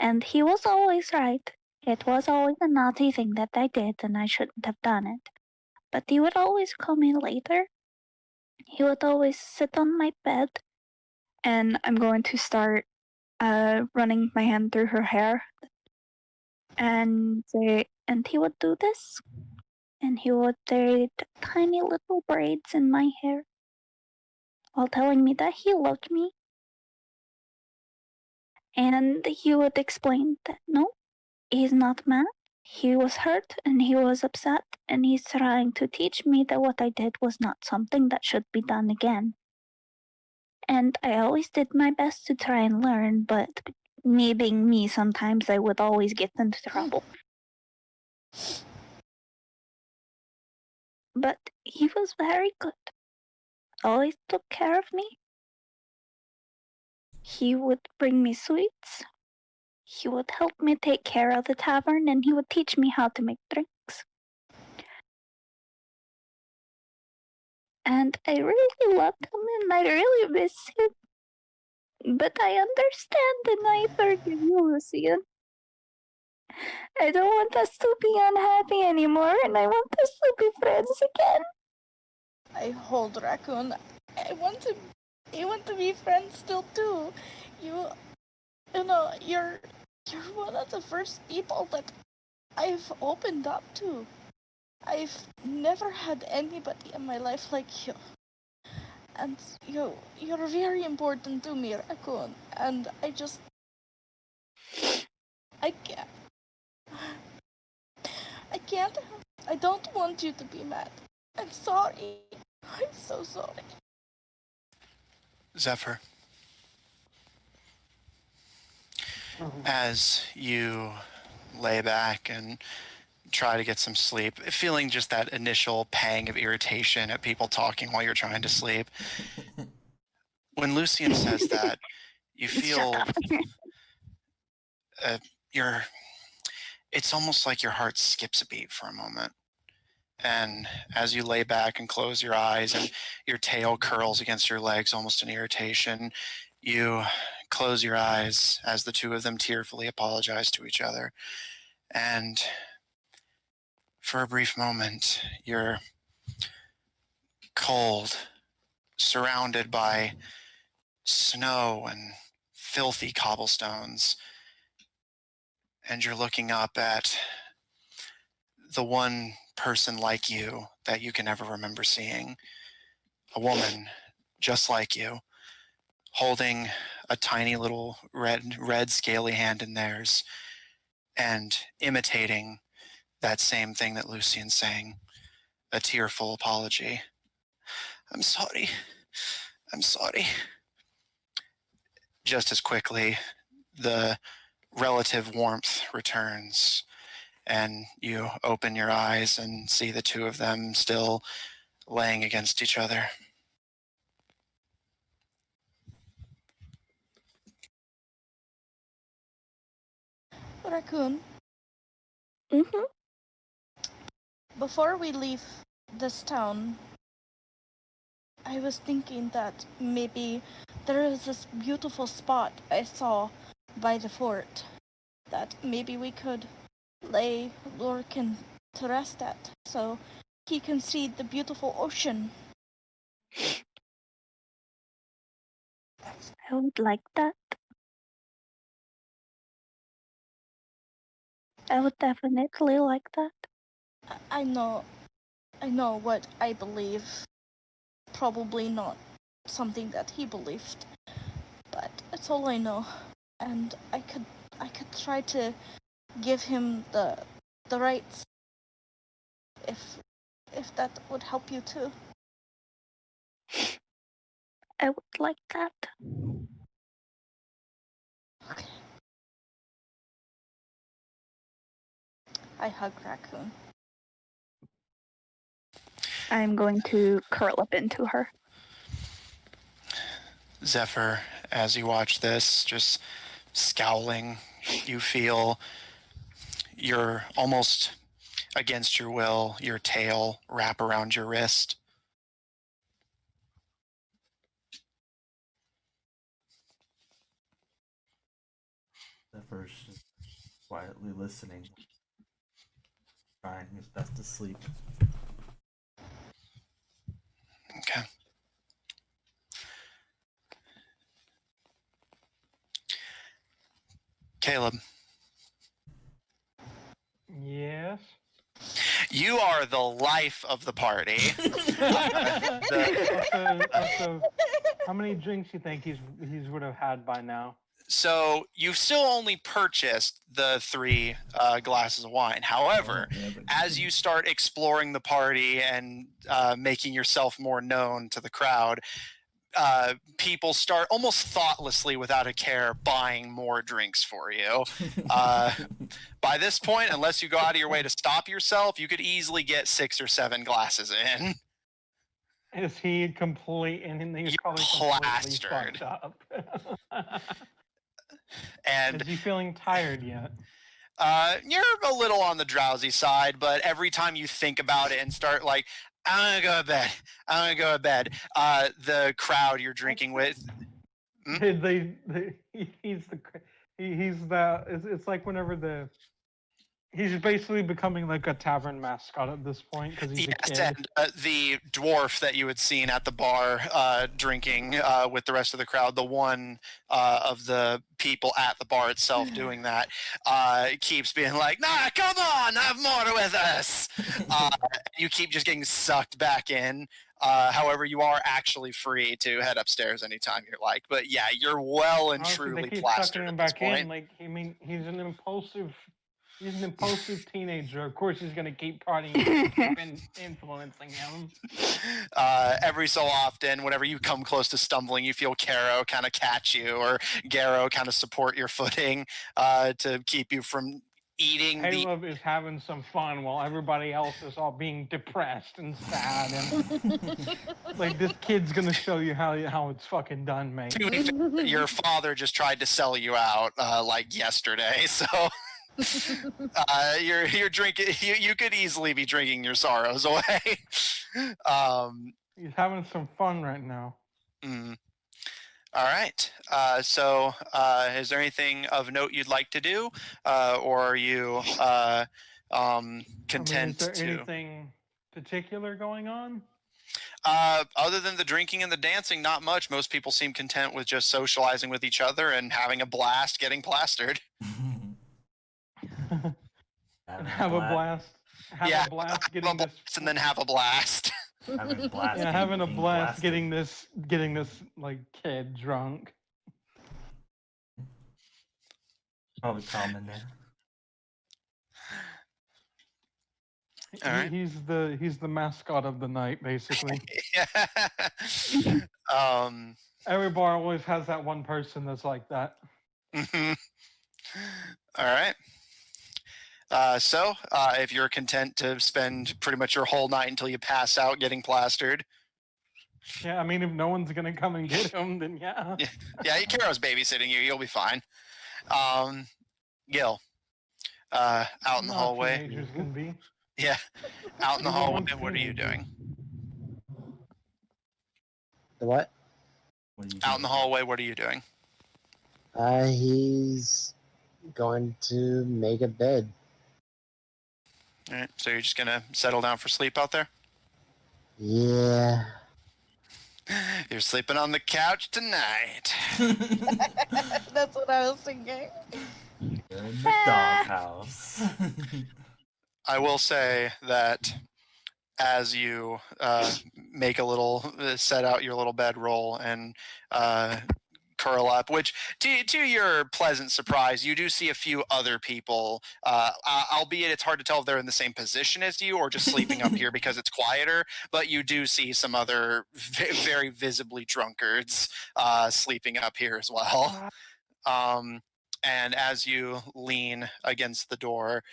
And he was always right. It was always a naughty thing that I did, and I shouldn't have done it. But he would always call me later. He would always sit on my bed and I'm going to start running my hand through her hair and say, and he would do this, and he would thread tiny little braids in my hair while telling me that he loved me. And he would explain that no, he's not mad. He was hurt and he was upset, and he's trying to teach me that what I did was not something that should be done again. And I always did my best to try and learn, but me being me, sometimes I would always get into trouble. But he was very good. Always took care of me. He would bring me sweets. He would help me take care of the tavern, and he would teach me how to make drinks. And I really loved him, and I really miss him. But I understand, and I forgive you, Lucian. I don't want us to be unhappy anymore, and I want us to be friends again. I hold Raccoon. I want to be friends still too. You know, you're one of the first people that I've opened up to. I've never had anybody in my life like you. And you're very important to me, Raccoon. And I can't. I can't. I don't want you to be mad. I'm sorry. I'm so sorry. Zephyr, as you lay back and try to get some sleep, feeling just that initial pang of irritation at people talking while you're trying to sleep, when Lucian says that, you feel it's almost like your heart skips a beat for a moment. And as you lay back and close your eyes and your tail curls against your legs almost in irritation, you close your eyes as the two of them tearfully apologize to each other. And for a brief moment, you're cold, surrounded by snow and filthy cobblestones. And you're looking up at the one person like you that you can never remember seeing. A woman just like you, holding a tiny little red scaly hand in theirs and imitating that same thing that Lucian's saying, a tearful apology. I'm sorry. I'm sorry. Just as quickly, the relative warmth returns, and you open your eyes and see the two of them still laying against each other. Raccoon, Mm-hmm. before we leave this town, I was thinking that maybe there is this beautiful spot I saw by the fort that maybe we could lay Lorcan to rest at so he can see the beautiful ocean. I would like that. I would definitely like that. I know what I believe. Probably not something that he believed, but it's all I know. And I could try to give him the rights if that would help you too. I would like that. Okay. I hug Raccoon. I'm going to curl up into her. Zephyr, as you watch this, just scowling, you feel your almost against your will, your tail wrap around your wrist. Zephyr's just quietly listening, trying his best to sleep. Okay. Caleb, Yes. you are the life of the party. Also, how many drinks do you think he's would have had by now? So you've still only purchased the 3 glasses of wine. However, as you start exploring the party and making yourself more known to the crowd, people start almost thoughtlessly, without a care, buying more drinks for you. By this point, unless you go out of your way to stop yourself, you could easily get 6 or 7 glasses in. Is he complete? And he's You're probably completely plastered. fucked up. And is he feeling tired yet? you're a little on the drowsy side, but every time you think about it and start like, I'm gonna go to bed, I'm gonna go to bed, the crowd you're drinking with. He's it's like whenever he's basically becoming like a tavern mascot at this point because he's a kid. And the dwarf that you had seen at the bar drinking with the rest of the crowd, the one of the people at the bar itself doing that, keeps being like, nah, come on, have more with us. You keep just getting sucked back in. However, you are actually free to head upstairs anytime you're like. But yeah, you're well and Honestly, truly they keep plastered sucking him at this back point. in. Like, I mean, he's an impulsive teenager. Of course, he's gonna keep partying and influencing him. Every so often, whenever you come close to stumbling, you feel Caro kind of catch you, or Garrow kind of support your footing to keep you from eating. Caleb is having some fun while everybody else is all being depressed and sad. And like, this kid's gonna show you how it's fucking done, mate. Your father just tried to sell you out like yesterday, so. You're drinking. You could easily be drinking your sorrows away. He's having some fun right now. All right. So, is there anything of note you'd like to do, or are you content is there to? Anything particular going on? Other than the drinking and the dancing, not much. Most people seem content with just socializing with each other and having a blast, getting plastered. Have a blast. Have a blast getting this, and then have a blast. Having a blast getting this like kid drunk. Probably common there. All right. He's the mascot of the night, basically. Every bar always has that one person that's like that. All right. So, if you're content to spend pretty much your whole night until you pass out getting plastered. Yeah, I mean, if no one's going to come and get him, then yeah. Yeah, Caro's babysitting you. You'll be fine. Gil, out in the hallway. Teenagers can be. Yeah, out in the hallway, what are you doing? The what? Out in the hallway, what are you doing? He's going to make a bed. All right, so you're just gonna settle down for sleep out there? Yeah. You're sleeping on the couch tonight. That's what I was thinking. In the doghouse. I will say that as you make a little, set out your little bedroll and curl up, which to your pleasant surprise, you do see a few other people, albeit it's hard to tell if they're in the same position as you or just sleeping up here because it's quieter, but you do see some other very visibly drunkards sleeping up here as well. And as you lean against the door,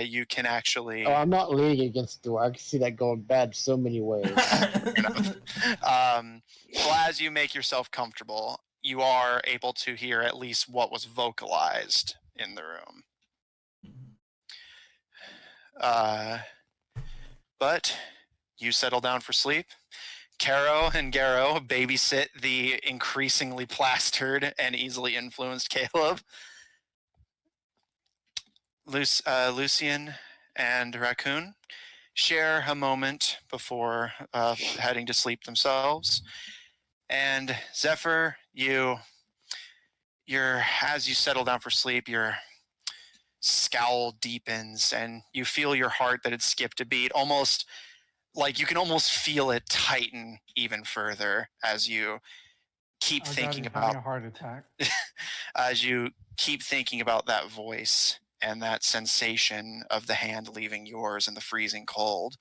you can actually... Oh, I'm not leaning against the door. I can see that going bad so many ways. Well, as you make yourself comfortable, you are able to hear at least what was vocalized in the room. But you settle down for sleep. Caro and Garrow babysit the increasingly plastered and easily influenced Caleb. Lucian and Raccoon share a moment before heading to sleep themselves. And Zephyr, you as you settle down for sleep, your scowl deepens and you feel your heart that had skipped a beat, almost like you can almost feel it tighten even further as you keep Oh, God, thinking he's having about a heart attack. as you keep thinking about that voice and that sensation of the hand leaving yours in the freezing cold.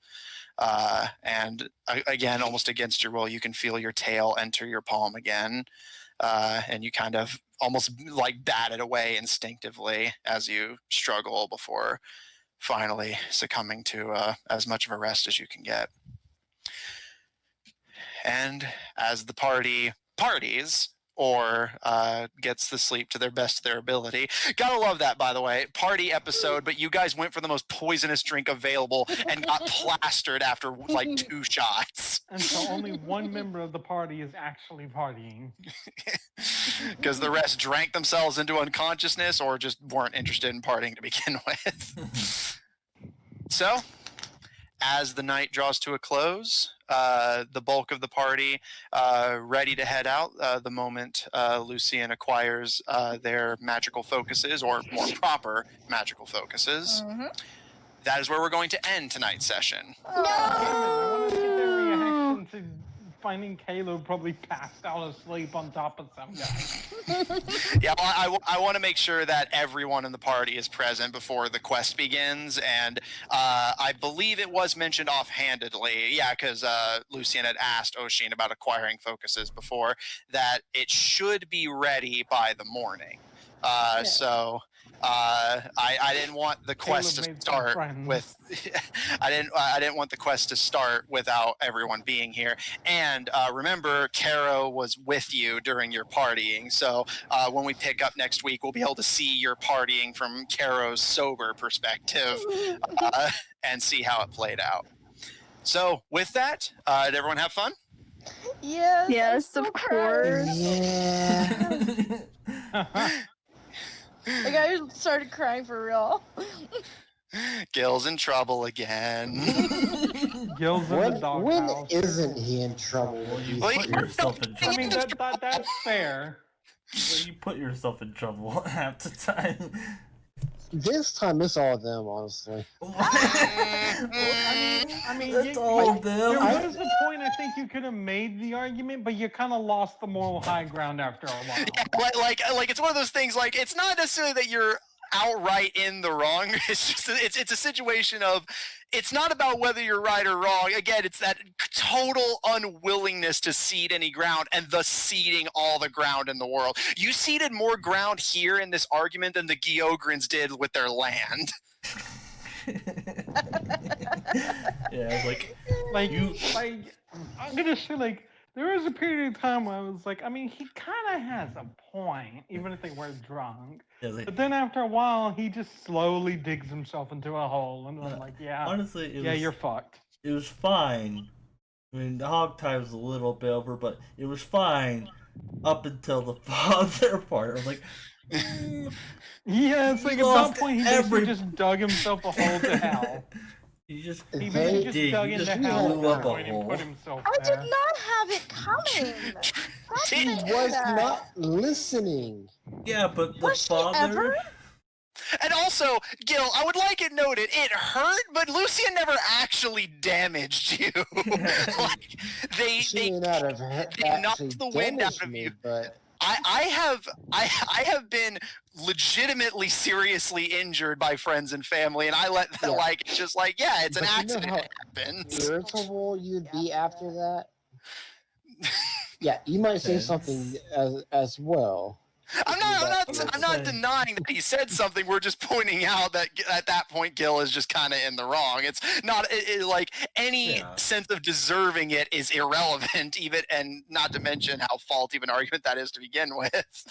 And again, almost against your will, you can feel your tail enter your palm again. And you kind of almost like bat it away instinctively as you struggle before finally succumbing to as much of a rest as you can get. And as the party parties or gets the sleep to their best of their ability. Gotta love that, by the way. Party episode, but you guys went for the most poisonous drink available and got plastered after like 2 shots. And so only one member of the party is actually partying. Because the rest drank themselves into unconsciousness or just weren't interested in partying to begin with. So, as the night draws to a close, the bulk of the party ready to head out the moment Lucian acquires their magical focuses, or more proper magical focuses. Mm-hmm. That is where we're going to end tonight's session. Damn it, I want to see their reaction to finding Caleb probably passed out asleep on top of some guy. Yeah, well, I want to make sure that everyone in the party is present before the quest begins, and I believe it was mentioned offhandedly, yeah, because Lucian had asked Oshin about acquiring focuses before, that it should be ready by the morning. So I didn't want the quest to start with I didn't want the quest to start without everyone being here. And remember, Caro was with you during your partying, so when we pick up next week, we'll be able to see your partying from Caro's sober perspective and see how it played out. So with that, did everyone have fun? Yes. Yes, of course. Yeah. Like, I started crying for real. Gil's in trouble again. Gil's in the When doghouse. isn't he in trouble? Well, you Well, put you- yourself in I trouble. mean, that's fair. Well, you put yourself in trouble half the time. This time it's all them, honestly. I mean, That's all of there them. was a point I think you could have made the argument, but you kind of lost the moral high ground after a while. like it's one of those things, like, it's not necessarily that you're outright in the wrong. It's just it's a situation of, it's not about whether you're right or wrong. Again, it's that total unwillingness to cede any ground, and thus ceding all the ground in the world. You ceded more ground here in this argument than the Geograns did with their land. Yeah, like I'm gonna say, like, there was a period of time where I was like, I mean, he kind of has a point, even if they were drunk. yeah, like But then after a while, he just slowly digs himself into a hole, and I'm like, yeah, honestly, yeah, you're fucked. it was fine. I mean, the hog tie was a little bit over, but it was fine up until the father part. I'm like, Yeah, it's like at lost that point he basically just dug himself a hole to hell. you just He They really just did. dug You into just hell blew at up that a point and hole. put himself I there. did not have it coming. Stop He saying was that. not listening. yeah, but the Was she father. ever? And also, Gil, I would like it noted, it hurt, but Lucian never actually damaged you. Like, She may not have they knocked actually the wind out damaged of me, you. but I have been legitimately seriously injured by friends and family, and I let that, Yeah. like, just like, yeah, it's an But you know accident. how It happens. irritable you'd be after that. Yeah, you might say something as well. I'm not denying that he said something. We're just pointing out that at that point, Gil is just kind of in the wrong. It's not like any Yeah. sense of deserving it is irrelevant, even, and not to mention how faulty of an argument that is to begin with.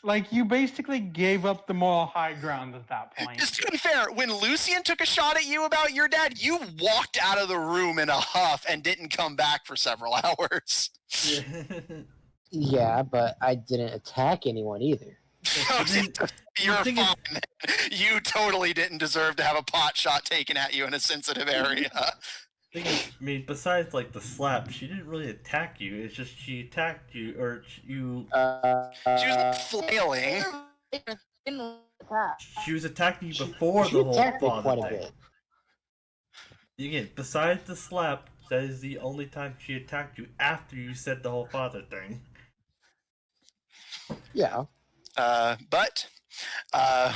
Like, you basically gave up the moral high ground at that point. Just to be fair, when Lucian took a shot at you about your dad, you walked out of the room in a huff and didn't come back for several hours. Yeah. Yeah, but I didn't attack anyone either. You're thing fine. You totally didn't deserve to have a pot shot taken at you in a sensitive area. Thing is, I mean, besides like the slap, she didn't really attack you. It's just she attacked you, or you. She was like flailing. She was attacking you before she the whole attacked me father quite a thing. bit. Again, besides the slap, that is the only time she attacked you after you said the whole father thing. Yeah. But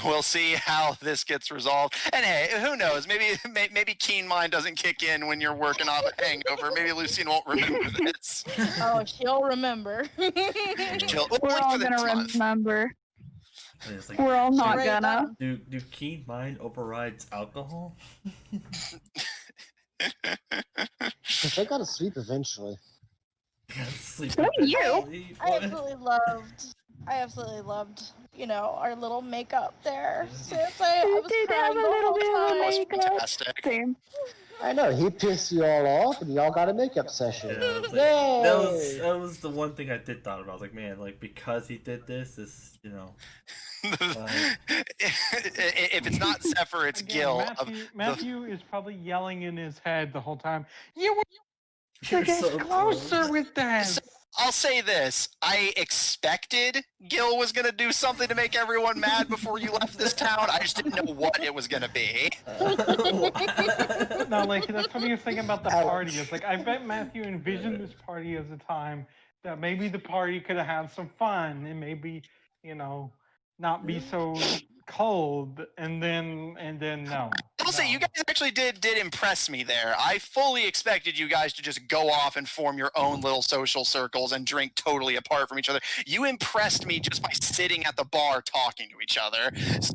we'll see how this gets resolved. And hey, who knows? Maybe keen mind doesn't kick in when you're working off a hangover. Maybe Lucine won't remember this. Oh, she'll remember. We're all gonna remember. Like, We're all not Right gonna. on. Do keen mind overrides alcohol? Because they gotta sleep eventually. Sleep So do you. I absolutely loved, our little makeup there. Since I was did crying have a the little whole bit of time. That was makeup. fantastic. Same. I know, he pissed you all off, and y'all got a makeup session. Yeah, I was like, Yay! that was the one thing I did thought about. I was like, man, like because he did this, If it's not Zephyr, it's Again, Gil. Matthew is probably yelling in his head the whole time. You were You're so closer with that. So, I'll say this. I expected Gil was going to do something to make everyone mad before you left this town. I just didn't know what it was going to be. No, like that's what he was thinking about the party. It's like I bet Matthew envisioned this party as a time that maybe the party could have had some fun and maybe, not be so cold, and then no. I'll say you guys actually did impress me there. I fully expected you guys to just go off and form your own little social circles and drink totally apart from each other. You impressed me just by sitting at the bar talking to each other. So,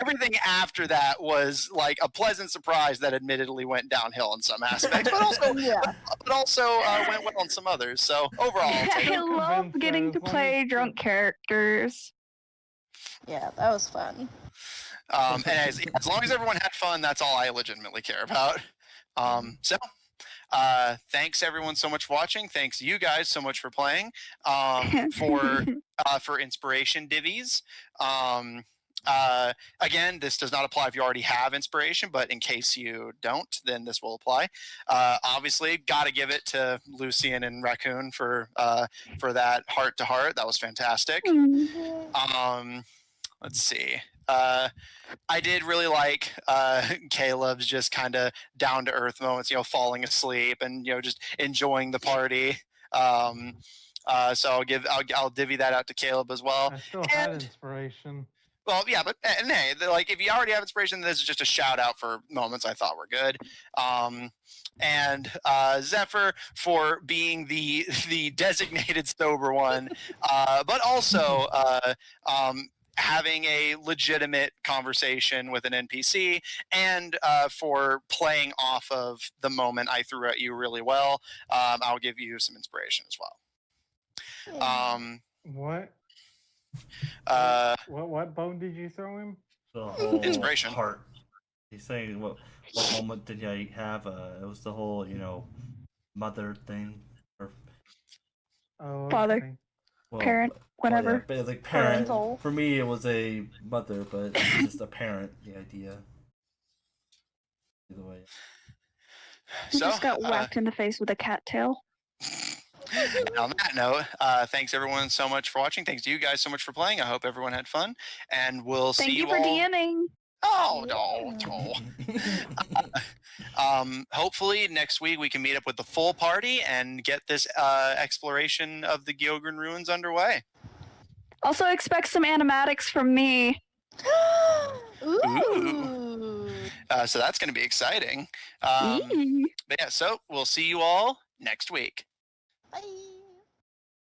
everything after that was like a pleasant surprise that admittedly went downhill in some aspects, but also went well on some others. So overall, I'll take I it. love getting to play drunk characters. Yeah, that was fun. And as long as everyone had fun, that's all I legitimately care about. Thanks everyone so much for watching. Thanks you guys so much for playing. For inspiration divvies. Again, this does not apply if you already have inspiration, but in case you don't, then this will apply. Obviously, got to give it to Lucian and Raccoon for that heart to heart. That was fantastic. Let's see. I did really like Caleb's just kind of down to earth moments, falling asleep and just enjoying the party. So I'll divvy that out to Caleb as well. I still had inspiration. Well, yeah, but hey, like if you already have inspiration, this is just a shout out for moments I thought were good. And Zephyr for being the designated sober one, but also having a legitimate conversation with an NPC, and for playing off of the moment I threw at you really well. I'll give you some inspiration as well. What? What bone did you throw him? The whole inspiration. Heart. He's saying what moment did I have? It was the whole mother thing or father. Okay. well, Parent, whatever. yeah, but it's like parent. Parental. For me, it was a mother, but it's just a parent. The idea. Either way. You just got whacked in the face with a cattail. On that note, thanks everyone so much for watching. Thanks to you guys so much for playing. I hope everyone had fun, and we'll see you all. Thank you for DMing. Oh no! Hopefully next week we can meet up with the full party and get this exploration of the Gyogren ruins underway. Also expect some animatics from me. Ooh. So that's going to be exciting. But yeah, so we'll see you all next week. Bye.